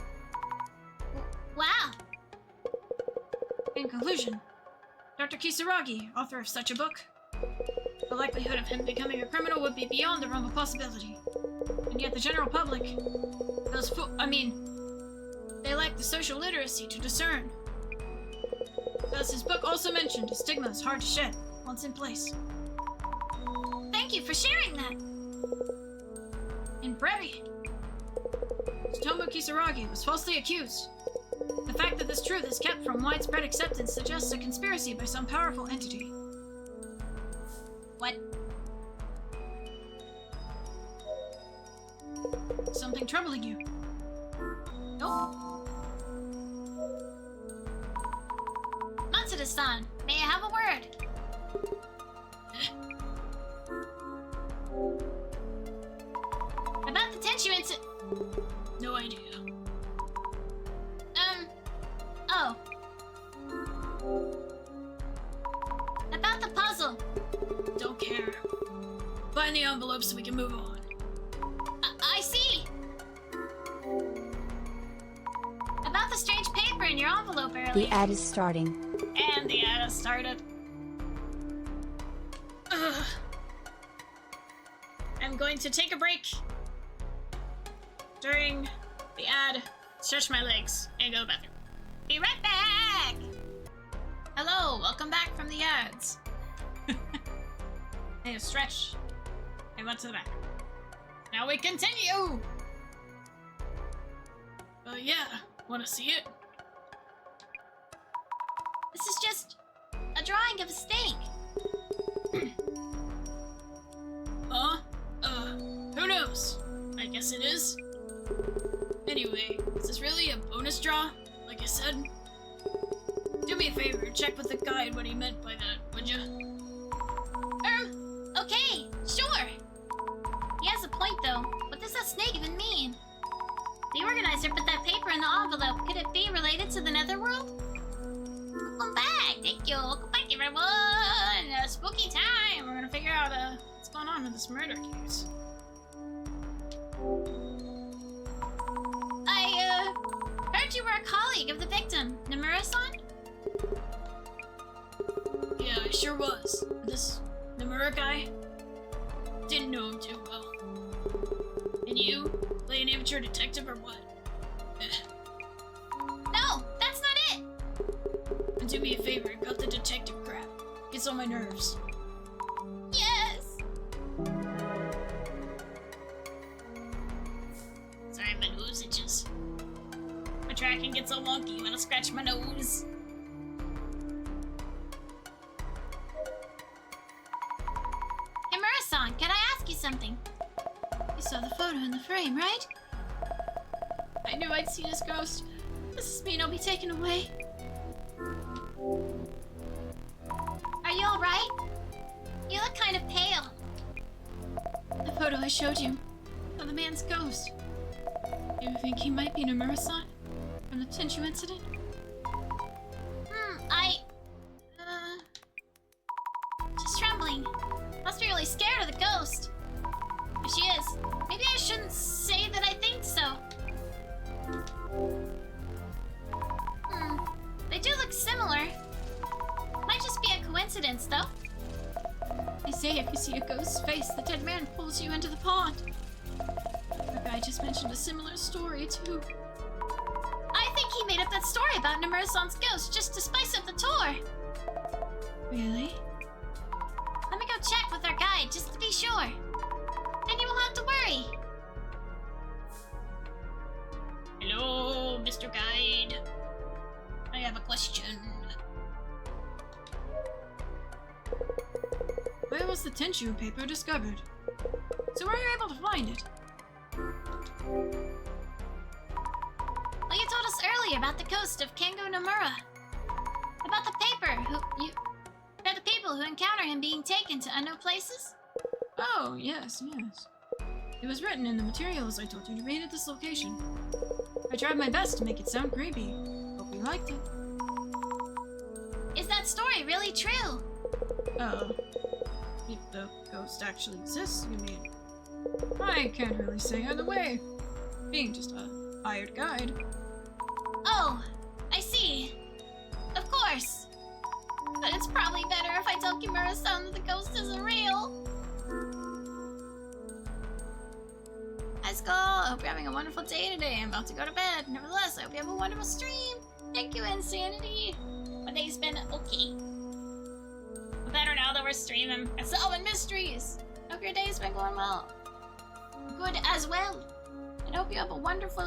Wow. In conclusion, Dr. Kisaragi, author of such a book, the likelihood of him becoming a criminal would be beyond the realm of possibility. And yet the general public, they lack the social literacy to discern. Thus, his book also mentioned a stigma is hard to shed once in place. Thank you for sharing that. In breve, Tsutomu Kisaragi was falsely accused. The fact that this truth is kept from widespread acceptance suggests a conspiracy by some powerful entity. What? Something troubling you? Nope. Matsuda-san, may I have a word? About the Tenchu incident. No idea. Oh. About the puzzle. Don't care. Find the envelope so we can move on. I see. About the strange paper in your envelope earlier. The ad is starting. And the ad has started. Ugh. I'm going to take a break during the ad, stretch my legs, and go to the bathroom. Be right back! Hello, welcome back from the ads. I stretch. I went to the bathroom. Now we continue! Yeah, wanna see it? This is just a drawing of a snake. Who knows? I guess it is. Anyway, is this really a bonus draw, like I said? Do me a favor, check with the guide what he meant by that, would ya? Okay, sure. He has a point though. What does that snake even mean? The organizer put that paper in the envelope. Could it be related to the netherworld? Welcome back. Thank you. Welcome back, everyone. Spooky time. We're gonna figure out what's going on with this murder case. I heard you were a colleague of the victim, Nomura-san? Yeah, I sure was. This Nomura guy? Didn't know him too well. And you? Play an amateur detective or what? No, that's not it. And do me a favor, cut the detective crap. Gets on my nerves. Yes. Sorry, my nose itches. My tracking gets so wonky when I scratch my nose. Nomura-san, can I ask you something? You saw the photo in the frame, right? I knew I'd seen his ghost. Does this mean I'll be taken away? Are you alright? You look kind of pale. The photo I showed you of the man's ghost. You think he might be Nomura-san from the Tenchu incident? She's trembling. Must be really scared of the ghost. If she is, maybe I shouldn't say that I think so. They do look similar. Might just be a coincidence, though. They say if you see a ghost's face, the dead man pulls you into the pond. The guy just mentioned a similar story, too. I think he made up that story about Nomura-san's ghost just to spice up the tour. Really? Let me go check with our guide just to be sure. Then you won't have to worry. Hello, Mr. Guide. I have a question. Where was the Tenchu paper discovered? So were you able to find it? Well, you told us earlier about the ghost of Kengo Nomura. About the paper about the people who encounter him being taken to unknown places? Oh, yes. It was written in the materials I told you to read at this location. I tried my best to make it sound creepy. Hope you liked it. Is that story really true? If the ghost actually exists, you mean? I can't really say either way. Being just a hired guide. Oh, I see. Of course. But it's probably better if I tell Kimura-san that the ghost isn't real. Hi, Skull. I hope you're having a wonderful day today. I'm about to go to bed. Nevertheless, I hope you have a wonderful stream. Thank you, Insanity. My day's been okay. Better now that we're streaming and solving mysteries. Hope your day's been going well. Good as well. And hope you have a wonderful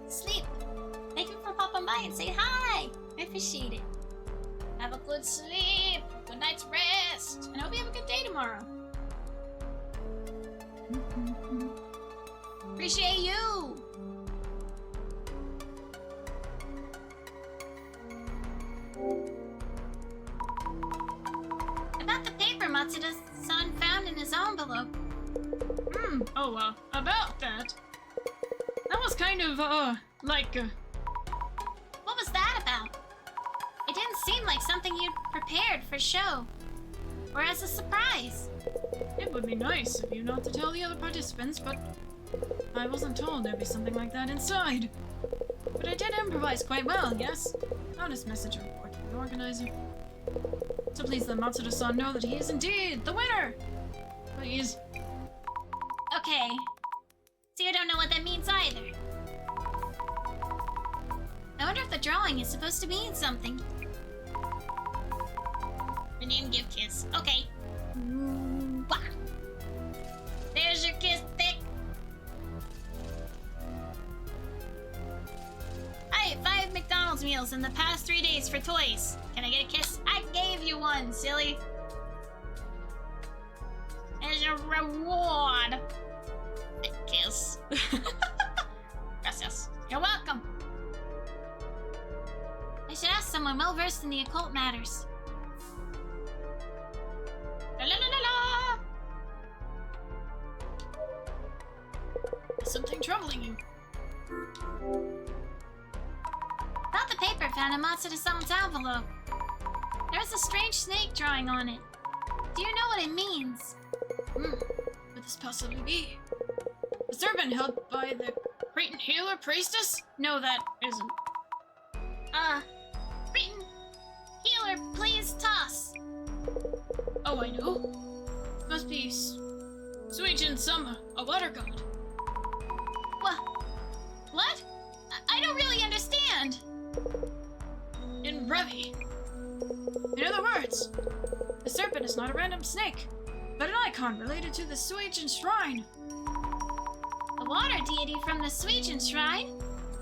sleep. Thank you for popping by and saying hi. I appreciate it. Have a good sleep. Good night's rest. And I hope you have a good day tomorrow. Appreciate you. About the paper Matsuda-san found in his envelope. About that. That was kind of, like, What was that about? It didn't seem like something you'd prepared for show. Or as a surprise. it would be nice of you not to tell the other participants, but I wasn't told there'd be something like that inside. But I did improvise quite well, yes? Honest message report to the organizer. So please let Matsuda-san know that he is indeed the winner! Please. Okay. So you don't know what that means either. I wonder if the drawing is supposed to mean something. The name give kiss. Okay. Wah. There's your kiss, Thick. I ate 5 McDonald's meals in the past 3 days for toys. Can I get a kiss? I gave you one, silly. There's your reward. Thick kiss. Gracias. You're welcome. I should ask someone well-versed in the occult matters. La la la la la! Is something troubling you? Found the paper found in Matsuda-san's envelope. There was a strange snake drawing on it. Do you know what it means? Could this possibly be? The serpent held by the Cretan healer priestess? No, that isn't. Cretan healer, please toss. Oh, I know. Must be Suijin Sama, a water god. What? I don't really understand. In Brevi. In other words, the serpent is not a random snake, but an icon related to the Suijin shrine. The water deity from the Suijin shrine?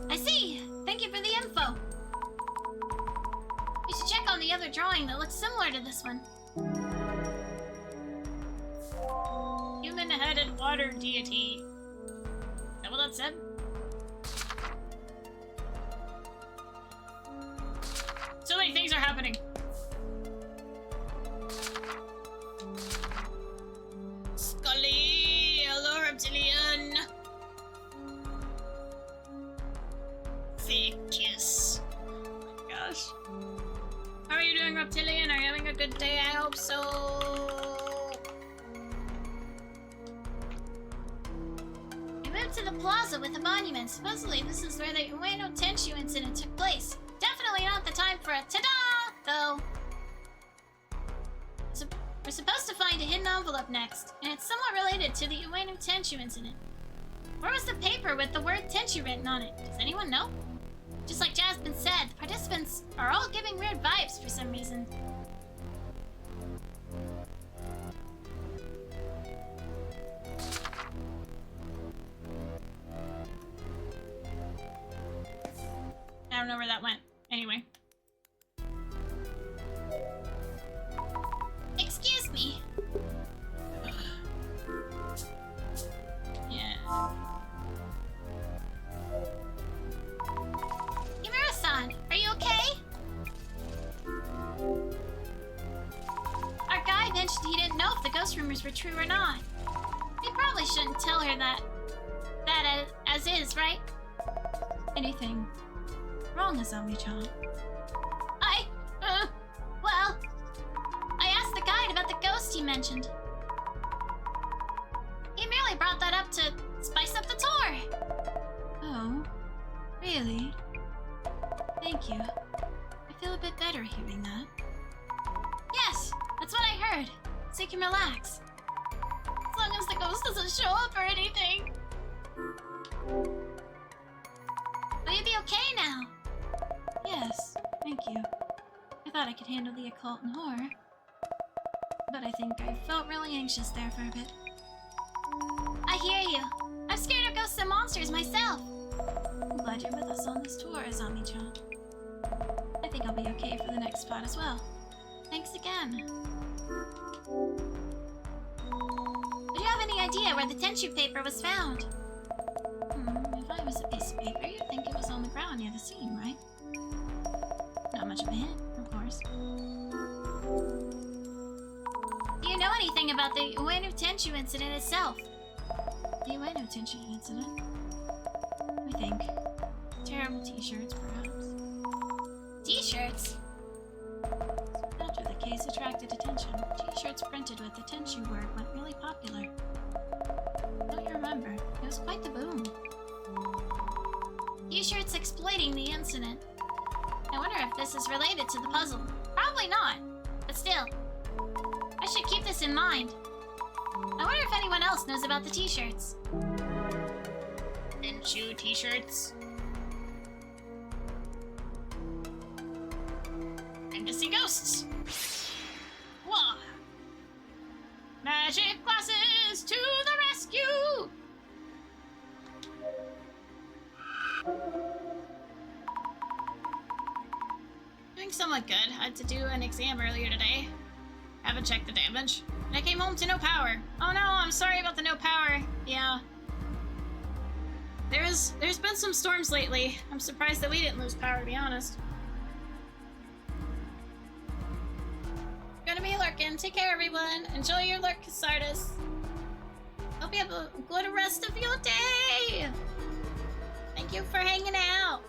I see. Thank you for the info. We should check on the other drawing that looks similar to this one. Human-headed water deity. Is that what that said? So many things are happening. Skully, hello reptilian. Fake kiss. Oh my gosh. How are you doing, reptilian? Are you having a good day? I hope so. We moved to the plaza with the monument. Supposedly, this is where the Ueno Tenshu incident took place. Definitely not the time for a ta-da, though. We're supposed to find a hidden envelope next, and it's somewhat related to the Ueno Tenshu incident. Where was the paper with the word Tenshu written on it? Does anyone know? Just like Jasmine said, the participants are all giving weird vibes for some reason. I don't know where that went. Anyway. Excuse me. Yeah. Yamura-san, are you okay? Our guy mentioned he didn't know if the ghost rumors were true or not. We probably shouldn't tell her that as is, right? Anything wrong, Azami-chan? Well, I asked the guide about the ghost he mentioned. He merely brought that up to spice up the tour. Oh, really? Thank you. I feel a bit better hearing that. Yes, that's what I heard. So you can relax. As long as the ghost doesn't show up or anything. Will you be okay now? Yes, thank you. I thought I could handle the occult and horror, but I think I felt really anxious there for a bit. I hear you. I'm scared of ghosts and monsters myself. I'm glad you're with us on this tour, Azami-chan. I think I'll be okay for the next spot as well. Thanks again. Do you have any idea where the Tenshu paper was found? If I was a piece of paper, you'd think it was on the ground near the scene, right? Not much of a hint, of course. Do you know anything about the Ueno Tenshu incident itself? The Ueno Tenshu incident? I think. Terrible t-shirts, perhaps. T-shirts? After the case attracted attention, t-shirts printed with the Tenshu word went really popular. Don't you remember? It was quite the boom. T-shirts exploiting the incident. I wonder if this is related to the puzzle. Probably not, but still. I should keep this in mind. I wonder if anyone else knows about the t-shirts. Tenshu t-shirts. Time to see ghosts. Whoa. Magic glasses to the rescue! Doing somewhat good. Had to do an exam earlier today. Haven't checked the damage. And I came home to no power. Oh no, I'm sorry about the no power. Yeah. There's been some storms lately. I'm surprised that we didn't lose power, to be honest. Gonna be lurking. Take care, everyone. Enjoy your lurk, Sardis. Hope you have a good rest of your day. Thank you for hanging out.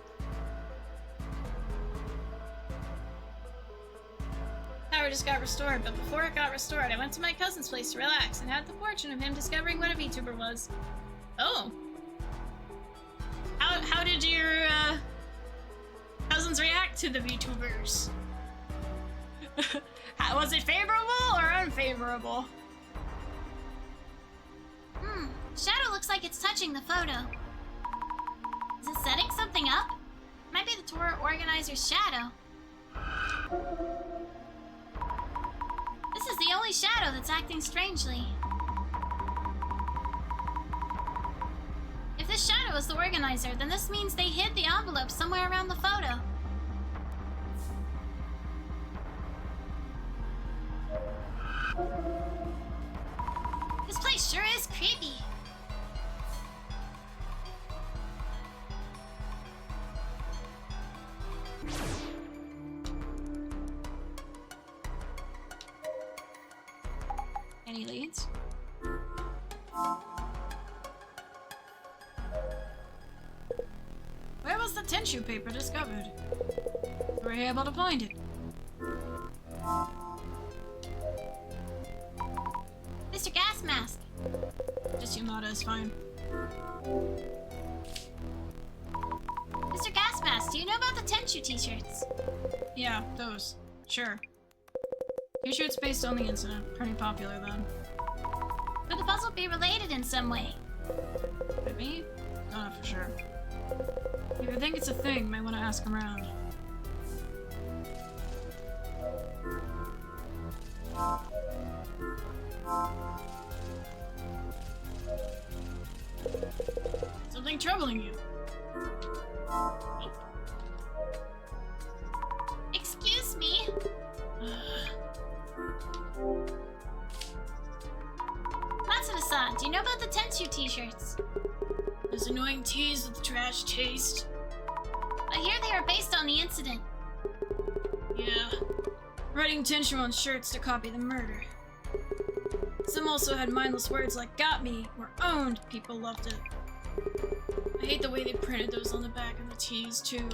Power just got restored, but before it got restored, I went to my cousin's place to relax and had the fortune of him discovering what a Vtuber was. Oh. How did your cousins react to the VTubers? Was it favorable or unfavorable? Shadow looks like it's touching the photo. Is it setting something up? Might be the tour organizer's shadow. This is the only shadow that's acting strangely. If this shadow is the organizer, then this means they hid the envelope somewhere around the photo. This place sure is creepy. Any leads? Where was the tissue paper discovered? Were you able to find it? Mr. Gas Mask. Just Yamada is fine. Mr. Gas Mask, do you know about the Tenshu t-shirts? Yeah, those. Sure. T-shirts based on the incident. Pretty popular then. Could the puzzle be related in some way? Could be? Don't know for sure. If you think it's a thing, might want to ask around. Something troubling you? Excuse me? Matsuna-san, do you know about the Tenshu t-shirts? Those annoying teas with trash taste. I hear they are based on the incident. Yeah. Writing Tenshu on shirts to copy the murder. Some also had mindless words like "got me" or "owned." People loved it. I hate the way they printed those on the back of the tees too.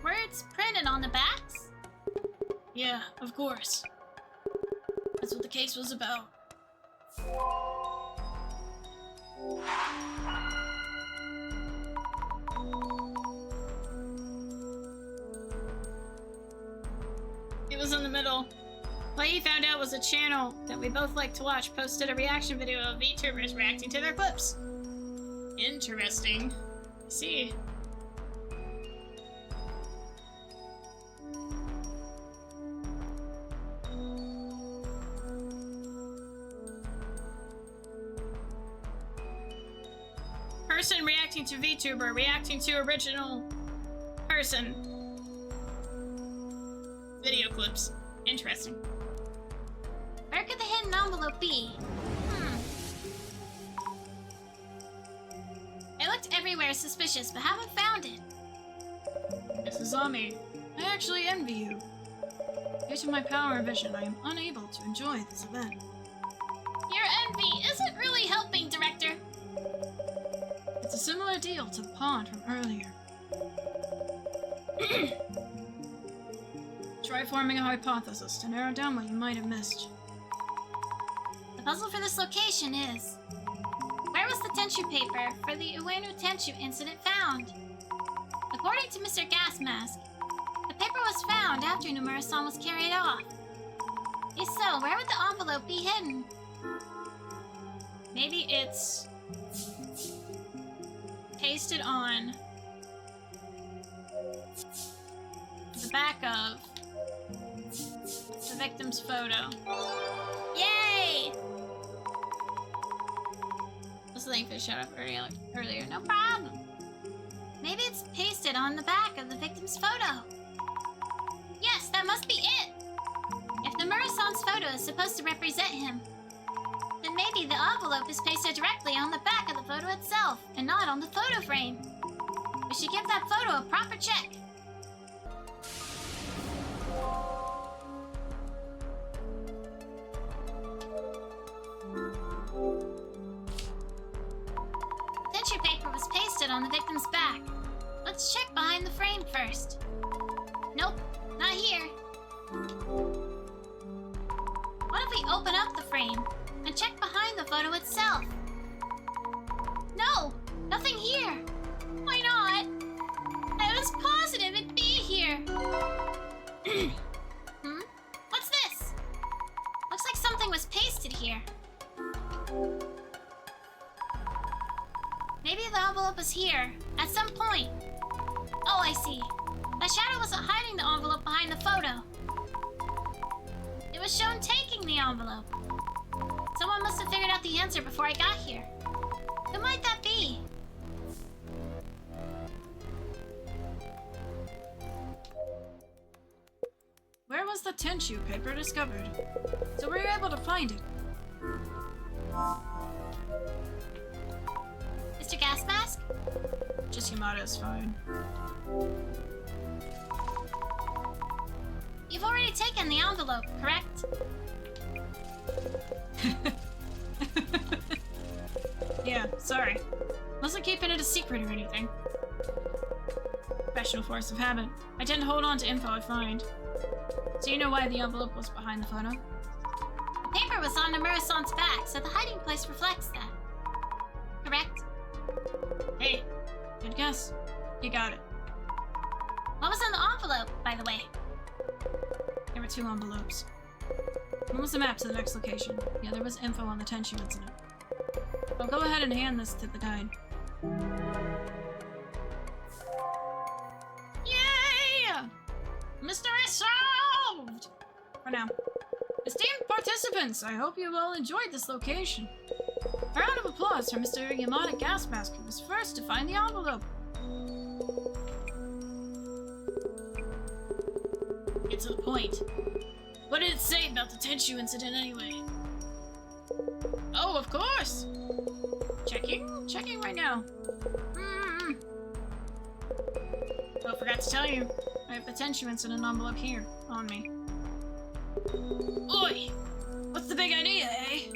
Words printed on the backs? Yeah, of course. That's what the case was about. It was in the middle. What he found out was a channel that we both like to watch posted a reaction video of VTubers reacting to their clips. Interesting. I see. Person reacting to VTuber, reacting to original person. Video clips. Interesting. Where could the hidden envelope be? I looked everywhere suspicious, but haven't found it. This is Ami. I actually envy you. Due to my power and vision, I am unable to enjoy this event. Your envy isn't really helping, Director. It's a similar deal to the pond from earlier. Try forming a hypothesis to narrow down what you might have missed. The puzzle for this location is... where was the Tenshu paper for the Ueno Tenshu incident found? According to Mr. Gas Mask, the paper was found after Nomura-san was carried off. If so, where would the envelope be hidden? Maybe it's pasted on the back of the victim's photo. Yay! That's the thing fish showed up earlier. No problem. Maybe it's pasted on the back of the victim's photo. Yes, that must be it. If Nomura-san's photo is supposed to represent him, Then maybe the envelope is pasted directly on the back of the photo itself, and not on the photo frame. We should give that photo a proper check. Tissue paper was pasted on the victim's back. Let's check behind the frame first. Nope, not here. What if we open up the frame and check behind the photo itself? No, nothing here. Why not? I was positive it'd be here. What's this? Looks like something was pasted here. Maybe the envelope was here at some point. Oh, I see. The shadow wasn't hiding the envelope behind the photo. It was shown taking the envelope. Someone must have figured out the answer before I got here. Who might that be? Where was the tissue paper discovered? So were you able to find it? Mr. Gas Mask? Just Yamada is fine. You've already taken the envelope, correct? Yeah, sorry. Wasn't keeping it a secret or anything. Professional force of habit. I tend to hold on to info I find. So you know why the envelope was behind the photo? The paper was on Nomura-san's back, so the hiding place reflects that. Correct? Hey, good guess. You got it. What was in the envelope, by the way? There were 2 envelopes. One was a map to the next location. The other was info on the Tenshu incident. I'll go ahead and hand this to the guide. Yay! Mystery solved! For now. Esteemed participants, I hope you all enjoyed this location. A round of applause for Mr. Yamada Gas Mask, who was first to find the envelope. Get to the point. What did it say about the Tenshu incident anyway? Oh, of course! Checking right now. Oh, forgot to tell you. I have the Tenshu incident envelope here, on me. Oi! What's the big idea, eh?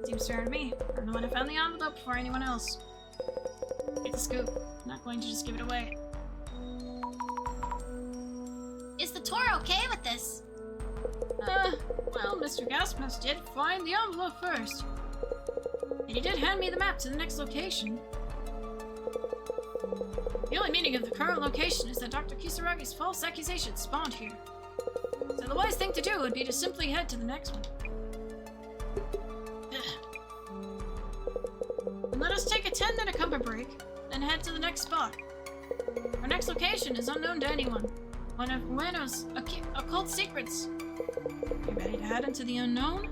Seems fair to me. I'm the one who found the envelope before anyone else. Get the scoop. I'm not going to just give it away. Is the tour okay with this? Well, Mr. Gasmas did find the envelope first. And he did hand me the map to the next location. The only meaning of the current location is that Dr. Kisaragi's false accusations spawned here. So the wise thing to do would be to simply head to the next one. And let us take a 10-minute comfort break, then head to the next spot. Our next location is unknown to anyone. One of Ueno's occult secrets. You ready to head into the unknown?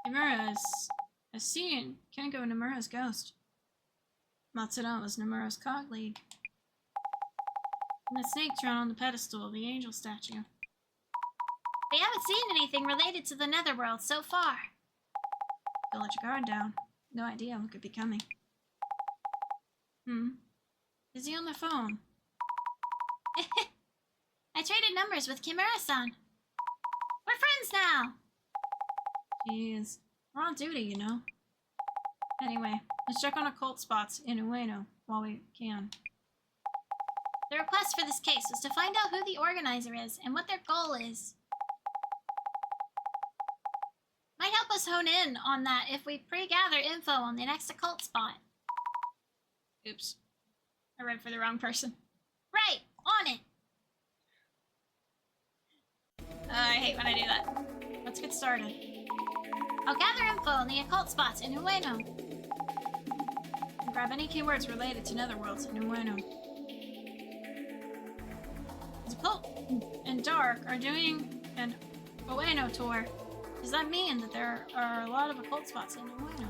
Nomura is seeing Kengo Nomura's ghost. Matsuda was Nomura's cog lead. And the snake drawn on the pedestal of the angel statue. We haven't seen anything related to the netherworld so far. Don't let your guard down. No idea what could be coming. Is he on the phone? I traded numbers with Kimura-san. We're friends now! Jeez. We're on duty, you know. Anyway, let's check on occult spots in Ueno while we can. The request for this case was to find out who the organizer is and what their goal is. Might help us hone in on that if we pre-gather info on the next occult spot. Oops. I read for the wrong person. Right! On it! I hate when I do that. Let's get started. I'll gather info on the occult spots in Ueno. And grab any keywords related to netherworlds in Ueno. The occult and dark are doing an Ueno tour. Does that mean that there are a lot of occult spots in Ueno?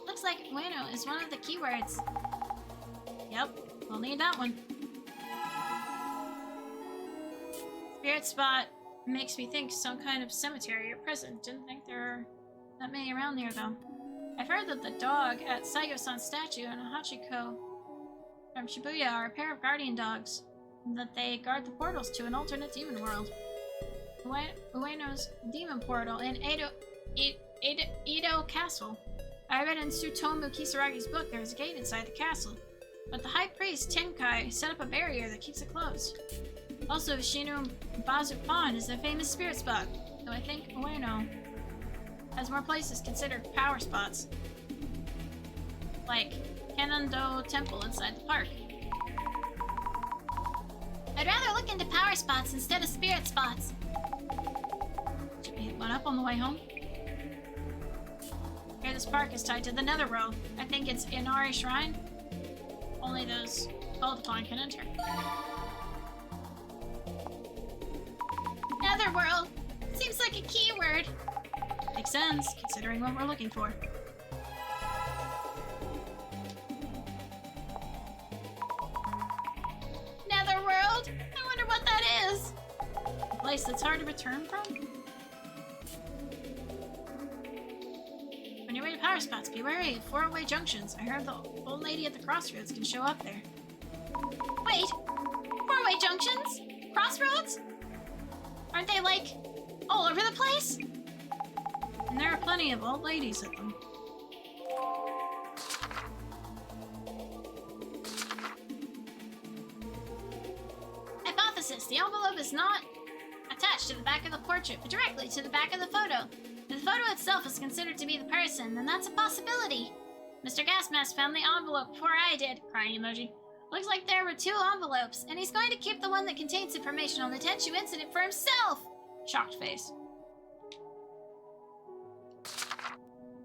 Looks like Ueno is one of the keywords. Yep, we'll need that one. Spirit spot makes me think some kind of cemetery or prison. Didn't think there are that many around here, though. I've heard that the dog at Saigo-san's statue and Hachiko from Shibuya are a pair of guardian dogs, and that they guard the portals to an alternate demon world. Ueno's demon portal in Edo Castle. I read in Tsutomu Kisaragi's book there is a gate inside the castle, but the high priest Tenkai set up a barrier that keeps it closed. Also, Shinu Bazu Pond is a famous spirit spot, though I think Ueno has more places considered power spots, like Kanando Temple inside the park. I'd rather look into power spots instead of spirit spots. Should we hit one up on the way home? Here, this park is tied to the Netherworld. I think it's Inari Shrine. Only those called upon can enter. Netherworld! Seems like a keyword. Makes sense, considering what we're looking for. Netherworld? I wonder what that is. A place that's hard to return from? On your way to power spots, be wary of 4-way junctions. I heard the old lady at the crossroads can show up there. Wait! 4-way junctions? Crossroads? Aren't they, like, all over the place? And there are plenty of old ladies at them. Hypothesis. The envelope is not attached to the back of the portrait, but directly to the back of the photo. If the photo itself is considered to be the person, then that's a possibility. Mr. Gasmask found the envelope before I did. Crying emoji. Looks like there were 2 envelopes, and he's going to keep the one that contains information on the Tenshu incident for himself! Shocked face.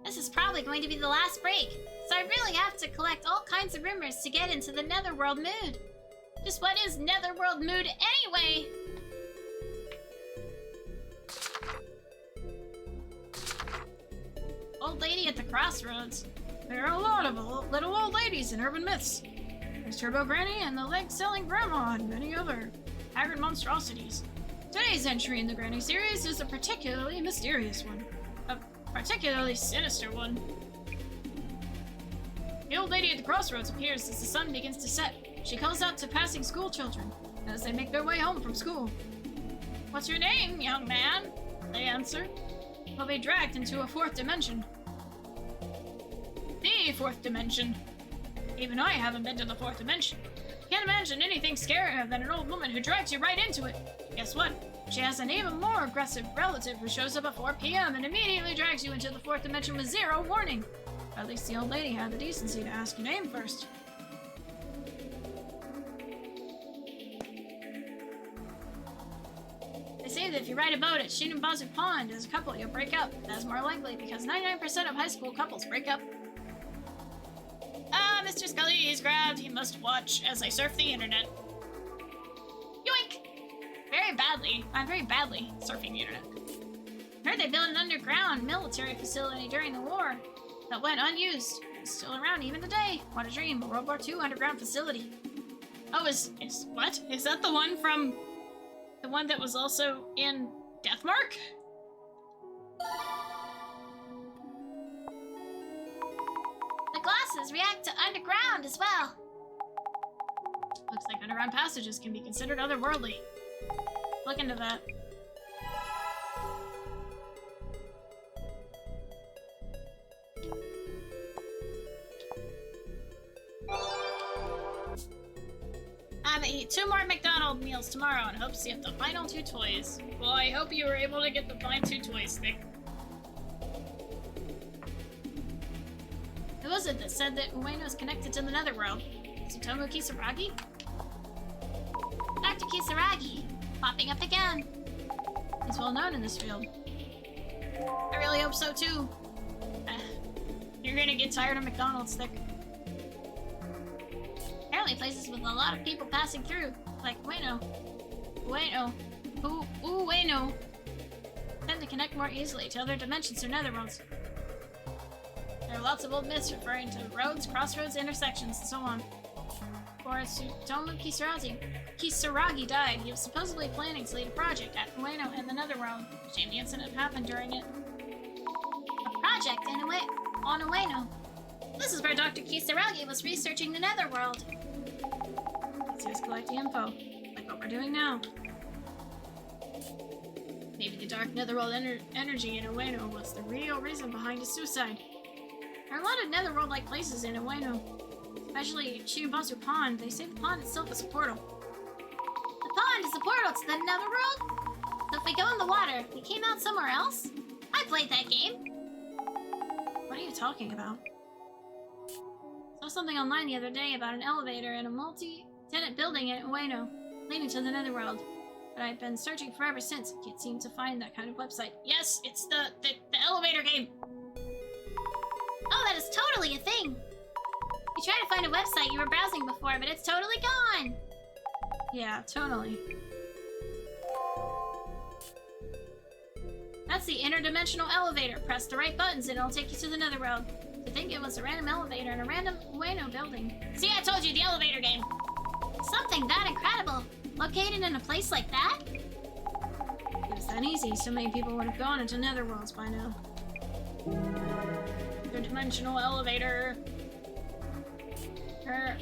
This is probably going to be the last break, so I really have to collect all kinds of rumors to get into the Netherworld mood. Just what is Netherworld mood anyway? Old lady at the crossroads. There are a lot of little old ladies in urban myths. There's Turbo Granny and the leg-selling grandma and many other haggard monstrosities. Today's entry in the Granny series is a particularly mysterious one. A particularly sinister one. The old lady at the crossroads appears as the sun begins to set. She calls out to passing school children as they make their way home from school. "What's your name, young man?" they answer. They'll be dragged into a 4th dimension. The 4th dimension. Even I haven't been to the 4th dimension. Can't imagine anything scarier than an old woman who drags you right into it. Guess what? She has an even more aggressive relative who shows up at 4 p.m. and immediately drags you into the 4th dimension with 0 warning. At least the old lady had the decency to ask your name first. They say that if you ride a boat at Shinunbazu Pond as a couple, you'll break up. That's more likely because 99% of high school couples break up. Ah, Mr. Skully is grabbed. He must watch as I surf the internet. Yoink! Very badly. I'm very badly surfing the internet. Heard they built an underground military facility during the war that went unused. It's still around even today. What a dream, a World War II underground facility. Oh, is what? Is that the one from... the one that was also in Deathmark? The glasses react to underground as well. Looks like underground passages can be considered otherworldly. Look into that. I'm gonna eat 2 more McDonald's meals tomorrow and hope to get the final 2 toys. Well, I hope you were able to get the final 2 toys, Nick. Who was it that said that Ueno is connected to the Netherworld? Tsutomu Kisaragi? Dr. Kisaragi, popping up again. He's well known in this field. I really hope so too. You're gonna get tired of McDonald's, Nick. Apparently places with a lot of people passing through, like Ueno, tend to connect more easily to other dimensions or netherworlds. There are lots of old myths referring to roads, crossroads, intersections, and so on. Before Tsutomu Kisaragi died, he was supposedly planning to lead a project at Ueno in the Netherworld. Shame the incident happened during it. A project on Ueno? This is where Dr. Kisaragi was researching the Netherworld. He was collecting info, like what we're doing now. Maybe the dark netherworld energy in Ueno was the real reason behind his suicide. There are a lot of netherworld-like places in Ueno, especially Chiubasu Pond. They say the pond itself is a portal. The pond is a portal to the Netherworld? So if we go in the water, we came out somewhere else? I played that game. What are you talking about? Saw something online the other day about an elevator in a multi-tenant building in Ueno, leading to the Netherworld. But I've been searching forever since. I can't seem to find that kind of website. Yes, it's the elevator game. Oh, that is totally a thing. You tried to find a website you were browsing before, but it's totally gone. Yeah, totally. That's the interdimensional elevator. Press the right buttons and it'll take you to the Netherworld. To think it was a random elevator in a random Ueno building. See, I told you, the elevator game. Something that incredible. Located in a place like that? If it was that easy, so many people would have gone into Netherworlds by now. Interdimensional elevator. There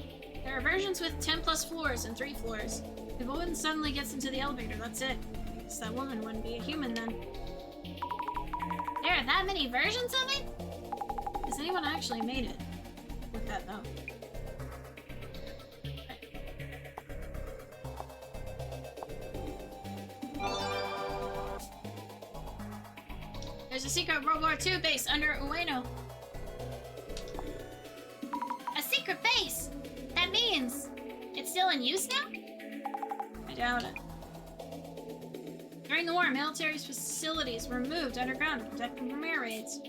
are versions with 10 plus floors and 3 floors. If a woman suddenly gets into the elevator, that's it. I guess that woman wouldn't be a human then. There are that many versions of it? Has anyone actually made it? With that though. There's a secret World War II base under Ueno. A secret base? That means it's still in use now? I doubt it. During the war, military facilities were moved underground to protect them from air raids.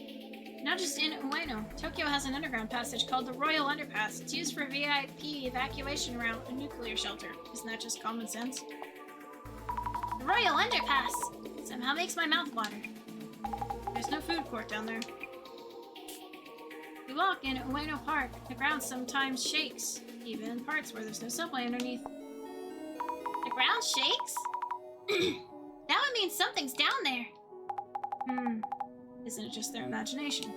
Not just in Ueno, Tokyo has an underground passage called the Royal Underpass. It's used for VIP evacuation around a nuclear shelter. Isn't that just common sense? The Royal Underpass somehow makes my mouth water. There's no food court down there. You walk in Ueno Park, the ground sometimes shakes, even in parts where there's no subway underneath. The ground shakes? That would mean something's down there. Isn't it just their imagination?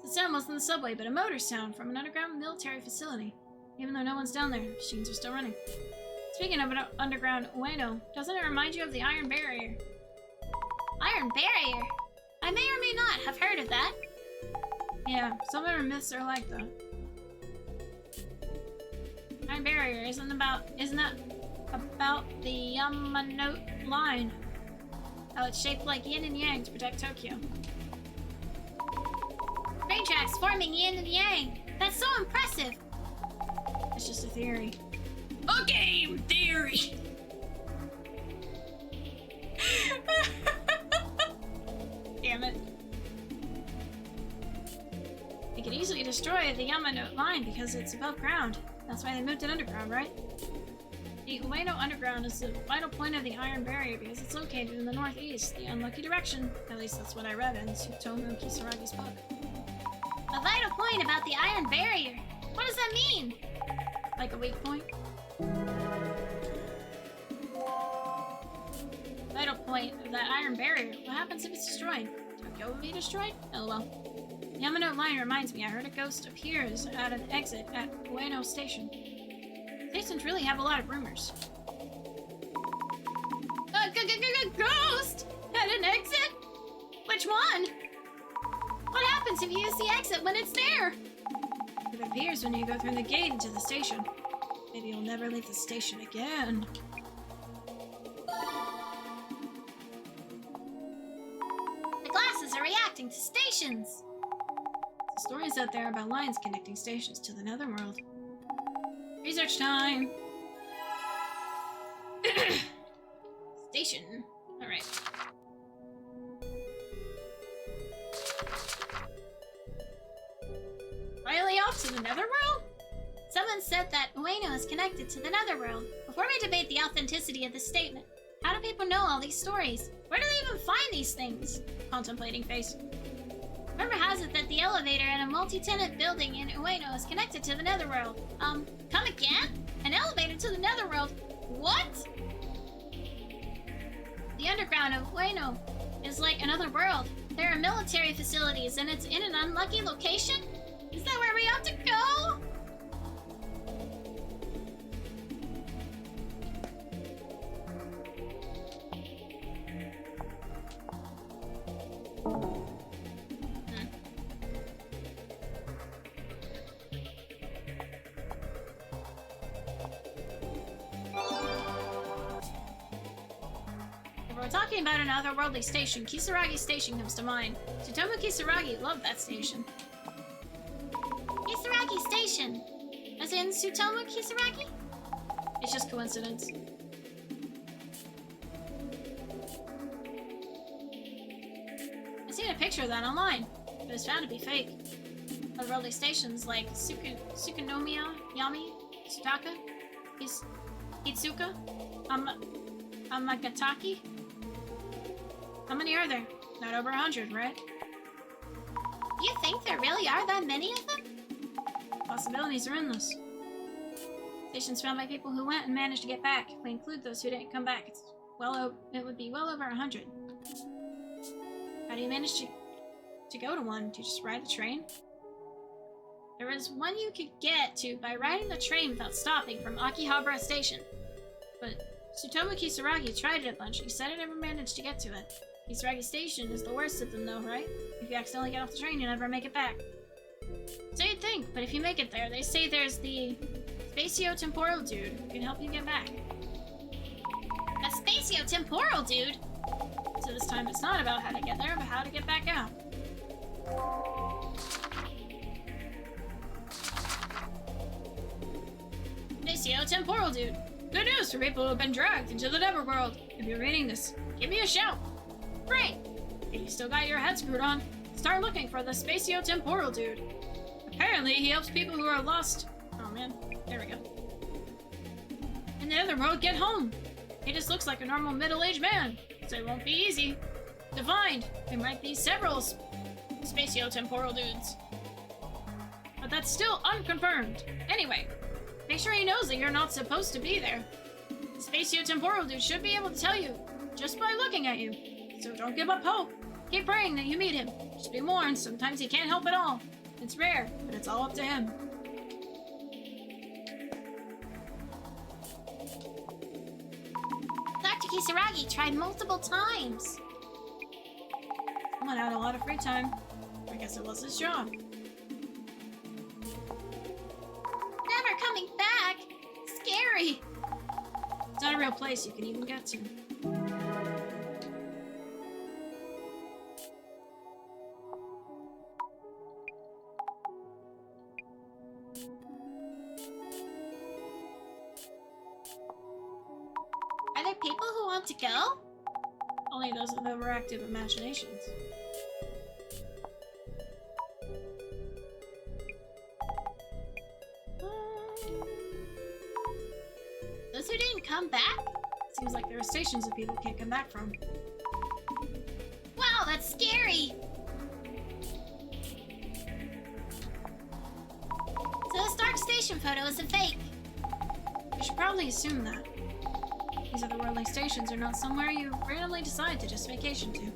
The sound wasn't the subway, but a motor sound from an underground military facility. Even though no one's down there, machines are still running. Speaking of an underground Ueno, doesn't it remind you of the Iron Barrier? Iron Barrier? I may or may not have heard of that. Yeah, some of our myths are like that. Iron Barrier isn't that about the Yamanote line? How it's shaped like yin and yang to protect Tokyo. Train tracks forming yin and yang. That's so impressive. It's just a theory. A game theory! Damn it. They could easily destroy the Yamanote line because it's above ground. That's why they moved it underground, right? The Ueno Underground is the vital point of the Iron Barrier because it's located in the northeast, the unlucky direction. At least that's what I read in Tsutomu Kisaragi's book. A vital point about the Iron Barrier? What does that mean? Like a weak point? Vital point of that Iron Barrier. What happens if it's destroyed? Tokyo will be destroyed? LOL. The Yamanote line reminds me I heard a ghost appears at an exit at Ueno Station. Stations really have a lot of rumors. Ghost! At an exit? Which one? What happens if you use the exit when it's there? It appears when you go through the gate into the station. Maybe you'll never leave the station again. The glasses are reacting to stations. The stories out there about lines connecting stations to the Netherworld. Research time! Station. Alright. Finally off to the Netherworld? Someone said that Ueno is connected to the Netherworld. Before we debate the authenticity of this statement, how do people know all these stories? Where do they even find these things? Contemplating face. Rumor has it that the elevator in a multi-tenant building in Ueno is connected to the Netherworld. Come again? An elevator to the Netherworld? What? The underground of Ueno is like another world. There are military facilities, and it's in an unlucky location? Is that where we have to go? If we're talking about an otherworldly station, Kisaragi Station comes to mind. Tsutomu Kisaragi loved that station. Kisaragi Station! As in Tsutomu Kisaragi? It's just coincidence. I've seen a picture of that online, but it's found to be fake. Otherworldly stations like Tsukunomiya, Yami, Tsutaka, Itsuka, Amagataki. How many are there? Not over 100, right? You think there really are that many of them? Possibilities are endless. Stations found by people who went and managed to get back. If we include those who didn't come back, it would be well over 100. How do you manage to go to one? Do you just ride a train? There is one you could get to by riding the train without stopping from Akihabara Station. But Tsutomu Kisaragi tried it a bunch. He said he never managed to get to it. Kisaragi Station is the worst of them though, right? If you accidentally get off the train, you never make it back. So you'd think, but if you make it there, they say there's the spatio-temporal dude who can help you get back. A spatio-temporal dude? So this time it's not about how to get there, but how to get back out. Spatio-temporal dude. Good news for people who have been dragged into the Netherworld. If you're reading this, give me a shout. Great! If you still got your head screwed on, start looking for the spatio-temporal dude. Apparently, he helps people who are lost. Oh man, there we go. In the Netherworld, get home! He just looks like a normal middle-aged man, so it won't be easy to find. There might be several spatio-temporal dudes. But that's still unconfirmed. Anyway, make sure he knows that you're not supposed to be there. The spatio-temporal dude should be able to tell you just by looking at you. So don't give up hope. Keep praying that you meet him. Just be warned, sometimes he can't help at all. It's rare, but it's all up to him. Dr. Kisaragi tried multiple times. Someone had a lot of free time. I guess it was his job. Never coming back. Scary. It's not a real place you can even get to. Are there people who want to go? Only those with overactive imaginations. Those who didn't come back? Seems like there are stations that people can't come back from. Wow, that's scary! So this dark station photo is a fake. You should probably assume that. These otherworldly stations are not somewhere you randomly decide to just vacation to.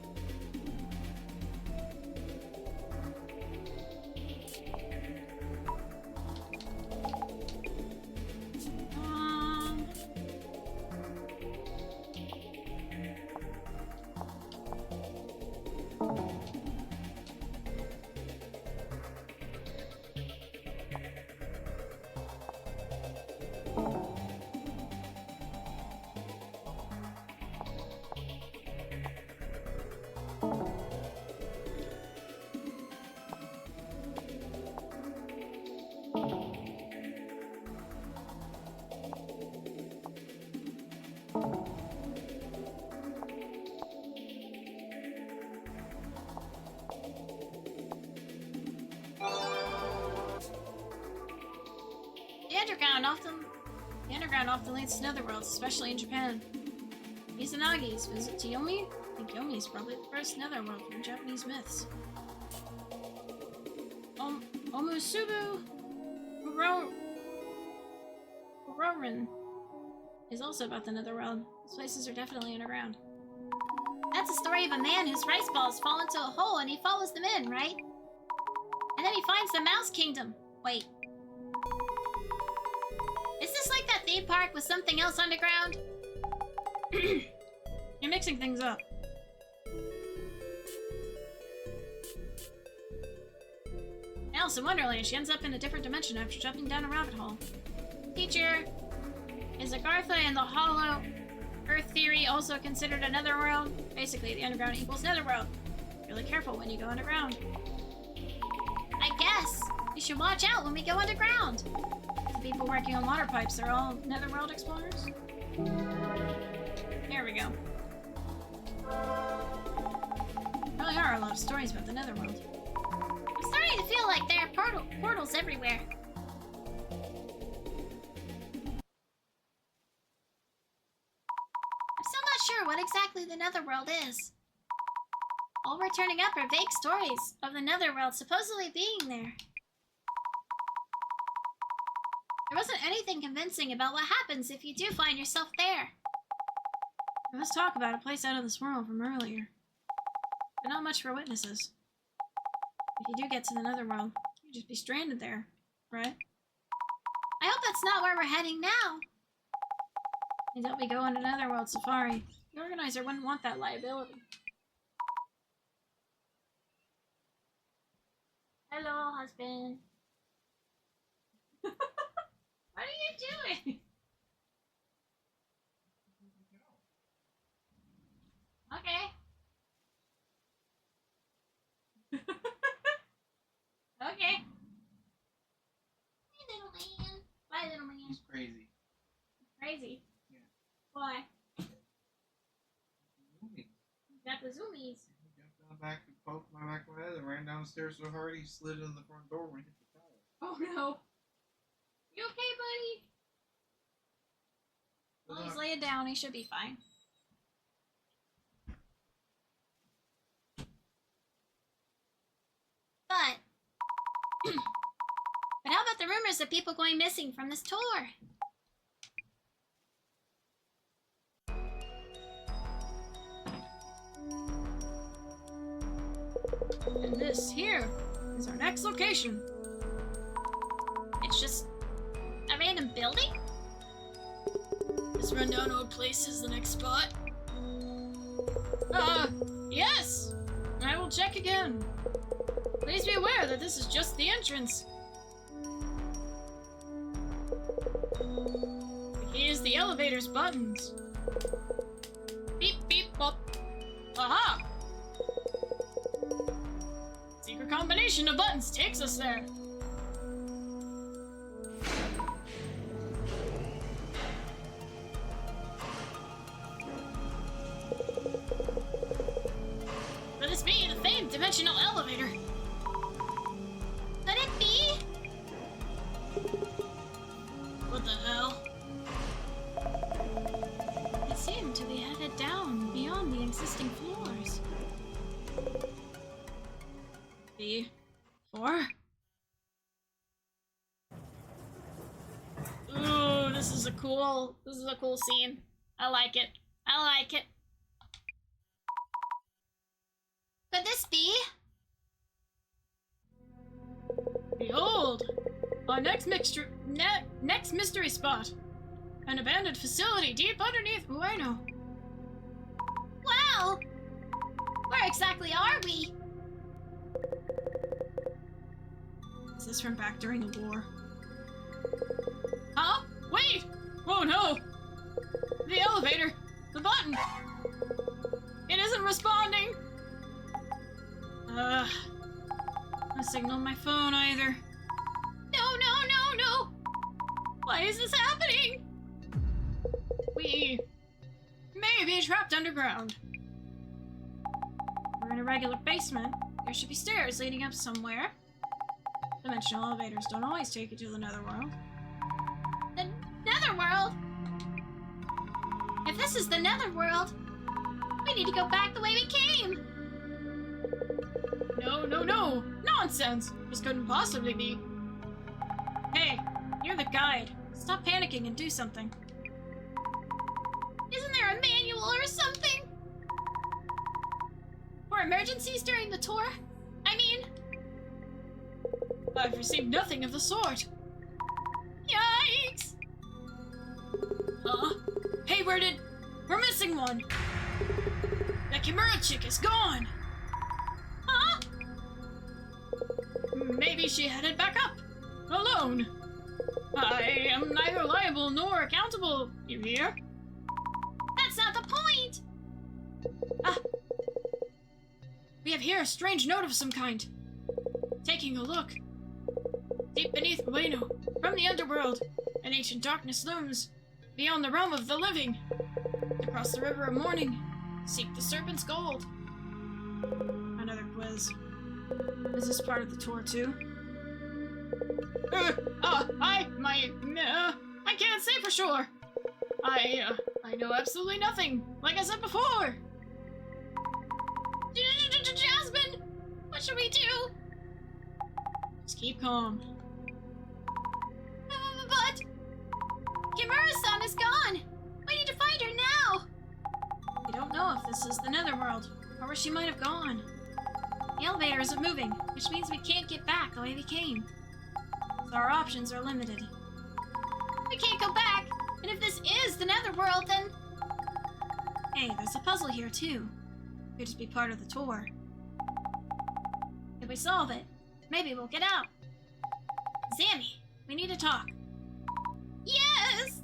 The underground often leads to netherworlds, especially in Japan. Izanagi's visit to Yomi? I think Yomi is probably the first netherworld from Japanese myths. Omusubu Rorin is also about the Netherworld. These places are definitely underground. That's a story of a man whose rice balls fall into a hole and he follows them in, right? And then he finds the Mouse Kingdom. Wait. Is this like that theme park with something else underground? You're mixing things up. Alice in Wonderland, she ends up in a different dimension after jumping down a rabbit hole. Teacher, is Agartha and the Hollow Earth theory also considered a netherworld? Basically, the underground equals Netherworld. Be really careful when you go underground. I guess. We should watch out when we go underground. The people working on water pipes, they're all Netherworld explorers? Here we go. There really are a lot of stories about the Netherworld. I'm starting to feel like there are portals everywhere. I'm still not sure what exactly the Netherworld is. All we're turning up are vague stories of the Netherworld supposedly being there. There wasn't anything convincing about what happens if you do find yourself there. Let's talk about a place out of this world from earlier. But not much for witnesses. If you do get to the Netherworld, you'd just be stranded there, right? I hope that's not where we're heading now. And that we go on a Netherworld safari. The organizer wouldn't want that liability. Hello, husband. What are you doing? Okay. Okay. Hey, little man. Bye, little man. He's crazy. Crazy. Yeah. Why? Zoomies. Got the zoomies. He jumped on the back and poked my back of my head and ran downstairs so hard he slid in the front door when he hit the towel. Oh no. You okay, buddy? Well, he's laying down. He should be fine. But how about the rumors of people going missing from this tour? And this here is our next location. It's just a random building? This rundown old place is the next spot. Yes! I will check again. Please be aware that this is just the entrance. The key is the elevator's buttons. Beep, beep, bop. Aha! Secret combination of buttons takes us there. Could this be the famed dimensional elevator? Could it be? What the hell? It seemed to be headed down beyond the existing floors. B4? Ooh, this is a cool scene. I like it. I like it. Could this be? Behold! Our next mystery spot. An abandoned facility deep underneath Ueno. Wow! Where exactly are we? Is this from back during the war? Huh? Wait! Oh no! The elevator! The button! It isn't responding! No signal on my phone either. No, no, no, no! Why is this happening? We may be trapped underground. We're in a regular basement. There should be stairs leading up somewhere. Dimensional elevators don't always take you to the Netherworld. The Netherworld? If this is the Netherworld, we need to go back the way we came! No, no, no! Nonsense! This couldn't possibly be. Hey, you're the guide. Stop panicking and do something. Isn't there a manual or something? For emergencies during the tour? I mean... I've received nothing of the sort. Yikes! Huh? Hey, we're missing one! That Kimura chick is gone! Huh? Maybe she headed back up, alone. I am neither liable nor accountable, you hear? That's not the point! Ah! We have here a strange note of some kind. Taking a look. Deep beneath Dyno, from the underworld, an ancient darkness looms, beyond the realm of the living. Across the river of morning, seek the serpent's gold. Another quiz. Is this part of the tour too? I can't say for sure. I know absolutely nothing, like I said before. Jasmine! What should we do? Just keep calm. But... Kimura-san is gone! We need to find her now! We don't know if this is the netherworld, or where she might have gone. The elevator isn't moving, which means we can't get back the way we came. So our options are limited. We can't go back! And if this is the netherworld, then... Hey, there's a puzzle here too. Could just be part of the tour. If we solve it, maybe we'll get out. Sammy, we need to talk. Yes!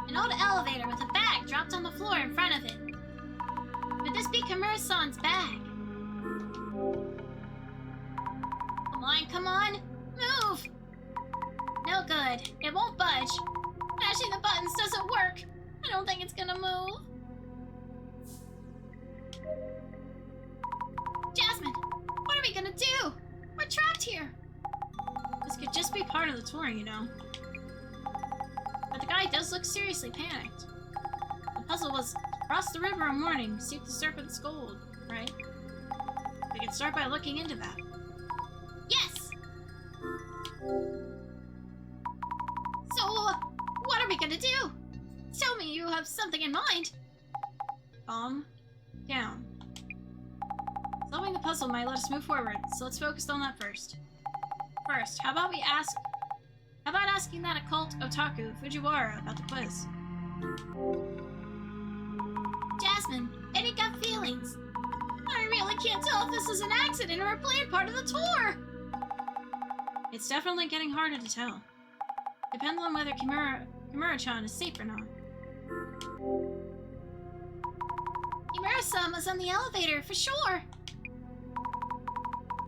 An old elevator with a bag dropped on the floor in front of it. Could this be Kimura-san's bag? Come on, move! No good. It won't budge. Mashing the buttons doesn't work. I don't think it's gonna move. Jasmine, what are we gonna do? We're trapped here. This could just be part of the tour, you know. But the guy does look seriously panicked. The puzzle was cross the river in morning, seek the serpent's gold, right? We could start by looking into that. Yes! So, what are we gonna do? Tell me you have something in mind. Calm down. Solving the puzzle might let us move forward, so let's focus on that first. First, how about asking that occult otaku, Fujiwara, about the quiz? Jasmine, any gut feelings? I really can't tell if this is an accident or a planned part of the tour. It's definitely getting harder to tell. Depends on whether Kimura-chan is safe or not. Kimura-san was on the elevator, for sure.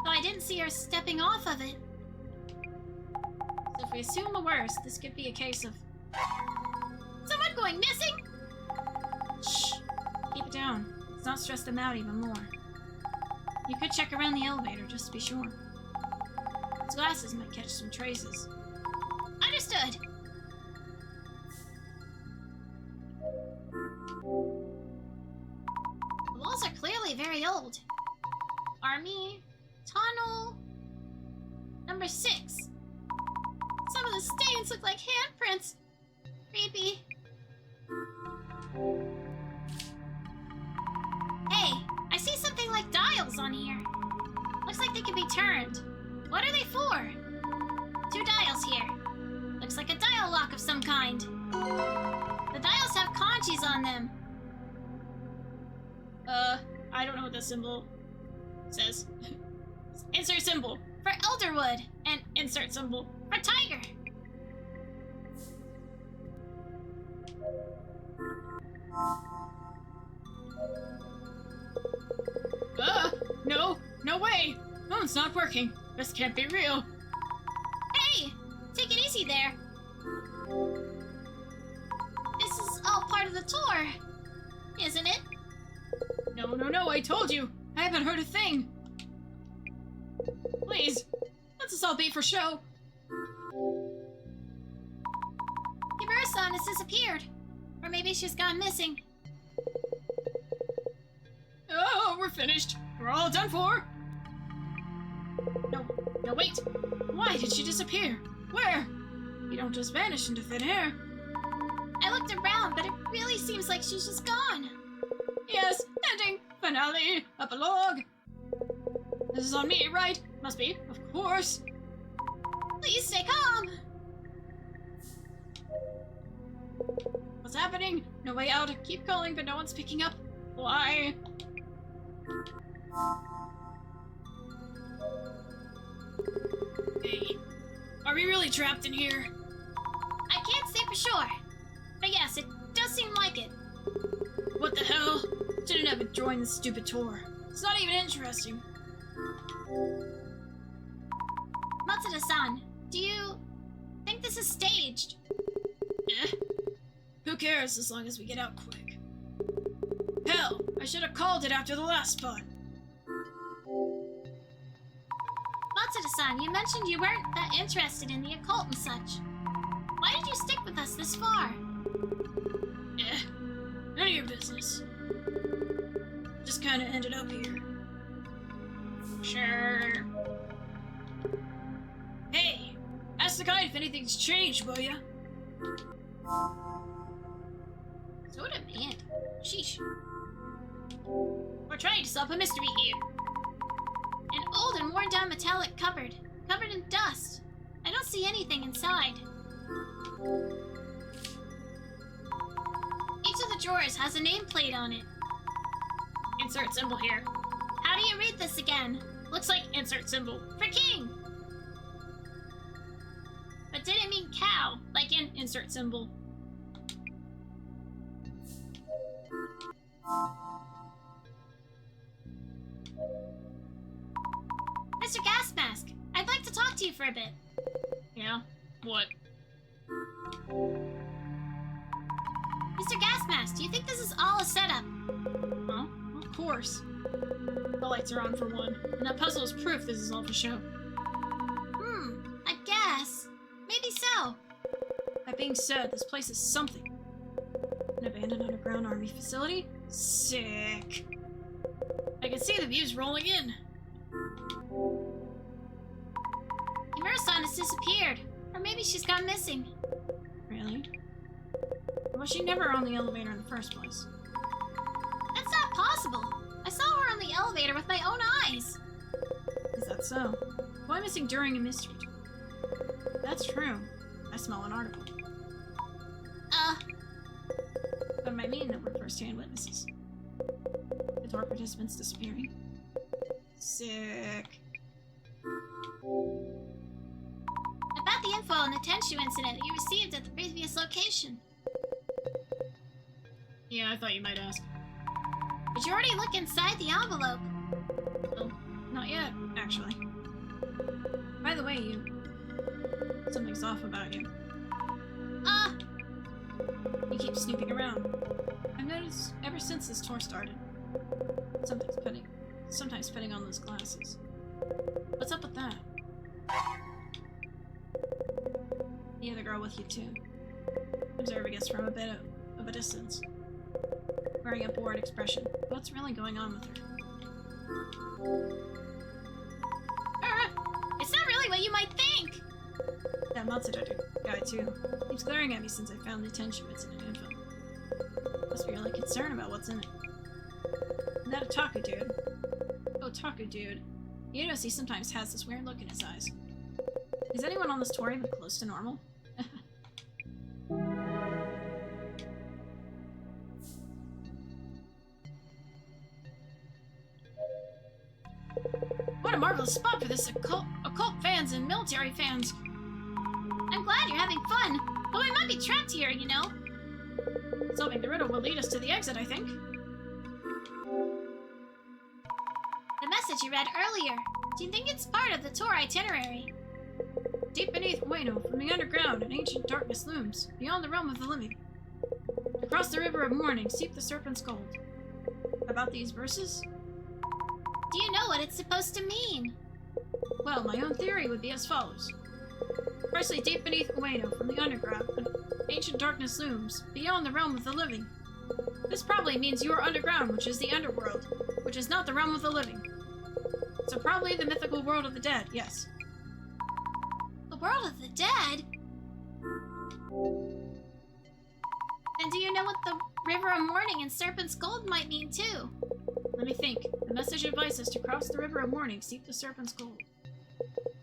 Though I didn't see her stepping off of it. So if we assume the worst, this could be a case of... Someone going missing? Shh! Keep it down. Let's not stress them out even more. You could check around the elevator just to be sure. His glasses might catch some traces. Understood. The walls are clearly very old. Army tunnel number 6. Some of the stains look like handprints. Creepy. Hey, I see something like dials on here. Looks like they can be turned. What are they for? 2 dials here. Looks like a dial lock of some kind. The dials have kanjis on them. I don't know what this symbol says. Insert symbol For Elderwood. and insert symbol. For Tiger. No way! Phone's not working. This can't be real. Hey, take it easy there. This is all part of the tour, isn't it? No, I told you! I haven't heard a thing! Please, let this all be for show! Myrna-san has disappeared. Or maybe she's gone missing. Oh, we're finished. We're all done for. No, wait. Why did she disappear? Where? You don't just vanish into thin air. I looked around, but it really seems like she's just gone. Yes, ending, finale, epilogue. This is on me, right? Must be, of course. Please stay calm. What's happening? No way out. Keep calling, but no one's picking up. Why? Hey, are we really trapped in here? I can't say for sure. But yes, it does seem like it. What the hell? Shouldn't have joined this stupid tour. It's not even interesting. Matsuda-san, do you think this is staged? Who cares as long as we get out quick? Hell, I should have called it after the last spot. Matsuda-san, you mentioned you weren't that interested in the occult and such. Why did you stick with us this far? None of your business. Just kinda ended up here. Sure. Hey, ask the guy if anything's changed, will ya? Soda man. Sheesh. We're trying to solve a mystery here. An old and worn down metallic cupboard, covered in dust. I don't see anything inside. Each of the drawers has a nameplate on it. Insert symbol here. How do you read this again? Looks like insert symbol. For king! But did it mean cow? Like in insert symbol. Mr. Gas Mask, I'd like to talk to you for a bit. Yeah? What? Mr. Gas Mask, do you think this is all a setup? Huh? Of course. The lights are on for one, and that puzzle is proof this is all for show. I guess. Maybe so. That being said, this place is something. An abandoned underground army facility? Sick. I can see the views rolling in. Imura-san has disappeared. Or maybe she's gone missing. Really? Was she never on the elevator in the first place? That's not possible. I saw her on the elevator with my own eyes. Is that so? Why missing during a mystery tour? That's true. I smell an article. But might mean that we're first-hand witnesses. The tour participants disappearing. Sick. About the info on the Tenshu incident that you received at the previous location. Yeah, I thought you might ask. Did you already look inside the envelope? Well, not yet, actually. By the way, something's off about you. You keep snooping around. I've noticed ever since this tour started. Sometimes putting on those glasses. What's up with that? The other girl with you too. Observing us from a bit of a distance. Wearing a bored expression. What's really going on with her? It's not really what you might think. That Matsuda guy too. Keeps glaring at me since I found the Tenshu incident info. Must be really concerned about what's in it. And that otaku dude. Otaku dude. You notice he sometimes has this weird look in his eyes. Is anyone on this tour even close to normal? What a marvelous spot for this occult fans and military fans. I'm glad you're having fun, but we might be trapped here, you know. Solving the riddle will lead us to the exit, I think. The message you read earlier. Do you think it's part of the tour itinerary? Deep beneath Ueno, from the underground, an ancient darkness looms, beyond the realm of the living. Across the river of morning, seep the serpent's gold. About these verses? Do you know what it's supposed to mean? Well, my own theory would be as follows. Firstly, deep beneath Ueno, from the underground, an Ancient darkness looms, beyond the realm of the living. This probably means you are underground, which is the underworld, which is not the realm of the living. So probably the mythical world of the dead, yes. The world of the dead? And do you know what the River of Morning and Serpent's Gold might mean too? Let me think. The message advises to cross the River of Morning, seek the Serpent's Gold.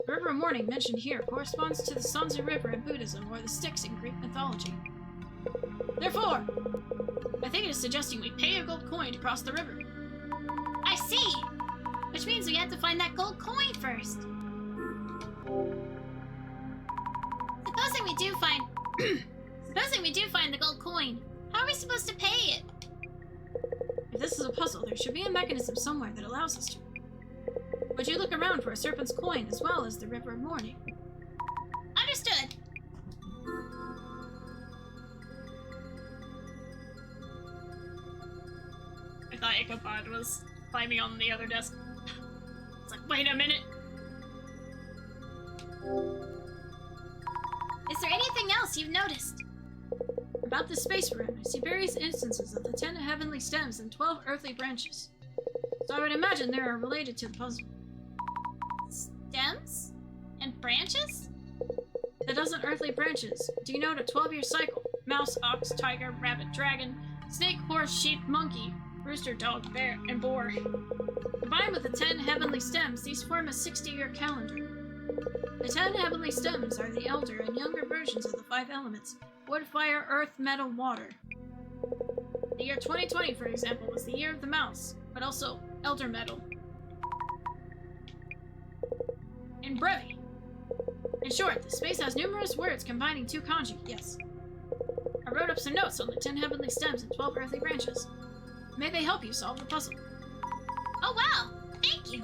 The River of Morning mentioned here corresponds to the Sanzu River in Buddhism or the Styx in Greek mythology. Therefore, I think it is suggesting we pay a gold coin to cross the river. I see! Which means we have to find that gold coin first. Supposing we do find... Supposing we do find the gold coin, how are we supposed to pay it? If this is a puzzle, there should be a mechanism somewhere that allows us to. Would you look around for a serpent's coin as well as the River of Morning? Understood. I thought Ichabod was climbing on the other desk. It's like, wait a minute. Is there anything else you've noticed? About this space we're in, I see various instances of the 10 heavenly stems and 12 earthly branches. So I would imagine they are related to the puzzle. Stems? And branches? The dozen earthly branches denote a 12-year cycle. Mouse, ox, tiger, rabbit, dragon, snake, horse, sheep, monkey, rooster, dog, bear, and boar. Combined with the 10 heavenly stems, these form a 60-year calendar. The 10 heavenly stems are the elder and younger versions of the 5 elements: wood, fire, earth, metal, water. The year 2020, for example, was the year of the mouse, but also elder metal. In brevi. In short, the space has numerous words combining 2 kanji, yes. I wrote up some notes on the 10 heavenly stems and 12 earthly branches. May they help you solve the puzzle. Oh wow! Thank you!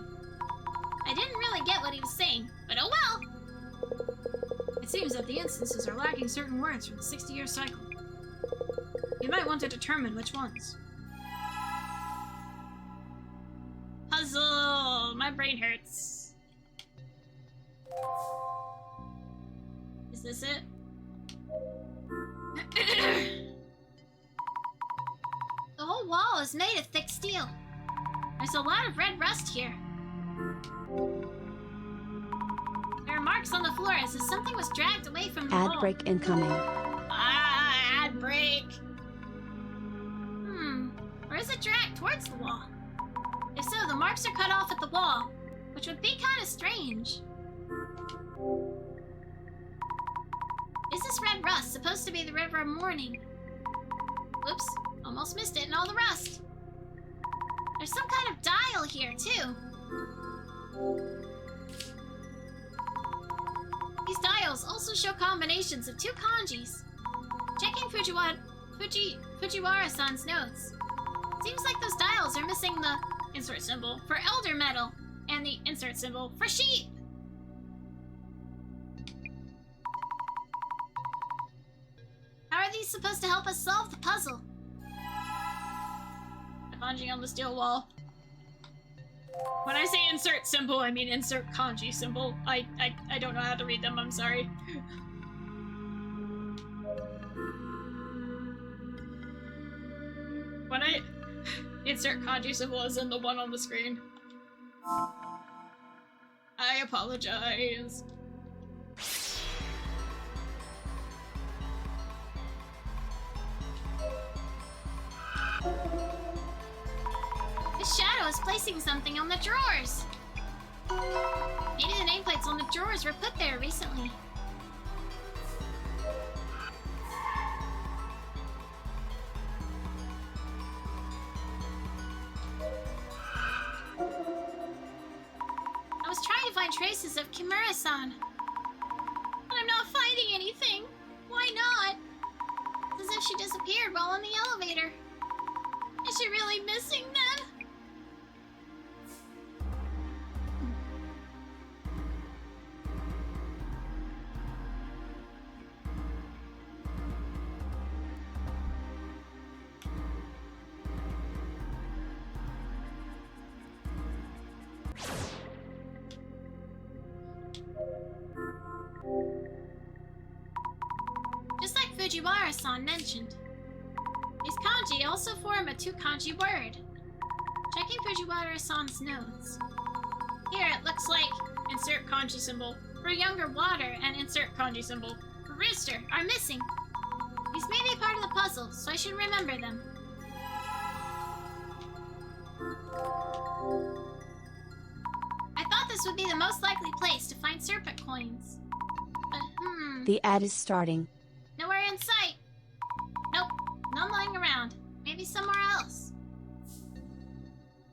I didn't really get what he was saying, but oh well! It seems that the instances are lacking certain words from the 60-year cycle. You might want to determine which ones. Puzzle! My brain hurts. Is this it? The whole wall is made of thick steel. There's a lot of red rust here. There are marks on the floor as if something was dragged away from the wall. Ad break incoming. Ah, ad break. Or is it dragged towards the wall? If so, the marks are cut off at the wall, which would be kind of strange. Is this red rust supposed to be the River of Morning? Whoops, almost missed it in all the rust. There's some kind of dial here, too. These dials also show combinations of 2 kanjis. Checking Fujiwara-san's notes. Seems like those dials are missing the insert symbol for elder metal and the insert symbol for sheep. How are these supposed to help us solve the puzzle? The kanji on the steel wall. When I say insert symbol, I mean insert kanji symbol. I don't know how to read them, I'm sorry. When I insert kanji symbol is in the one on the screen. I apologize. This shadow is placing something on the drawers. Maybe the nameplates on the drawers were put there recently. I was trying to find traces of Kimura-san, but I'm not finding anything. Why not? It's as if she disappeared while in the elevator. Is she really missing then? Just like Fujiwara-san mentioned. These kanji also form a 2-kanji word. Checking Fujiwara-san's notes. Here it looks like insert kanji symbol For younger water and insert kanji symbol for rooster. are missing. These may be part of the puzzle, so I should remember them. I thought this would be the most likely place to find serpent coins. But, The ad is starting. nowhere in sight. Nope, none lying around. Maybe somewhere else.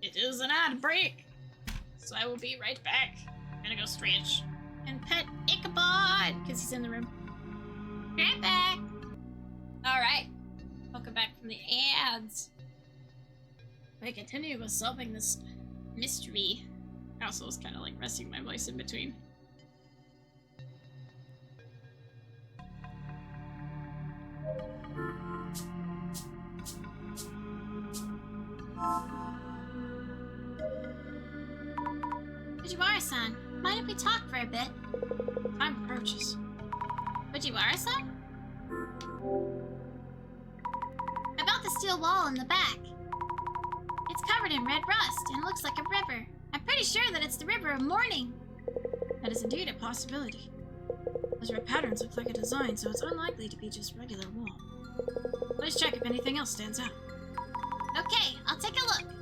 It is an ad break, so I will be right back. I'm gonna go stretch and pet Ichabod because he's in the room. Right back. All right, welcome back from the ads. I continue with solving this mystery. I also was kind of like resting my voice in between. Fujiwara-san, mind if we talk for a bit? Time approaches. Fujiwara-san? About the steel wall in the back. It's covered in red rust and looks like a river. I'm pretty sure that it's the River of Mourning. That is indeed a possibility. Those red patterns look like a design, so it's unlikely to be just regular wall. Let's check if anything else stands out. Okay, I'll take a look.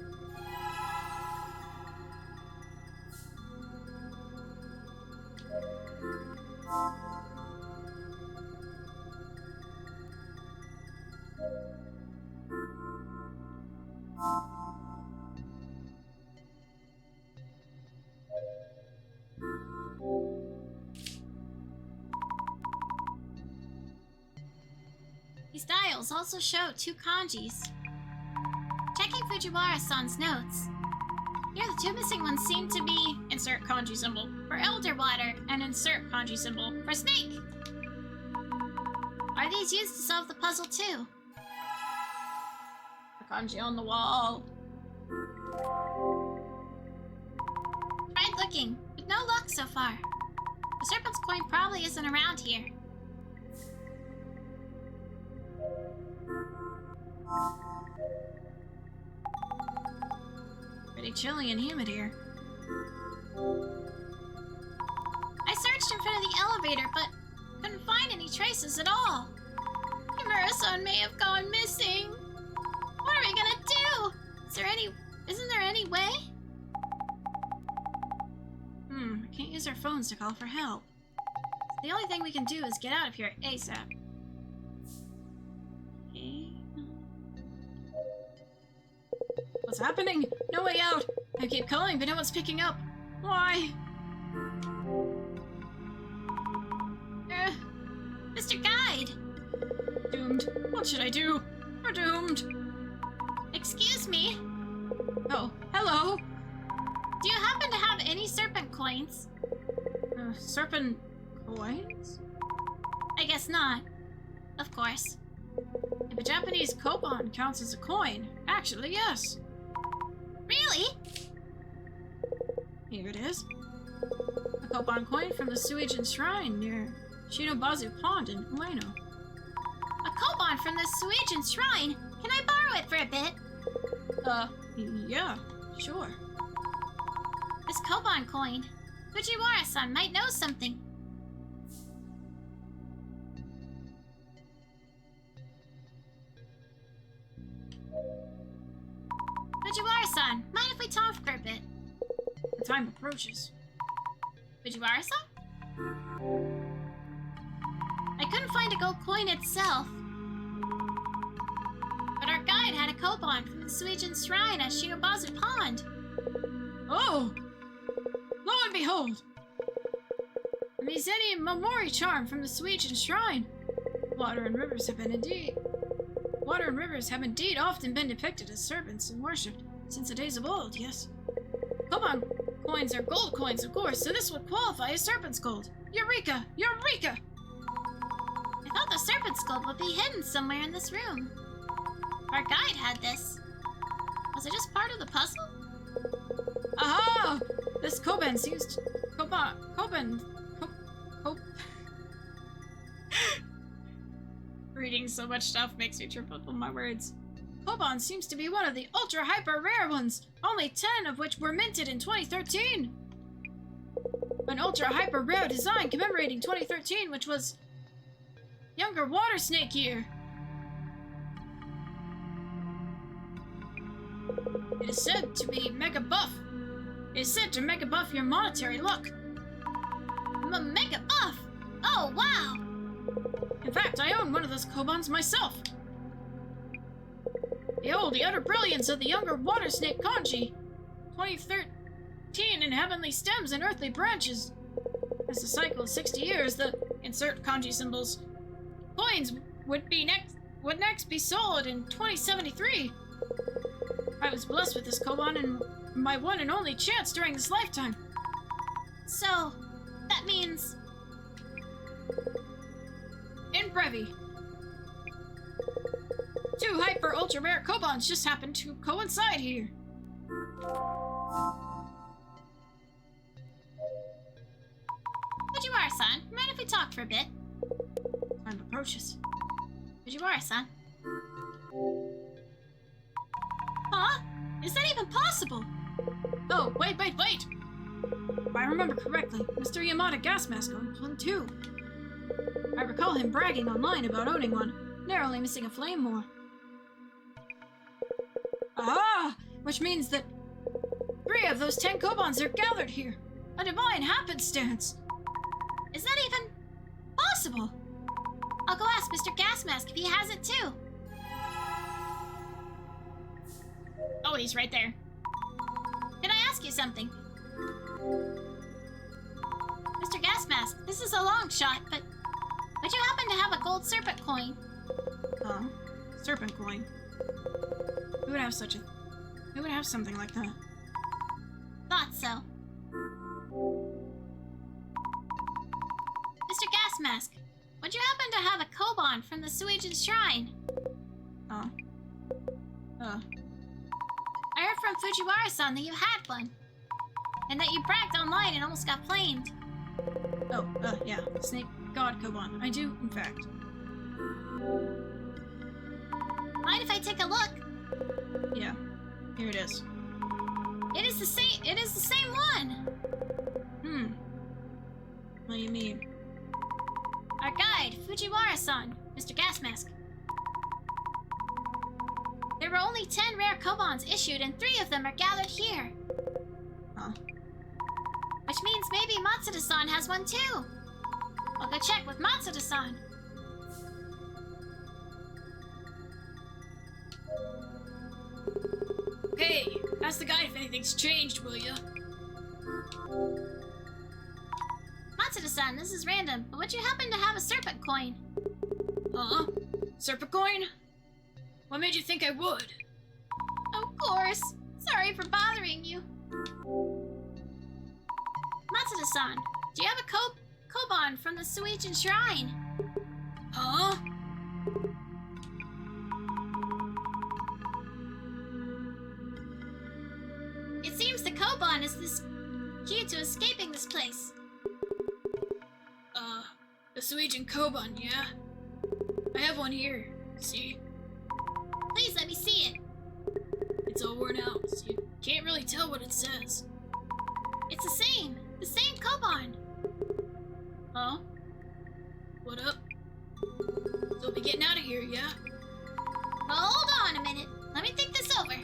These dials also show 2 kanjis. Checking Fujiwara-san's notes. Here, the 2 missing ones seem to be Insert kanji symbol for elder water and insert kanji symbol. for snake. Are these used to solve the puzzle too? The kanji on the wall. Tried looking, with no luck so far. The serpent's coin probably isn't around here. Pretty chilly and humid here. I searched in front of the elevator, but couldn't find any traces at all. Kimura-san may have gone missing. What are we gonna do? Isn't there any way? We can't use our phones to call for help. The only thing we can do is get out of here ASAP. Okay. What's happening? No way out! I keep calling, but no one's picking up. Why? Mr. Guide! Doomed. What should I do? We're doomed. Excuse me, Oh, hello. do you happen to have any serpent coins? Serpent coins? I guess not. Of course. If a Japanese koban counts as a coin, actually, yes. Really? Here it is. A koban coin from the Suijin Shrine near Shinobazu Pond in Ueno. A koban from the Suijin Shrine? Can I borrow it for a bit? Yeah, sure. This koban coin. Fujiwara-san might know something. Fujiwara-san, mind if we talk for a bit? The time approaches. Fujiwara-san? I couldn't find a gold coin itself. But our guide had a koban from the Suijin Shrine at Shinobazu Pond. Oh! Lo and behold! A Mizeni Momori charm from the Suijin Shrine. Water and rivers have indeed often been depicted as serpents and worshipped since the days of old, yes. Koban coins are gold coins, of course, so this would qualify as serpent's gold. Eureka! Eureka! I thought the serpent skull would be hidden somewhere in this room. Our guide had this. Was it just part of the puzzle? Aha! This Koban seems to... Reading so much stuff makes me trip up on my words. Koban seems to be one of the ultra hyper rare ones, only 10 of which were minted in 2013. An ultra hyper rare design commemorating 2013, which was younger water snake year. It is said to be mega buff. It is said to mega buff your monetary luck. Mega buff? Oh, wow! In fact, I own one of those Kobans myself. Behold the utter brilliance of the younger water snake kanji. 2013 in heavenly stems and earthly branches. As the cycle of 60 years, the insert kanji symbols coins would next be sold in 2073. I was blessed with this Koban and my one and only chance during this lifetime. So, that means... In Brevi, 2 hyper ultra rare Kobans just happened to coincide here. Fujiwara-san, mind if we talk for a bit? Time approaches. Fujiwara-san. Huh? Is that even possible? Oh, wait! If I remember correctly, Mr. Yamada Gas Mask owns one too. I recall him bragging online about owning one, narrowly missing a flame more. Aha! Which means that 3 of those 10 Kobans are gathered here. A divine happenstance. Is that even possible? I'll go ask Mr. Gas Mask if he has it too. Oh, he's right there. Can I ask you something? Mr. Gas Mask, this is a long shot, but would you happen to have a gold serpent coin? Serpent coin. Who would have something like that? Thought so. Mr. Gas Mask, would you happen to have a Koban from the Suijin Shrine? I heard from Fujiwara-san that you had one. And that you bragged online and almost got flamed. Yeah. Snake God Koban. I do, in fact. Mind if I take a look? Yeah. Here it is. It is the same one! What do you mean? Our guide, Fujiwara-san, Mr. Gas Mask. There were only 10 rare Kobans issued and 3 of them are gathered here. Huh? Which means maybe Matsuda-san has one too. I'll go check with Matsuda-san. Hey, ask the guy if anything's changed, will ya? Matsuda-san, this is random, but would you happen to have a serpent coin? Serpent coin? What made you think I would? Of course. Sorry for bothering you. Matsuda-san, do you have a Koban from the Suijin Shrine? Huh? It seems the Koban is this key to escaping this place. The Suijin Koban, yeah? I have one here, see? Please let me see it. It's all worn out, so you can't really tell what it says. It's the same Koban. Huh? What up? So we'll be getting out of here, yeah? Well, hold on a minute. Let me think this over.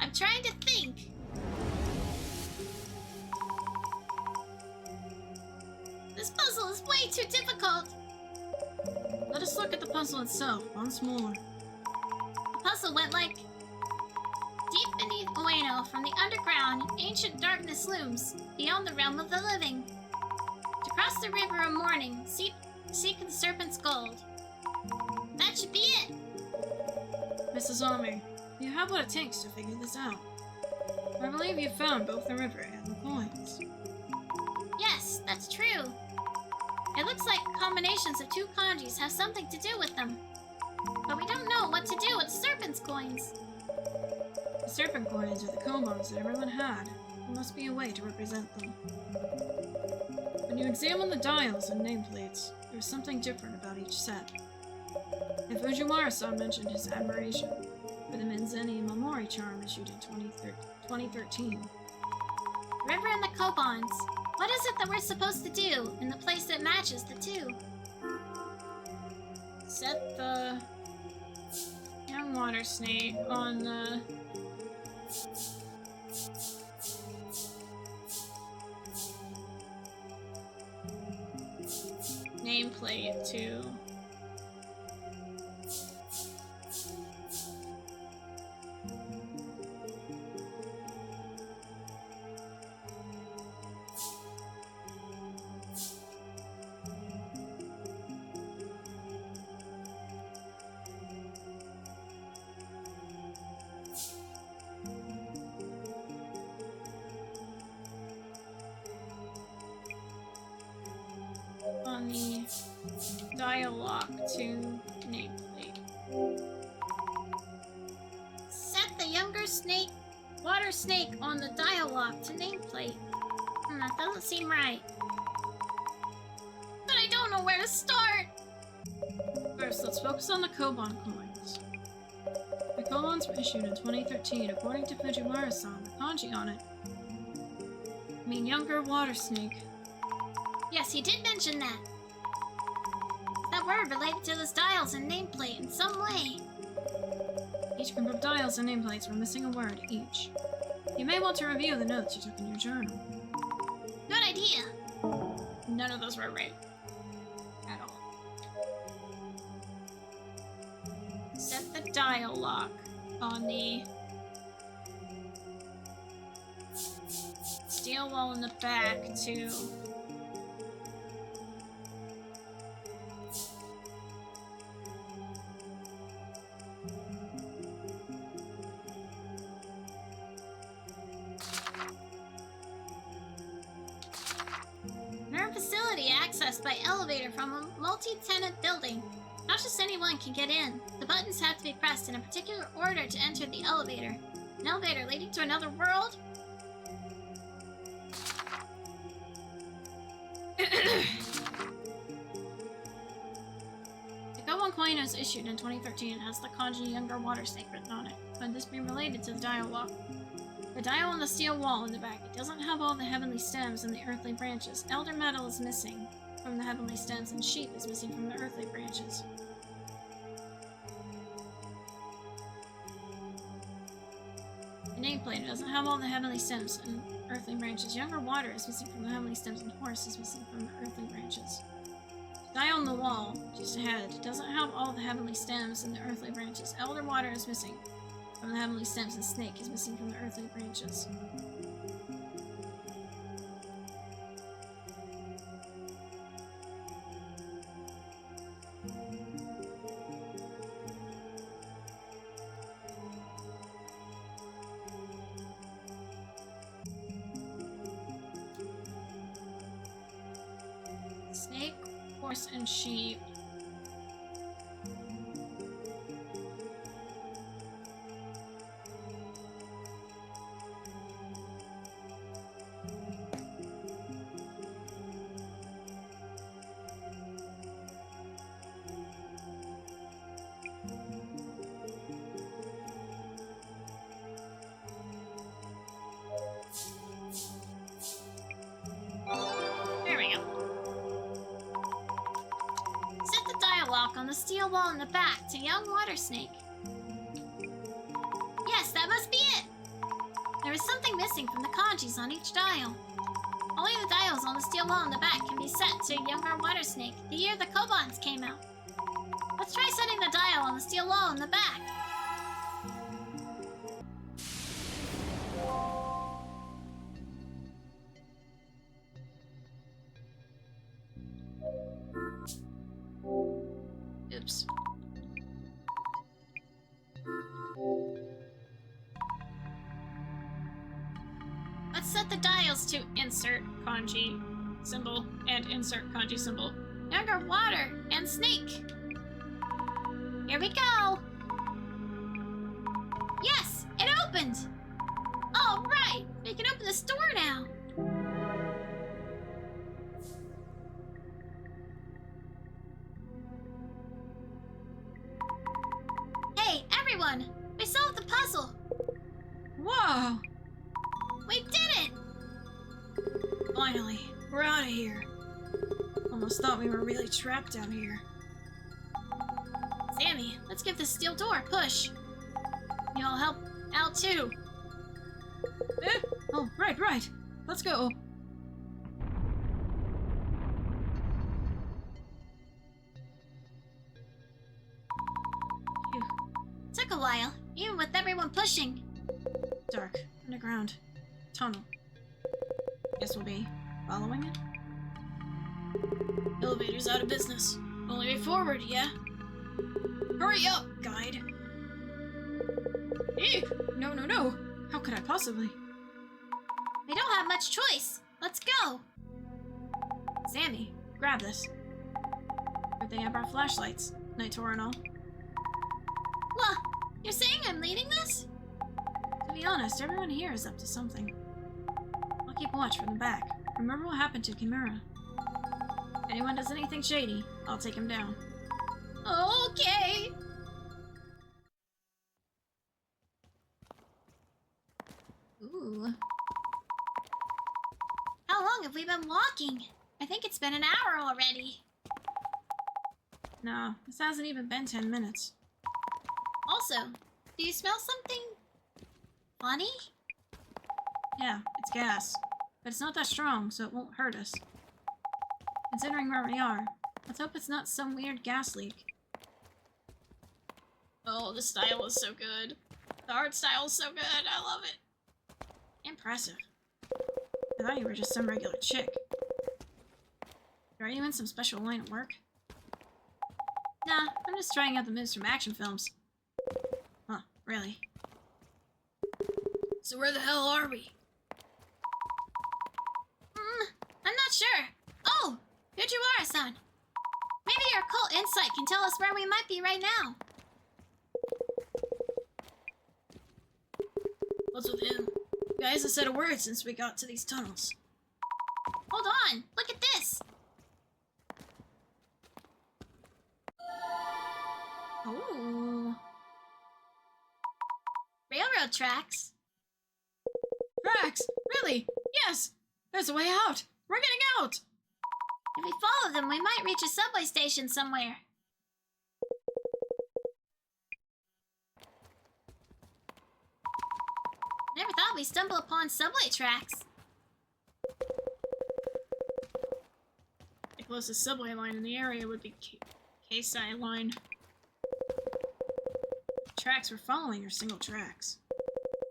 I'm trying to think. This puzzle is way too difficult. Let us look at the puzzle itself once more. The puzzle went like... Deep beneath Ueno, from the underground, ancient darkness looms, beyond the realm of the living. To cross the river of morning, seek the serpent's gold. That should be it. Mrs. Ami, you have what it takes to figure this out. I believe you found both the river and the coins. Yes, that's true. It looks like combinations of 2 kanjis have something to do with them. But we don't know what to do with serpent's coins. The serpent coins are the kobolds that everyone had. There must be a way to represent them. When you examine the dials and nameplates, there's something different about each set. And Fujiwara-san mentioned his admiration for the Menzeni Momori charm issued in 2013. River and the kobolds. What is it that we're supposed to do in the place that matches the two? Set the young water snake on the nameplate to on the dial lock to nameplate. Set the younger snake, water snake on the dial lock to nameplate. That doesn't seem right. But I don't know where to start. First, let's focus on the koban coins. The kobans were issued in 2013. According to Fujiwara-san, the kanji on it mean younger water snake. Yes, he did mention that. Is that word related to those dials and nameplate in some way? Each group of dials and nameplates were missing a word each. You may want to review the notes you took in your journal. Good idea. None of those were right. At all. Set the dial lock on the steel wall in the back to facility accessed by elevator from a multi-tenant building. Not just anyone can get in. The buttons have to be pressed in a particular order to enter the elevator. An elevator leading to another world? The Goban coin was issued in 2013 and has the kanji younger water snake written on it. Could this be related to the dial lock? The dial on the steel wall in the back, it doesn't have all the heavenly stems and the earthly branches. Elder metal is missing from the heavenly stems and sheep is missing from the earthly branches. The nameplate, it doesn't have all the heavenly stems and earthly branches. Younger water is missing from the heavenly stems and horse is missing from the earthly branches. The dial on the wall, just ahead, it doesn't have all the heavenly stems and the earthly branches. Elder water is missing from the heavenly stems and snake is missing from the earthly branches. Snake, horse, and sheep. On the steel wall in the back to young water snake. Yes, that must be it. There is something missing from the kanjis on each dial. Only the dials on the steel wall in the back can be set to younger water snake, the year the kobans came out. Let's try setting the dial on the steel wall in the back. Oops. Let's set the dials to Insert kanji symbol and insert kanji symbol. younger water and snake. Here we go. Yes, it opened. opened! All right! We can open this door now! Hey, everyone! We solved the puzzle! Whoa! We did it! Finally, we're out of here. Almost thought we were really trapped down here. Sammy, let's give this steel door a push. You'll help out too. Eh? Oh, right. Let's go. Phew. Took a while, even with everyone pushing. Dark. Underground. Tunnel. Guess we'll be following it? Elevator's out of business. Only way forward, yeah? Hurry up, guide! Eek! No. How could I possibly? We don't have much choice. Let's go. Sammy, grab this. Good thing I brought flashlights. Night tour and all. What? You're saying I'm leading this? To be honest, everyone here is up to something. I'll keep watch from the back. Remember what happened to Kimura. If anyone does anything shady, I'll take him down. Okay. Ooh. How long have we been walking? I think it's been an hour already. No, this hasn't even been 10 minutes. Also, do you smell something funny? Yeah, it's gas. But it's not that strong, so it won't hurt us. Considering where we are, let's hope it's not some weird gas leak. Oh, the style is so good. The art style is so good. I love it. Impressive. I thought you were just some regular chick. Are you in some special line of work? Nah, I'm just trying out the moves from action films. Huh, really? So where the hell are we? I'm not sure. Oh, Vtuber-san. Maybe your occult insight can tell us where we might be right now. What's with him? Guy hasn't said a word since we got to these tunnels. Hold on, look at this. Oh. Railroad tracks. Tracks! Really? Yes! There's a way out! We're getting out! If we follow them, we might reach a subway station somewhere. Never thought we'd stumble upon subway tracks. The closest subway line in the area would be Kasai line. The tracks we're following are single tracks.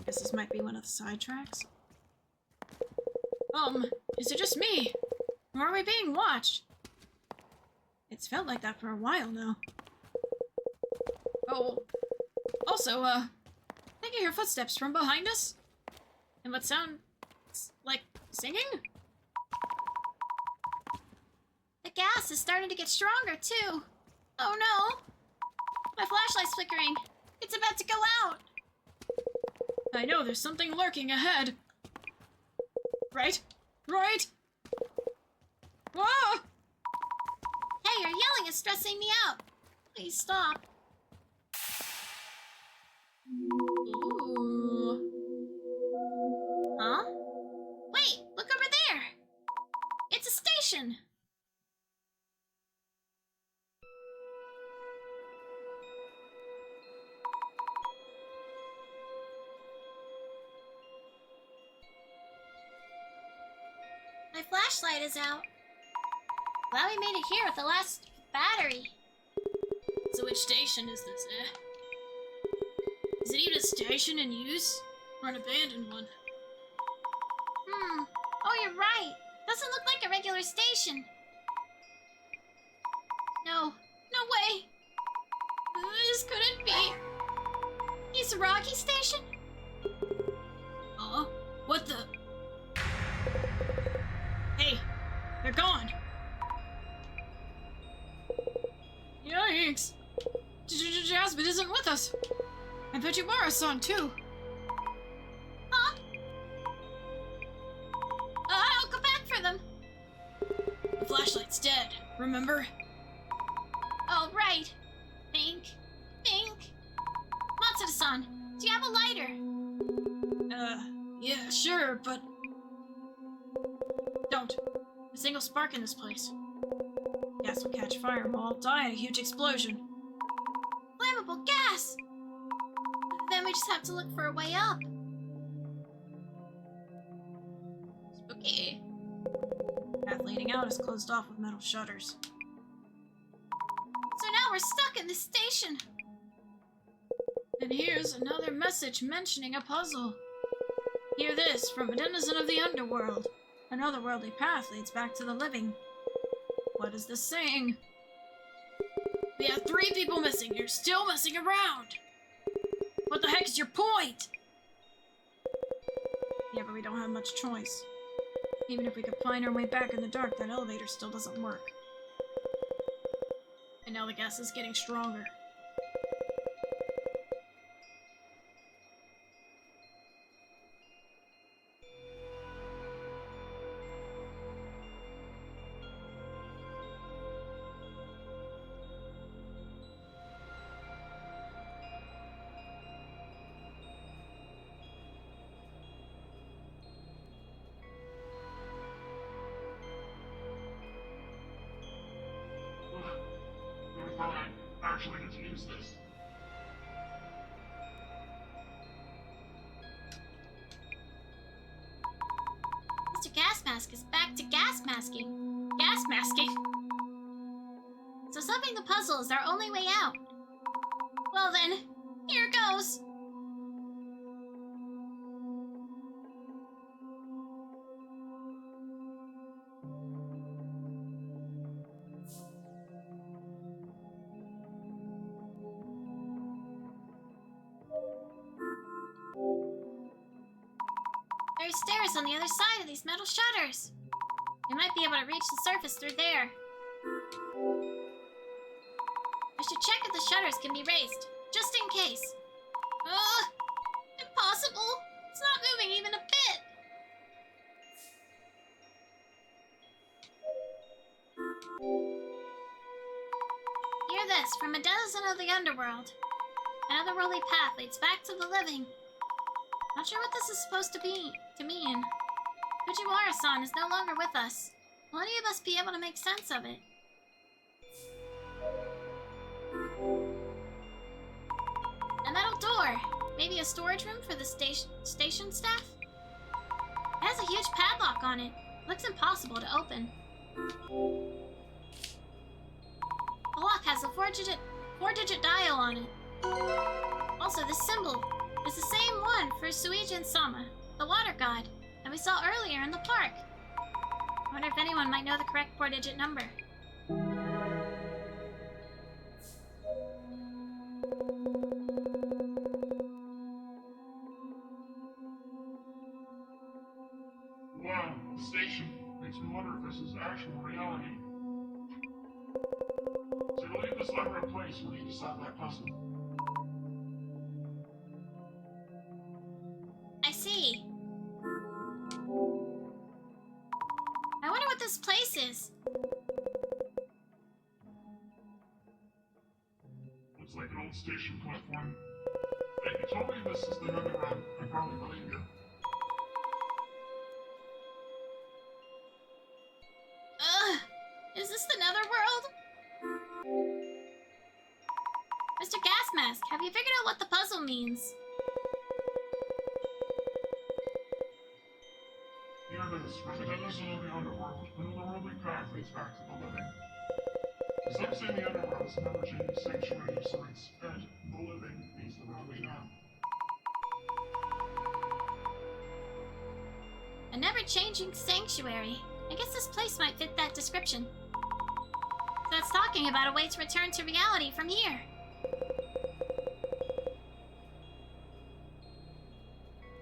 Guess this might be one of the side tracks. Is it just me? Or are we being watched? It's felt like that for a while now. Oh, also, I think I hear footsteps from behind us. And what sound like singing? The gas is starting to get stronger, too. Oh no! My flashlight's flickering. It's about to go out. I know there's something lurking ahead. Right? Right? Ah! Hey, your yelling is stressing me out. Please stop. Ooh. Huh? Wait, look over there. It's a station. My flashlight is out. Glad we made it here with the last battery. So which station is this, eh? Is it even a station in use? Or an abandoned one? Oh, you're right. Doesn't look like a regular station. No. No way. This couldn't be. Is Rocky Station? What the? Hey, they're gone. Yikes. Jasmine isn't with us. I bet you Mara's son too. remember? Oh, right. Think. Matsuda-san, do you have a lighter? Yeah, sure, but... Don't. A single spark in this place. Gas will catch fire and we'll all die in a huge explosion. Flammable gas! Then we just have to look for a way up. Spooky. Path leading out is closed off with metal shutters. So now we're stuck in this station. And here's another message mentioning a puzzle. Hear this from a denizen of the underworld. Another worldly path leads back to the living. What is this saying? We have 3 people missing. You're still messing around. What the heck is your point? Yeah, but we don't have much choice. Even if we could find our way back in the dark, that elevator still doesn't work. And now the gas is getting stronger. Never thought I'd actually get to use this. Mr. Gas Mask is back to gas masking. Gas masking? So solving the puzzle is our only way out. Well then, here goes. There's stairs on the other side of these metal shutters. We might be able to reach the surface through there. I should check if the shutters can be raised, just in case. Ugh! Impossible! It's not moving even a bit! Hear this from a denizen of the underworld. Another worldly path leads back to the living. Not sure what this is supposed to mean. Fujiwara-san is no longer with us. Will any of us be able to make sense of it? A metal door. Maybe a storage room for the station staff? It has a huge padlock on it. Looks impossible to open. The lock has a four-digit dial on it. Also, this symbol is the same one for Suijin-sama, the water god, that we saw earlier in the park. I wonder if anyone might know the correct 4-digit number. Wow, the station. Makes me wonder if this is actual reality. So you'll leave this lever in place when you solve that puzzle. I see. I wonder what this place is. Looks like an old station platform. If you told me this is the underground, I'd probably believe you. Ugh! Is this the netherworld? Mr. Gas Mask, have you figured out what the puzzle means? Hear this, from the denizen of the underworld, another worldly path leads back to the living. Some say the underworld is a never-changing sanctuary of sorts, and the living means the world we know. A never-changing sanctuary. I guess this place might fit that description. So it's talking about a way to return to reality from here.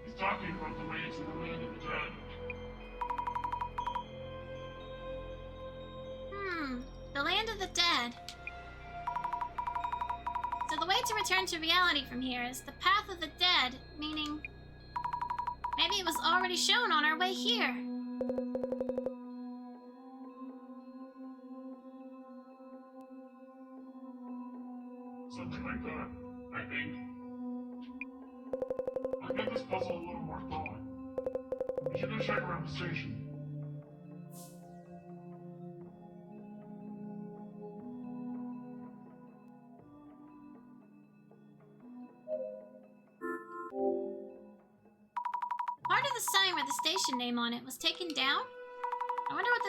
He's talking about the way to the land of the dead. The land of the dead. So the way to return to reality from here is the path of the dead, meaning maybe it was already shown on our way here. You should go check around the station. Part of the sign with the station name on it was taken down? I wonder what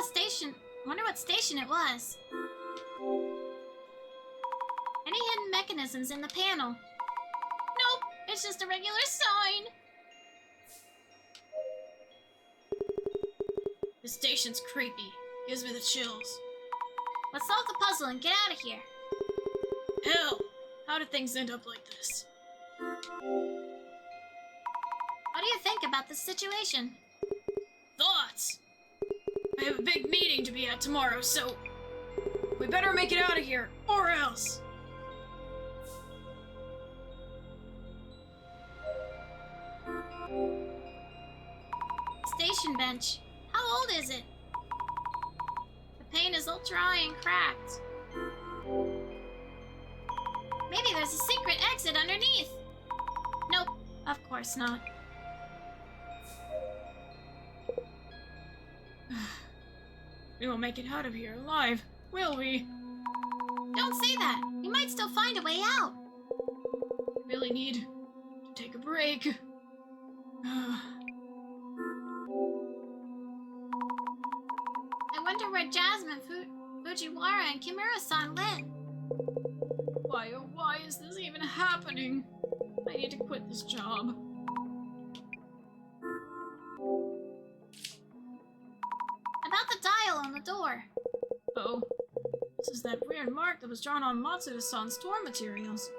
station it was. Any hidden mechanisms in the panel? Nope, it's just a regular sign. This station's creepy. Gives me the chills. Let's solve the puzzle and get out of here. Hell! How did things end up like this? What do you think about this situation? Thoughts? I have a big meeting to be at tomorrow, so we better make it out of here, or else. Station bench. How old is it? The paint is all dry and cracked. Maybe there's a secret exit underneath. Nope, of course not. We won't make it out of here alive, will we? Don't say that. We might still find a way out. Really need to take a break. I wonder where Jasmine, Fujiwara, and Kimura-san went. Why, oh why is this even happening? I need to quit this job. About the dial on the door. Oh, this is that weird mark that was drawn on Matsuda-san's store materials.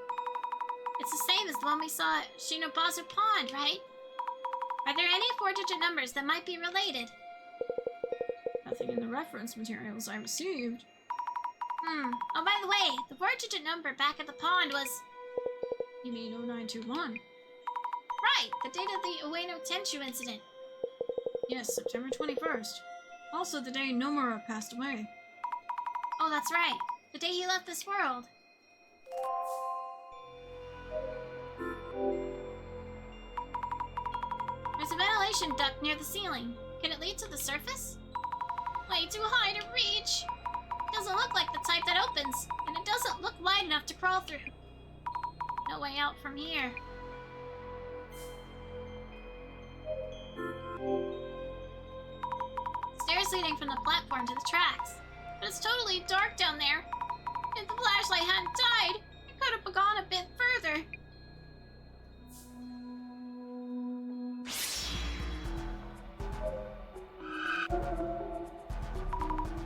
It's the same as the one we saw at Shinobazu Pond, right? Are there any 4-digit numbers that might be related? Nothing in the reference materials I received. Oh, by the way, the 4-digit number back at the pond was... You mean 0921? Right, the date of the Ueno Tenchu incident. Yes, September 21st. Also the day Nomura passed away. Oh, that's right. The day he left this world. There's a ventilation duct near the ceiling. Can it lead to the surface? Way too high to reach. Doesn't look like the type that opens, and it doesn't look wide enough to crawl through. No way out from here. Stairs leading from the platform to the tracks. But it's totally dark down there. If the flashlight hadn't died, it could have gone a bit further.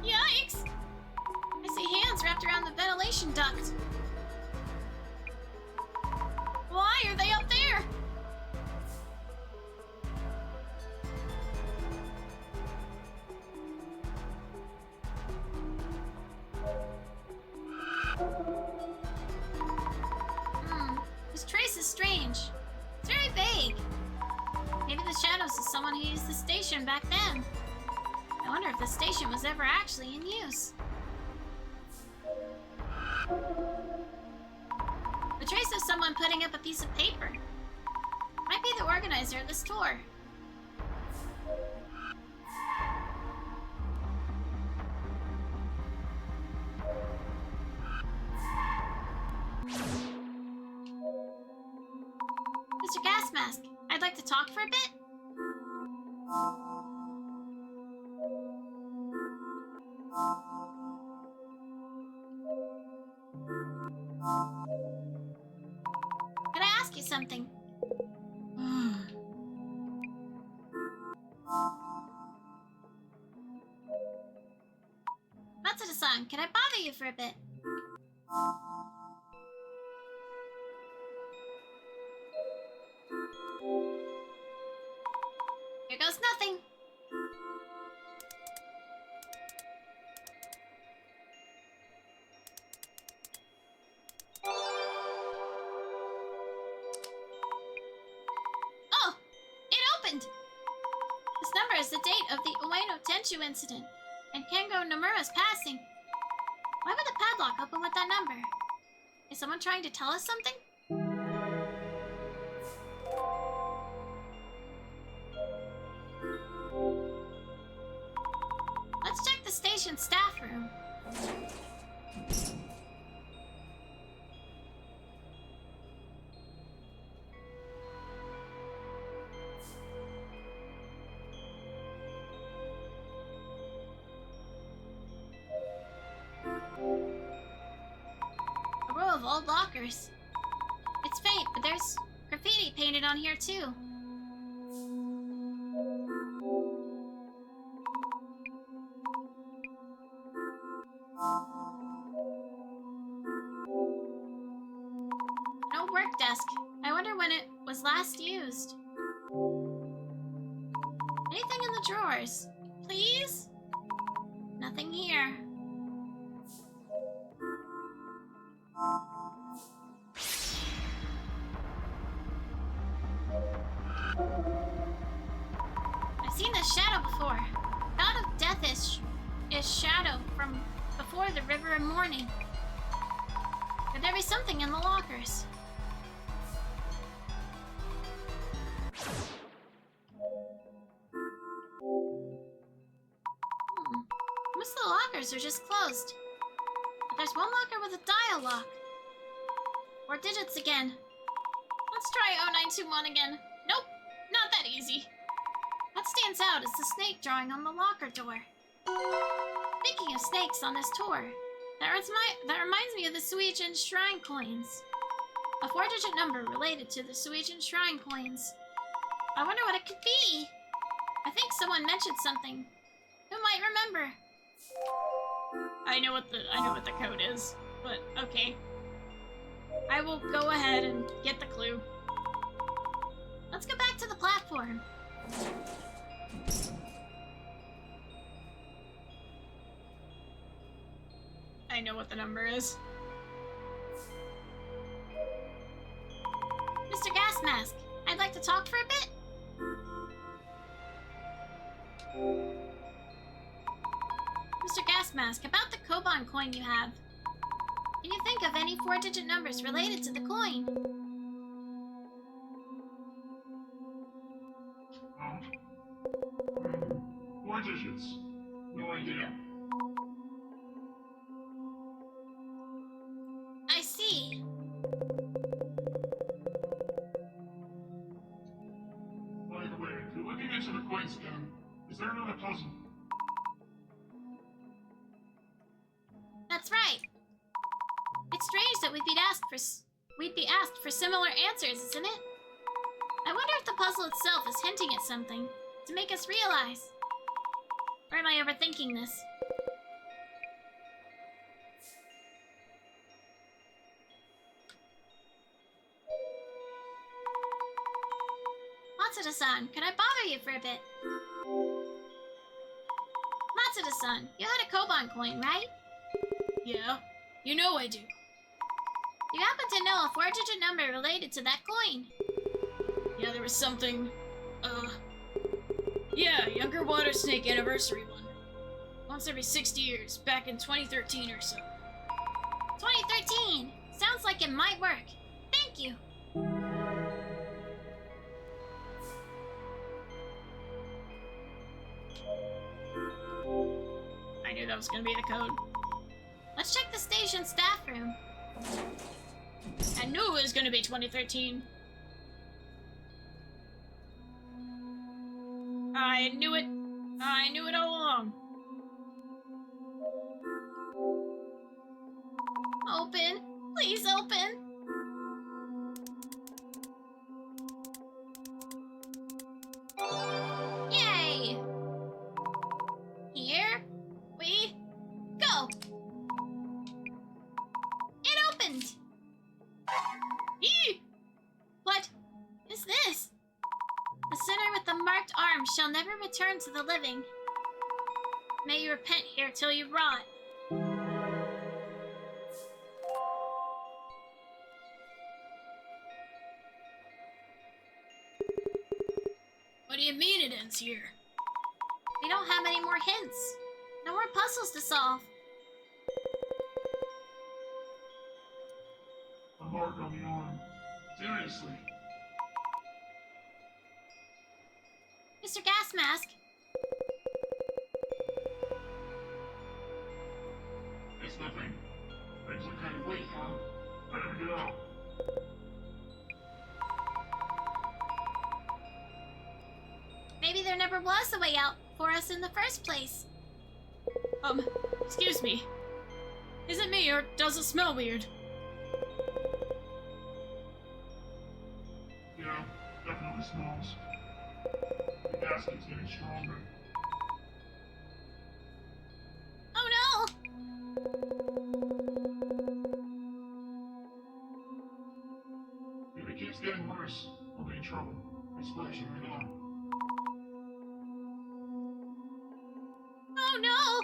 Yikes! I see hands wrapped around the ventilation duct. Why are they up there? This trace is strange. It's very vague. Maybe the shadows of someone who used the station back then. I wonder if the station was ever actually in use. The trace of someone putting up a piece of paper. Might be the organizer of this tour. Mr. Gas Mask, I'd like to talk for a bit. Can I ask you something? Matsuda-san, can I bother you for a bit? Here goes nothing. Oh! It opened! This number is the date of the Ueno Tenchu incident and Kengo Nomura's passing. Why would the padlock open with that number? Is someone trying to tell us something? station staff room. A row of old lockers. It's fate, but there's graffiti painted on here too. An old work desk. I wonder when it was last used. Anything in the drawers? Please? Nothing here. I've seen this shadow before. God of Death is shadow from before the River of Morning. Could there be something in the lockers? Most of the lockers are just closed. But there's one locker with a dial lock. 4 digits again. Let's try 0921 again. Nope, not that easy. What stands out is the snake drawing on the locker door. Speaking of snakes on this tour, that reminds me of the Suijin Shrine coins. A 4-digit number related to the Suijin Shrine coins. I wonder what it could be. I think someone mentioned something. Who might remember? I know what the code is, but okay. I will go ahead and get the clue. Let's go back to the platform. I know what the number is. Mr. Gas Mask, I'd like to talk for a bit. Mr. Gas Mask, about the Koban coin you have. Can you think of any 4-digit numbers related to the coin? 4 digits. No idea. I see. By the way, if you're looking into the coin scan, is there another puzzle? That's right. It's strange that we'd be asked for similar answers, isn't it? I wonder if the puzzle itself is hinting at something to make us realize. Or am I overthinking this? Matsuda-san, could I bother you for a bit? Matsuda-san, you had a Koban coin, right? Yeah, you know I do. You happen to know a 4-digit number related to that coin? Yeah, there was something, yeah, Younger Water Snake anniversary one. Once every 60 years, back in 2013 or so. 2013! Sounds like it might work. Thank you. I knew that was gonna be the code. Let's check the station staff room. I knew it was gonna be 2013. I knew it. I knew it all along. Open. Please open. Yay! Here we go. It opened. Eee! What is this? The sinner with the marked arm shall never return to the living. May you repent here till you rot. What do you mean it ends here? We don't have any more hints. No more puzzles to solve. A mark on the arm. Seriously. Mr. Gas Mask. wait for him. I gotta get out. Maybe there never was a way out for us in the first place. Excuse me. Is it me, or does it smell weird? Yeah, definitely smells. The gas keeps getting stronger. Oh If it keeps getting worse, I'll be in trouble. Explosion, you know. no! Oh no!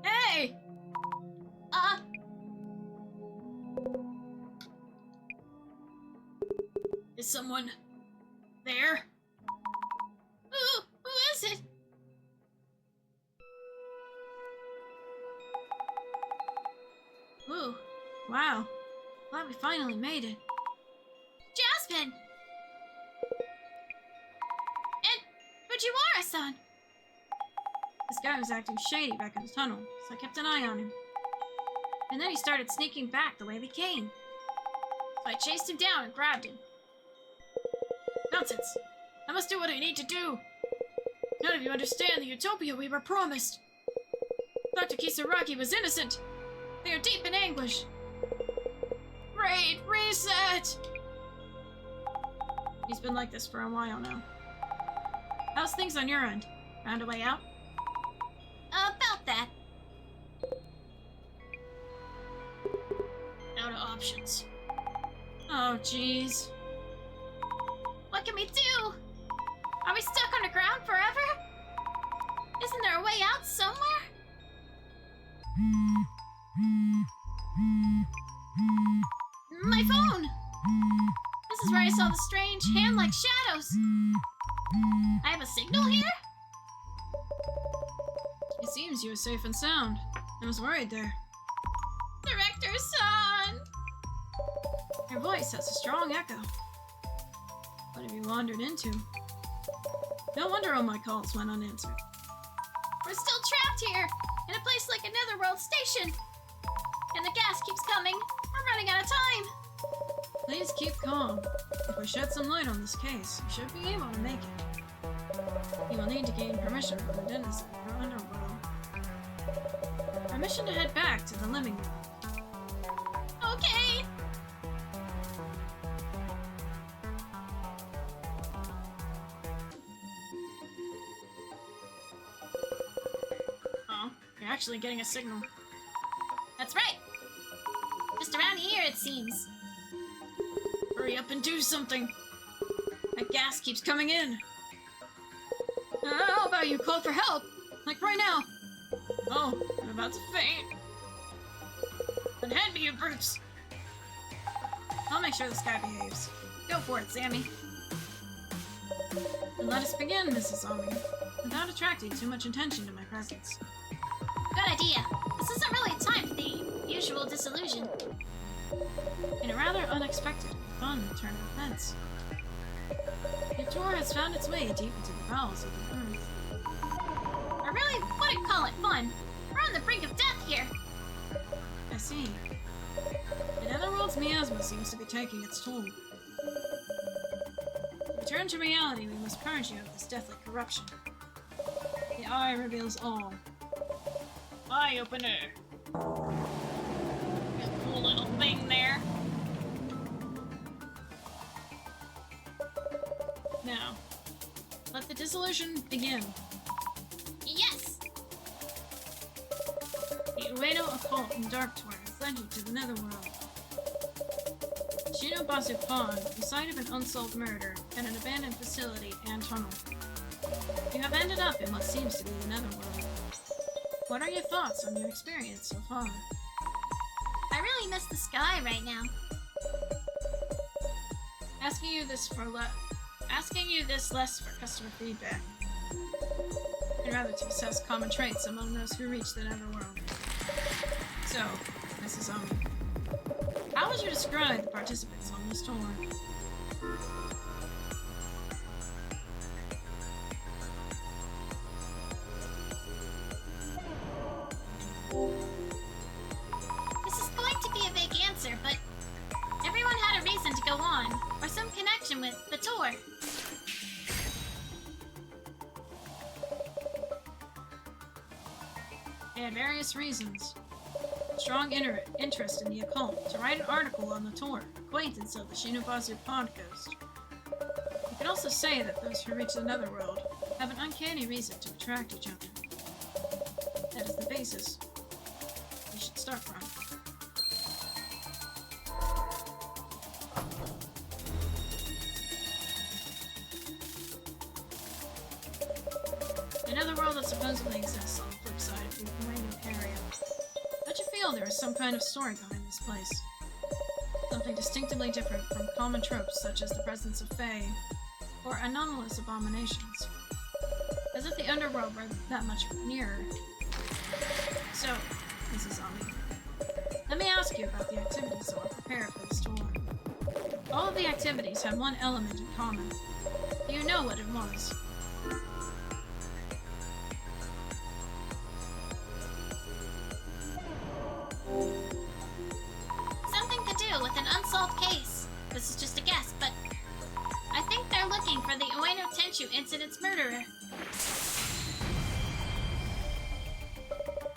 Hey! Is someone there? Who is it? Ooh, wow. Glad we finally made it. Jasmine! And Fujiwara-san! This guy was acting shady back in the tunnel, so I kept an eye on him. And then he started sneaking back the way we came. So I chased him down and grabbed him. Nonsense! I must do what I need to do! None of you understand the utopia we were promised! Dr. Kisaragi was innocent! They are deep in anguish! Raid! Reset! He's been like this for a while now. How's things on your end? Found a way out? About that. Out of options. Oh, jeez. What can we do? Are we stuck underground forever? Isn't there a way out somewhere? My phone! This is where I saw the strange hand-like shadows. I have a signal here? It seems you were safe and sound. I was worried there. Director-san! Your voice has a strong echo. What have you wandered into? No wonder all my calls went unanswered. We're still trapped here, in a place like a netherworld station. And the gas keeps coming. We're running out of time. Please keep calm. If we shed some light on this case, you should be able to make it. You will need to gain permission from the dentist of your underworld. Permission to head back to the living room. Okay. Oh, you're actually getting a signal. That's right. Just around here, it seems. Hurry up and do something. That gas keeps coming in. How about you call for help? Like right now. Oh, I'm about to faint. Unhand me, you brutes. I'll make sure this guy behaves. Go for it, Sammy. And let us begin, Mrs. Zombie, without attracting too much attention to my presence. Good idea. This isn't really a time for the usual disillusion. In a rather unexpected and fun turn of events, the tour has found its way deep into the bowels of the earth. I really wouldn't call it fun. We're on the brink of death here. I see. The Netherworld's miasma seems to be taking its toll. To return to reality, we must purge you of this deathly corruption. The eye reveals all. Eye opener. That cool little thing there. Now, let the dissolution begin. Yes. The Ueno occult and dark tour has led you to the Netherworld. Shinobazu Pond, the site of an unsolved murder, and an abandoned facility and tunnel. You have ended up in what seems to be the Netherworld. What are your thoughts on your experience so far? I really miss the sky right now. Asking you this less for customer feedback, and rather to assess common traits among those who reach the Netherworld. So, Mrs. Omi, how would you describe the participants on this tour? with the tour. They had various reasons. Strong interest in the occult to write an article on the tour, acquaintance of the Shinobazu Pond Ghost. You could also say that those who reach the netherworld have an uncanny reason to attract each other. That is the basis we should start from. Another world that supposedly exists on the flip side of the Ueno area. Don't you feel there is some kind of story behind this place? Something distinctively different from common tropes such as the presence of fae or anomalous abominations. As if the underworld were that much nearer. So, Mrs. Ami, let me ask you about the activities that were prepared for this tour. All of the activities had one element in common. Do you know what it was? Something to do with an unsolved case. This is just a guess, but I think they're looking for the Ueno Tenchu incident's murderer.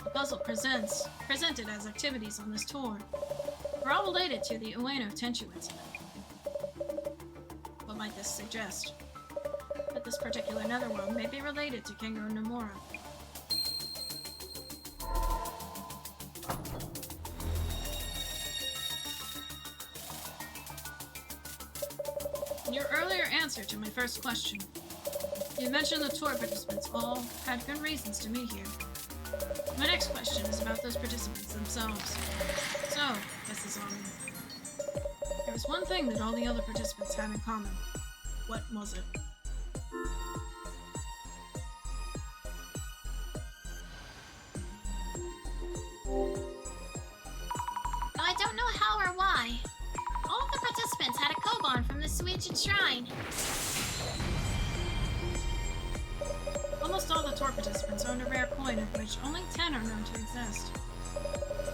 The puzzle presented as activities on this tour were all related to the Ueno Tenchu incident. What might this suggest? That this particular netherworld may be related to Kengo Nomura. In your earlier answer to my first question, you mentioned the tour participants all had good reasons to meet here. My next question is about those participants themselves. So, Mrs. Ami, there was one thing that all the other participants had in common. What was it? I don't know how or why. All of the participants had a koban from the Suijin Shrine. Almost all the tour participants owned a rare coin of which only 10 are known to exist.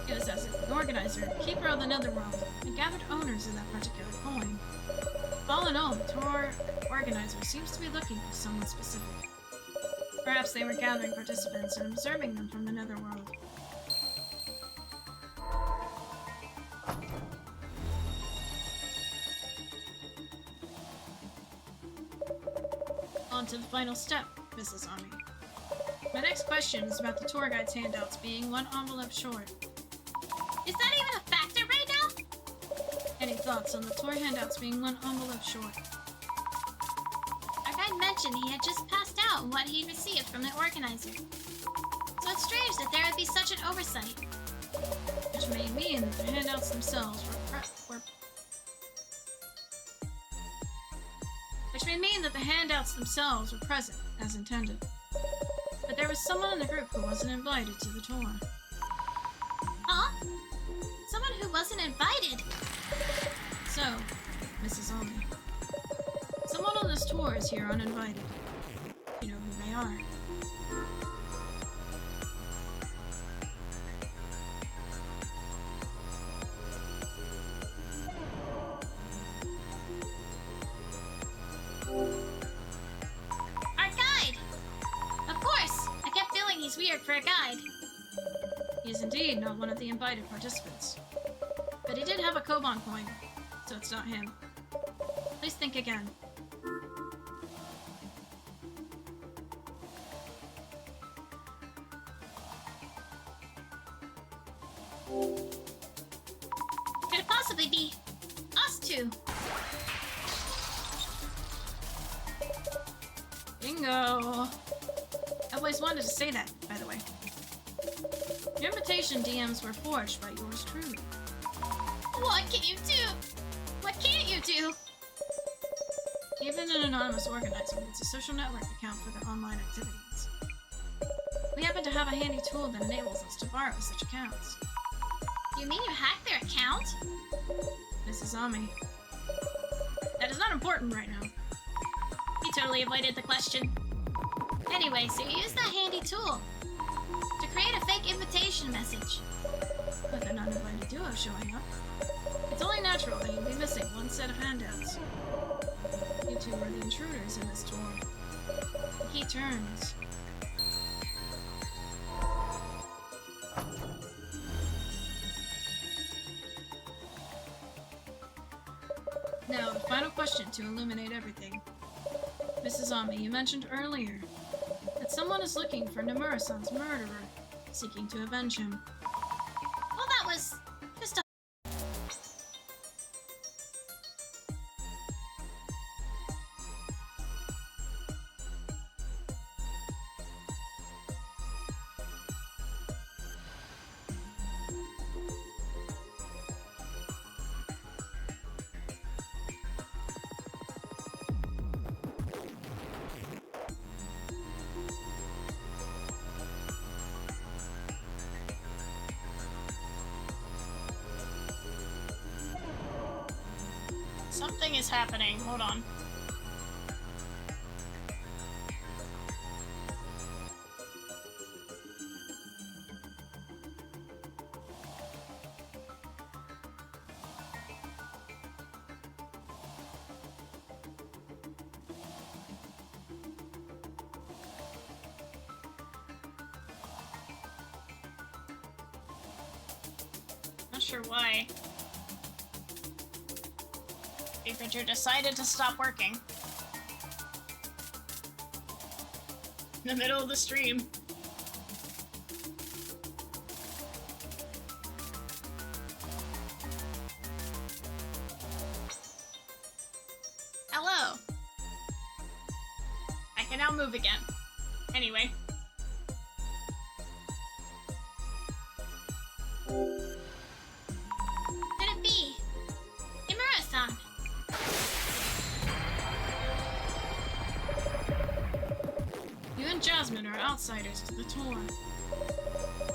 It was as if the organizer, keeper of the netherworld, had gathered owners of that particular coin. All in all, the tour organizer seems to be looking for someone specific. Perhaps they were gathering participants and observing them from the netherworld. On to the final step, Mrs. Ami. My next question is about the tour guide's handouts being one envelope short. Is that even a factor right now? Any thoughts on the tour handouts being one envelope short? Our guide mentioned he had just passed out what he'd received from the organizer. So it's strange that there would be such an oversight. Which may mean that the handouts themselves were present, as intended. But there was someone in the group who wasn't invited to the tour. Huh? Someone who wasn't invited? So, Mrs. Ami, someone on this tour is here uninvited. You know who they are. Our guide! Of course! I kept feeling he's weird for a guide. He is indeed not one of the invited participants. But he did have a koban coin, so it's not him. Please think again. Could it possibly be us two? Bingo! I've always wanted to say that, by the way. Your invitation DMs were forged by yours truly. What can you do? What can't you do? Even an anonymous organizer needs a social network account for their online activities. We happen to have a handy tool that enables us to borrow such accounts. You mean you hacked their account? Mrs. Ami. That is not important right now. He totally avoided the question. Anyway, so you used that handy tool to create a fake invitation message. With an uninvited duo showing up, it's only natural that you'll be missing one set of handouts. two are the intruders in this tour. The key turns. Now, the final question to illuminate everything. Mrs. Ami, you mentioned earlier that someone is looking for Nomura-san's murderer, seeking to avenge him. Well, that was just a... Something is happening. Hold on. Not sure why. Printer decided to stop working. In the middle of the stream. Hello. I can now move again. Anyway. Could it be? Kimura-san! You and Jasmine are outsiders to the tour.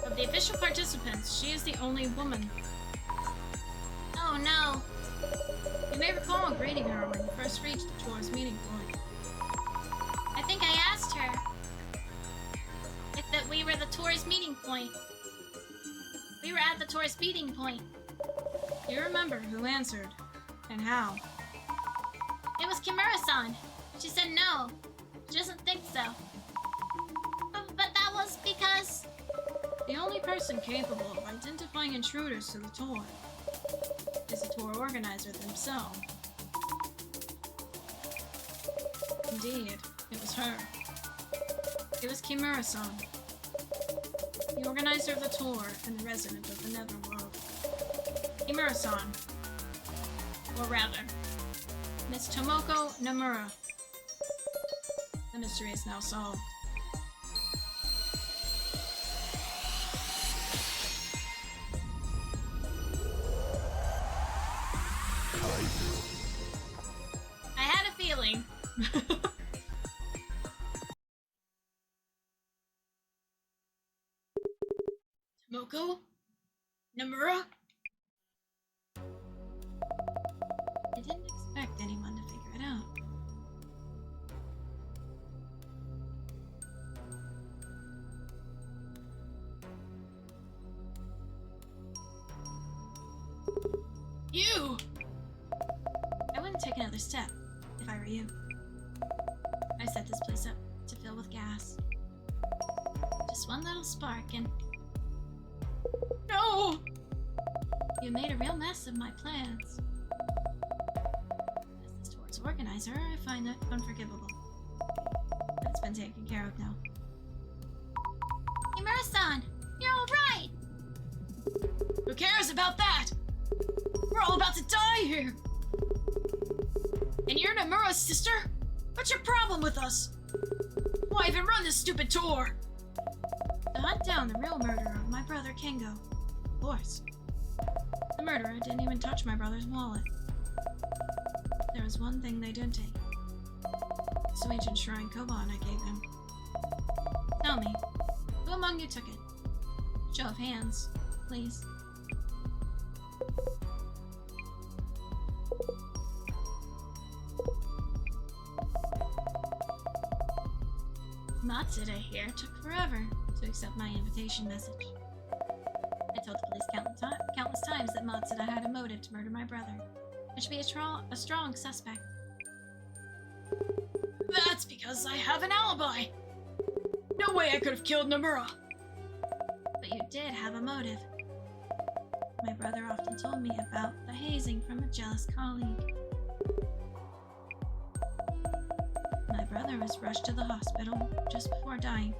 Of the official participants, she is the only woman. Oh no. You may recall greeting her when you first reached the tour's meeting point. I think I asked her if that we were the tour's meeting point. We were at the tour's meeting point. Do you remember who answered? And how? It was Kimura-san. She said no. She doesn't think so. But that was because... The only person capable of identifying intruders to the tour is the tour organizer themselves. Indeed, it was her. It was Kimura-san, the organizer of the tour and the resident of the Netherworld. Kimura-san, or rather, Miss Tomoko Nomura. The mystery is now solved. I had a feeling. Tomoko? Nomura? I didn't expect anyone to figure it out. You! I wouldn't take another step if I were you. I set this place up to fill with gas. Just one little spark and... No! You made a real mess of my plans. As this tour's organizer, I find that unforgivable. But it's been taken care of now. Kimura-san, you're alright! Who cares about that? We're all about to die here! And you're Nomura's sister? What's your problem with us? Why even run this stupid tour? To hunt down the real murderer of my brother Kengo. Of course. The murderer didn't even touch my brother's wallet. There was one thing they did take. This ancient shrine koban I gave him. Tell me, who among you took it? Show of hands, please. Matsuda here took forever to accept my invitation message. I told the police countless times that Matsuda had a motive to murder my brother, and should be a strong suspect. because I have an alibi. No way I could have killed Nomura. But you did have a motive. My brother often told me about the hazing from a jealous colleague. My brother was rushed to the hospital just before dying.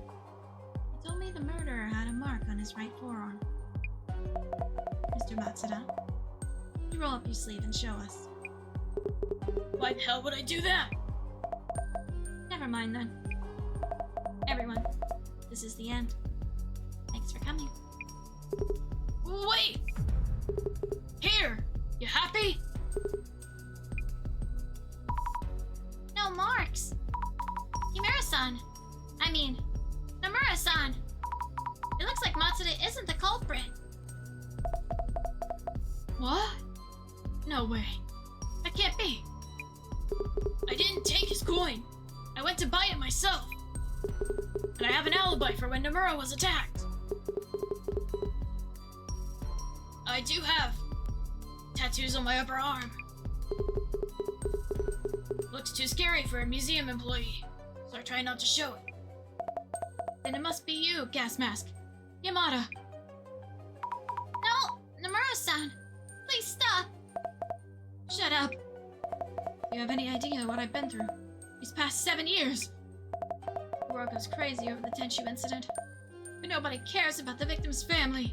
He told me the murderer had a mark on his right forearm. Mr. Matsuda, you roll up your sleeve and show us. Why the hell would I do that? Never mind then. Everyone, this is the end. Thanks for coming. Wait! Here! You happy? No marks! Himura-san! I mean, Nomura-san! It looks like Matsuda isn't the culprit. What? No way. That can't be. I didn't take his coin. I went to buy it myself. And I have an alibi for when Nomura was attacked. I do have tattoos on my upper arm. Looks too scary for a museum employee, so I try not to show it. Then it must be you, gas mask. Yamada, No! Nomura-san! Please stop! shut up. You have any idea what I've been through these past 7 years? The world goes crazy over the Tenshu incident, but nobody cares about the victim's family.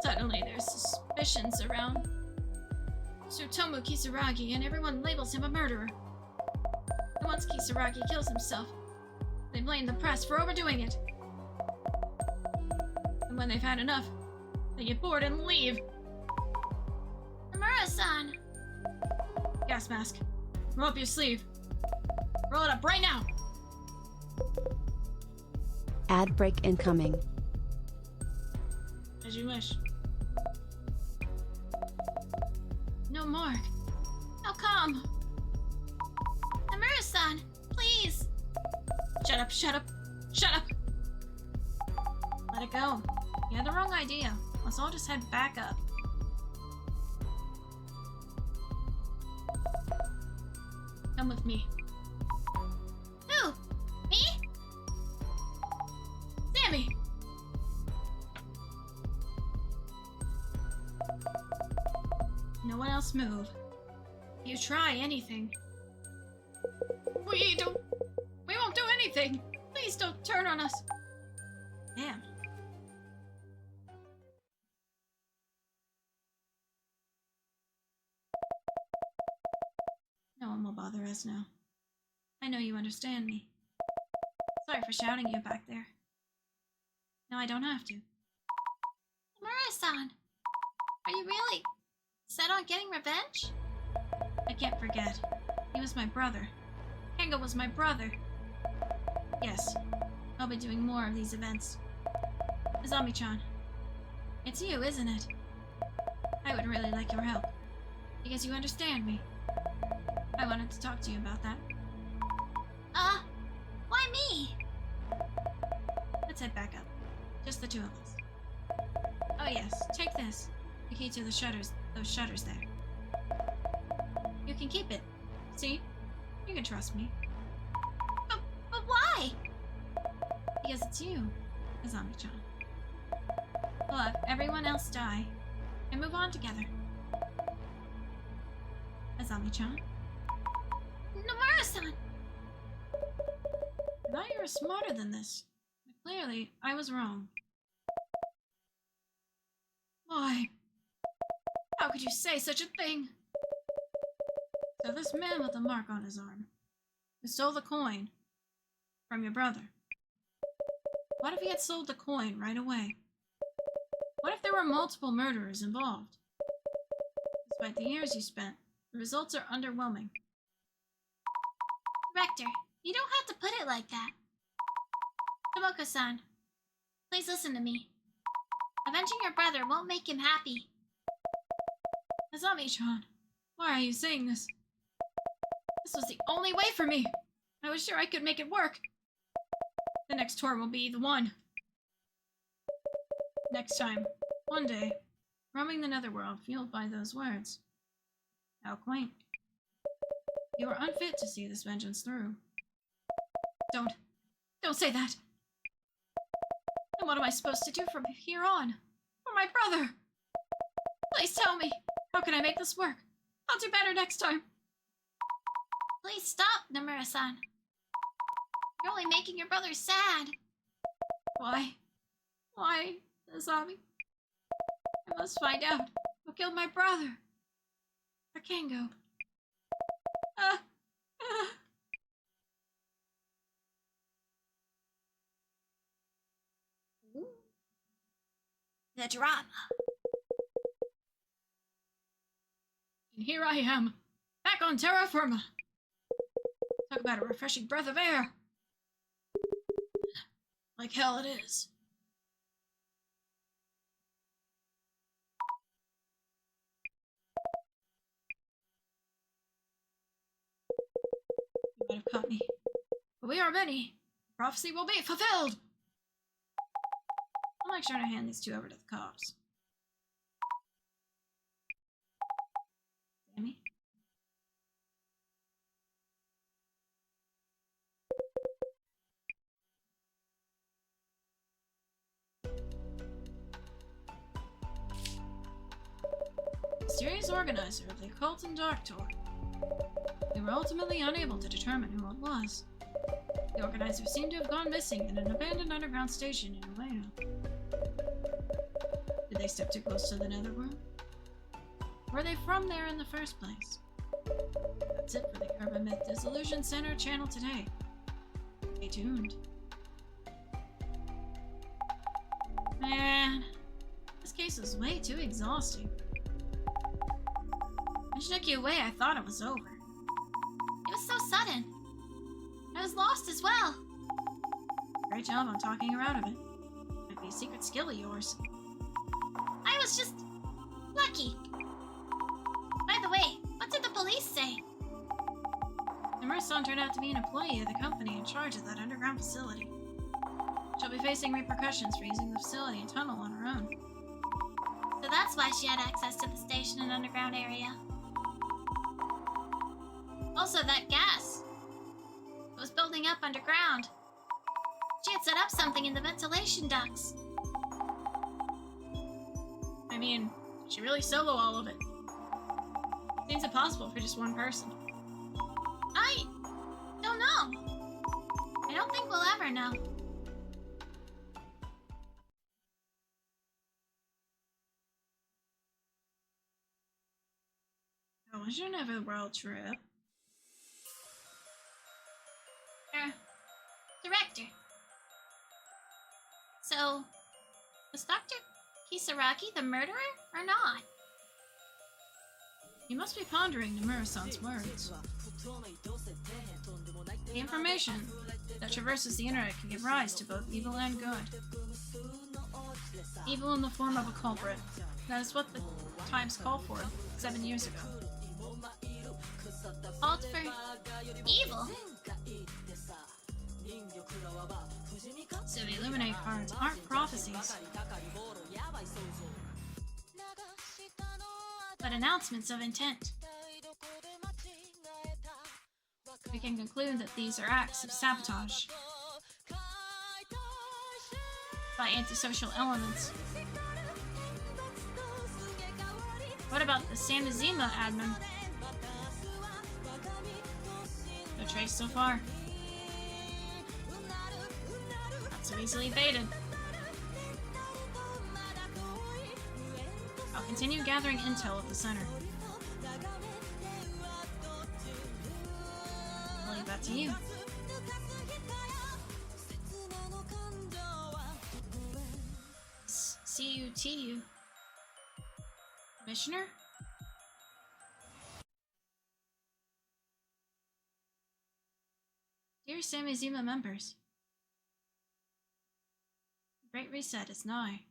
Suddenly, there's suspicions around Tsutomu Kisaragi, and everyone labels him a murderer. And once Kisaragi kills himself, they blame the press for overdoing it. And when they've had enough, they get bored and leave. Nomura-san! Gas mask, roll up your sleeve. Roll it up right now! Ad break incoming. As you wish. No mark. How come? Nomura-san, please! Shut up, shut up, shut up! Let it go. You had the wrong idea. Let's all just head back up. Come with me. Who? Me? Sammy! No one else move. If you try anything, we won't do anything. Please don't turn on us. Damn. No one will bother us now. I know you understand me. Sorry for shouting you back there. Now I don't have to. Nomura-san, are you really set on getting revenge? I can't forget. He was my brother. Kengo was my brother. Yes, I'll be doing more of these events. Azami-chan, it's you, isn't it? I would really like your help, because you understand me. I wanted to talk to you about that. Why me? Let's head back up. Just the two of us. Oh yes, take this. The key to the shutters, those shutters there. You can keep it. See? You can trust me. But why? Because it's you, Azami-chan. We'll have everyone else die, and move on together. Azami-chan? Nomura-san! I thought you were smarter than this. But clearly, I was wrong. Why? How could you say such a thing? So this man with the mark on his arm, who stole the coin from your brother. What if he had sold the coin right away? What if there were multiple murderers involved? Despite the years you spent, the results are underwhelming. Rector, you don't have to put it like that. Tomoko-san, please listen to me. Avenging your brother won't make him happy. Azami-chan, why are you saying this? This was the only way for me. I was sure I could make it work. The next tour will be the one. Next time, one day, roaming the netherworld fueled by those words. How quaint. You are unfit to see this vengeance through. Don't say that. And what am I supposed to do from here on? For my brother? Please tell me. How can I make this work? I'll do better next time. Please stop, Nomura-san. You're only making your brother sad. Why? Why, Asami? I must find out who killed my brother. Rakengo. The drama. And here I am, back on terra firma. Talk about a refreshing breath of air. Like hell it is. You might have caught me. But we are many. Prophecy will be fulfilled. I'll make sure to hand these two over to the cops. Sammy? Mysterious organizer of the occult and dark tour. We were ultimately unable to determine who it was. The organizer seemed to have gone missing in an abandoned underground station in Ueno. Did they step too close to the netherworld? Were they from there in the first place? That's it for the Urban Myth Dissolution Center channel today. Stay tuned. Man, this case is way too exhausting. When she took you away, I thought it was over. It was so sudden. I was lost as well. Great job on talking her out of it. Might be a secret skill of yours. I was just lucky. By the way, what did the police say? Nomura-san turned out to be an employee of the company in charge of that underground facility. She'll be facing repercussions for using the facility and tunnel on her own. So that's why she had access to the station and underground area. Also, that gas. It was building up underground. She had set up something in the ventilation ducts. I mean, did she really solo all of it? Seems impossible for just one person. I don't know. I don't think we'll ever know. Oh, was your Neverworld trip? Director. So, was Dr. Kisaragi the murderer or not? You must be pondering Nomura-san's words. The information that traverses the internet can give rise to both evil and good. Evil in the form of a culprit. That is what the times called for 7 years ago. Called for evil? So the Illuminate cards aren't prophecies, but announcements of intent. We can conclude that these are acts of sabotage by antisocial elements. What about the Samizima admin? No trace so far. Not so easily baited. I'll continue gathering intel at the center. I'll leave that to you. CUTU. Commissioner? Dear Samizima members, the Great Reset is nigh.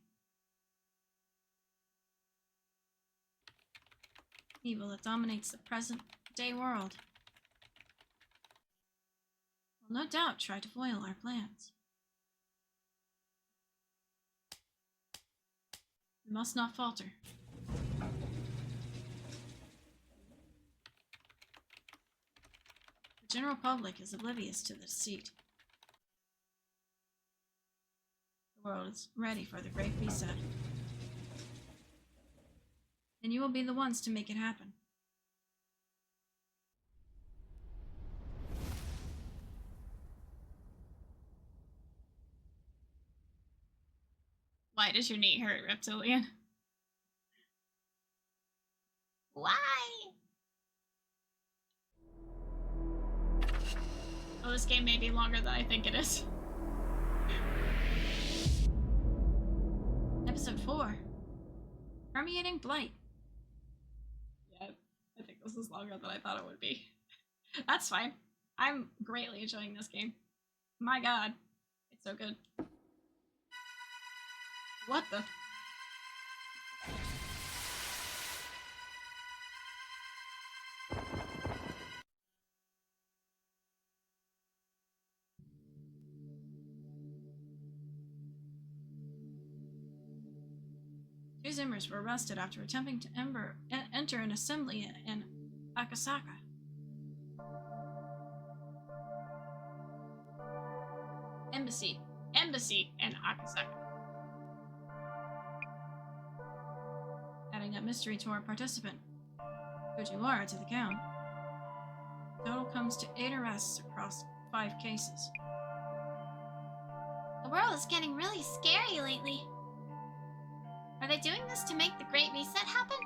Evil that dominates the present-day world will no doubt try to foil our plans. We must not falter. The general public is oblivious to the deceit. world is ready for the Great Reset. And you will be the ones to make it happen. Why does your knee hurt, Reptilian? Why? Oh, this game may be longer than I think it is. Episode 4. Permeating Blight. Yeah, I think this is longer than I thought it would be. That's fine. I'm greatly enjoying this game. My god. It's so good. What the? Two Zimmers were arrested after attempting to enter an assembly in Akasaka. Embassy in Akasaka. Adding up mystery to our participant, Fujiwara, to the count. Total comes to 8 arrests across 5 cases. The world is getting really scary lately. Are they doing this to make the Great Reset happen?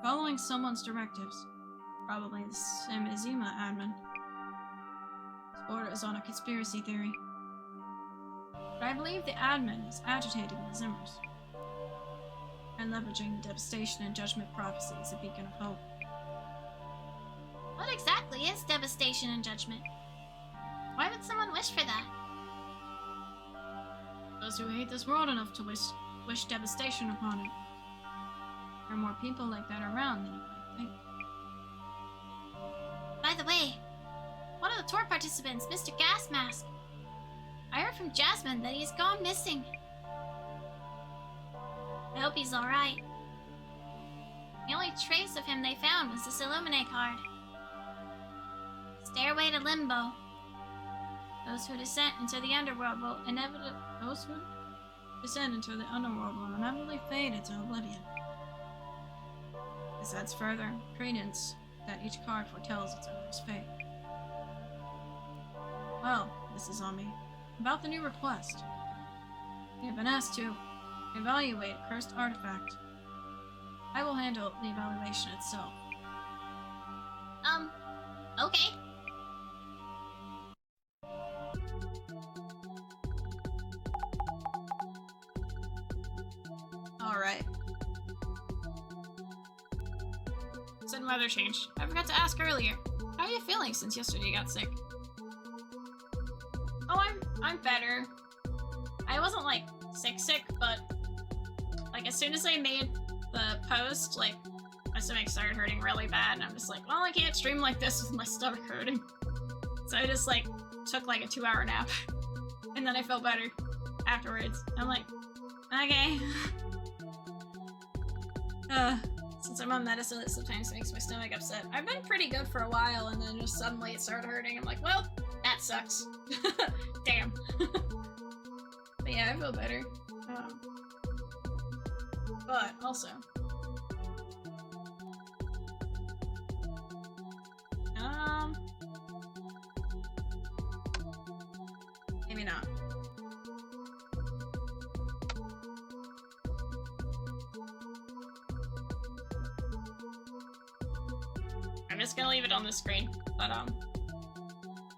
Following someone's directives, probably the Samizima admin. This board is on a conspiracy theory. But I believe the admin is agitating the Zimmers and leveraging the devastation and judgment prophecy as a beacon of hope. What exactly is devastation and judgment? Why would someone wish for that? Those who hate this world enough to wish devastation upon it. There are more people like that around than you might think. By the way, one of the tour participants, Mr. Gasmask. I heard from Jasmine that he's gone missing. I hope he's alright. The only trace of him they found was this Illuminate card. Stairway to Limbo. Those who descend into the underworld will inevitably fade into oblivion. This adds further credence that each card foretells its owner's fate. Well, Mrs. Ami, about the new request. We have been asked to evaluate a cursed artifact. I will handle the evaluation itself. Okay. Alright. Sudden weather change. I forgot to ask earlier. How are you feeling since yesterday you got sick? Oh, I'm better. I wasn't like sick, but like as soon as I made the post, like my stomach started hurting really bad, and I'm just like, well, I can't stream like this with my stomach hurting. So I just like took like a 2-hour nap, and then I felt better afterwards. I'm like, okay. Since I'm on medicine, it sometimes makes my stomach upset. I've been pretty good for a while, and then just suddenly it started hurting. I'm like, well, that sucks. Damn. But yeah, I feel better. But also, maybe not. I'm just gonna leave it on the screen, but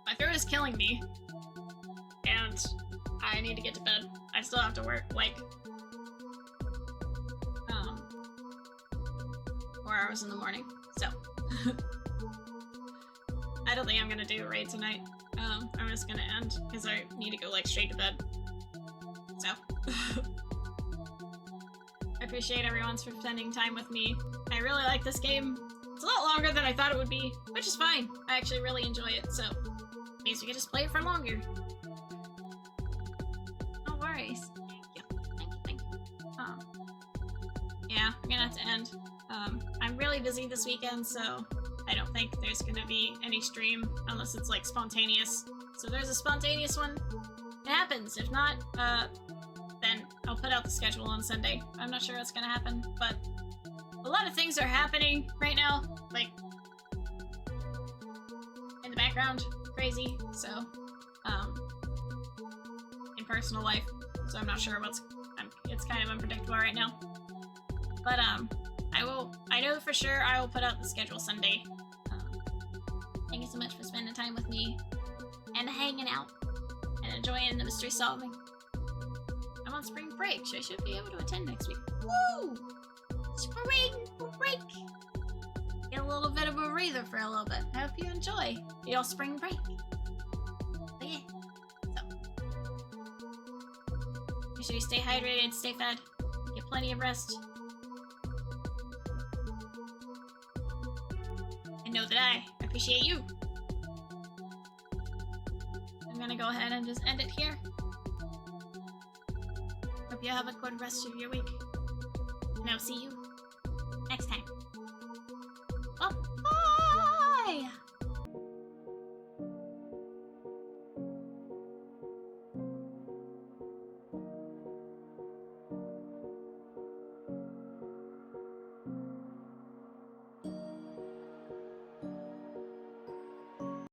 my throat is killing me, and I need to get to bed. I still have to work, like, 4 hours in the morning, so I don't think I'm gonna do a raid tonight. I'm just gonna end, because I need to go, like, straight to bed, so. I appreciate everyone for spending time with me. I really like this game. It's a lot longer than I thought it would be, which is fine. I actually really enjoy it, so it means we can just play it for longer. No worries. Thank you. Yeah, I'm gonna have to end. I'm really busy this weekend, so I don't think there's gonna be any stream unless it's like spontaneous. So there's a spontaneous one it happens. If not, then I'll put out the schedule on Sunday. I'm not sure what's gonna happen, but a lot of things are happening right now, like, in the background. Crazy, so, in personal life, so I'm not sure it's kind of unpredictable right now. But, I know for sure I will put out the schedule Sunday. Thank you so much for spending time with me, and hanging out, and enjoying the mystery solving. I'm on spring break, so I should be able to attend next week. Woo! Spring break! Get a little bit of a breather for a little bit. I hope you enjoy your spring break. But yeah, so. Make sure you stay hydrated, stay fed, get plenty of rest. And know that I appreciate you. I'm gonna go ahead and just end it here. Hope you have a good rest of your week. And I'll see you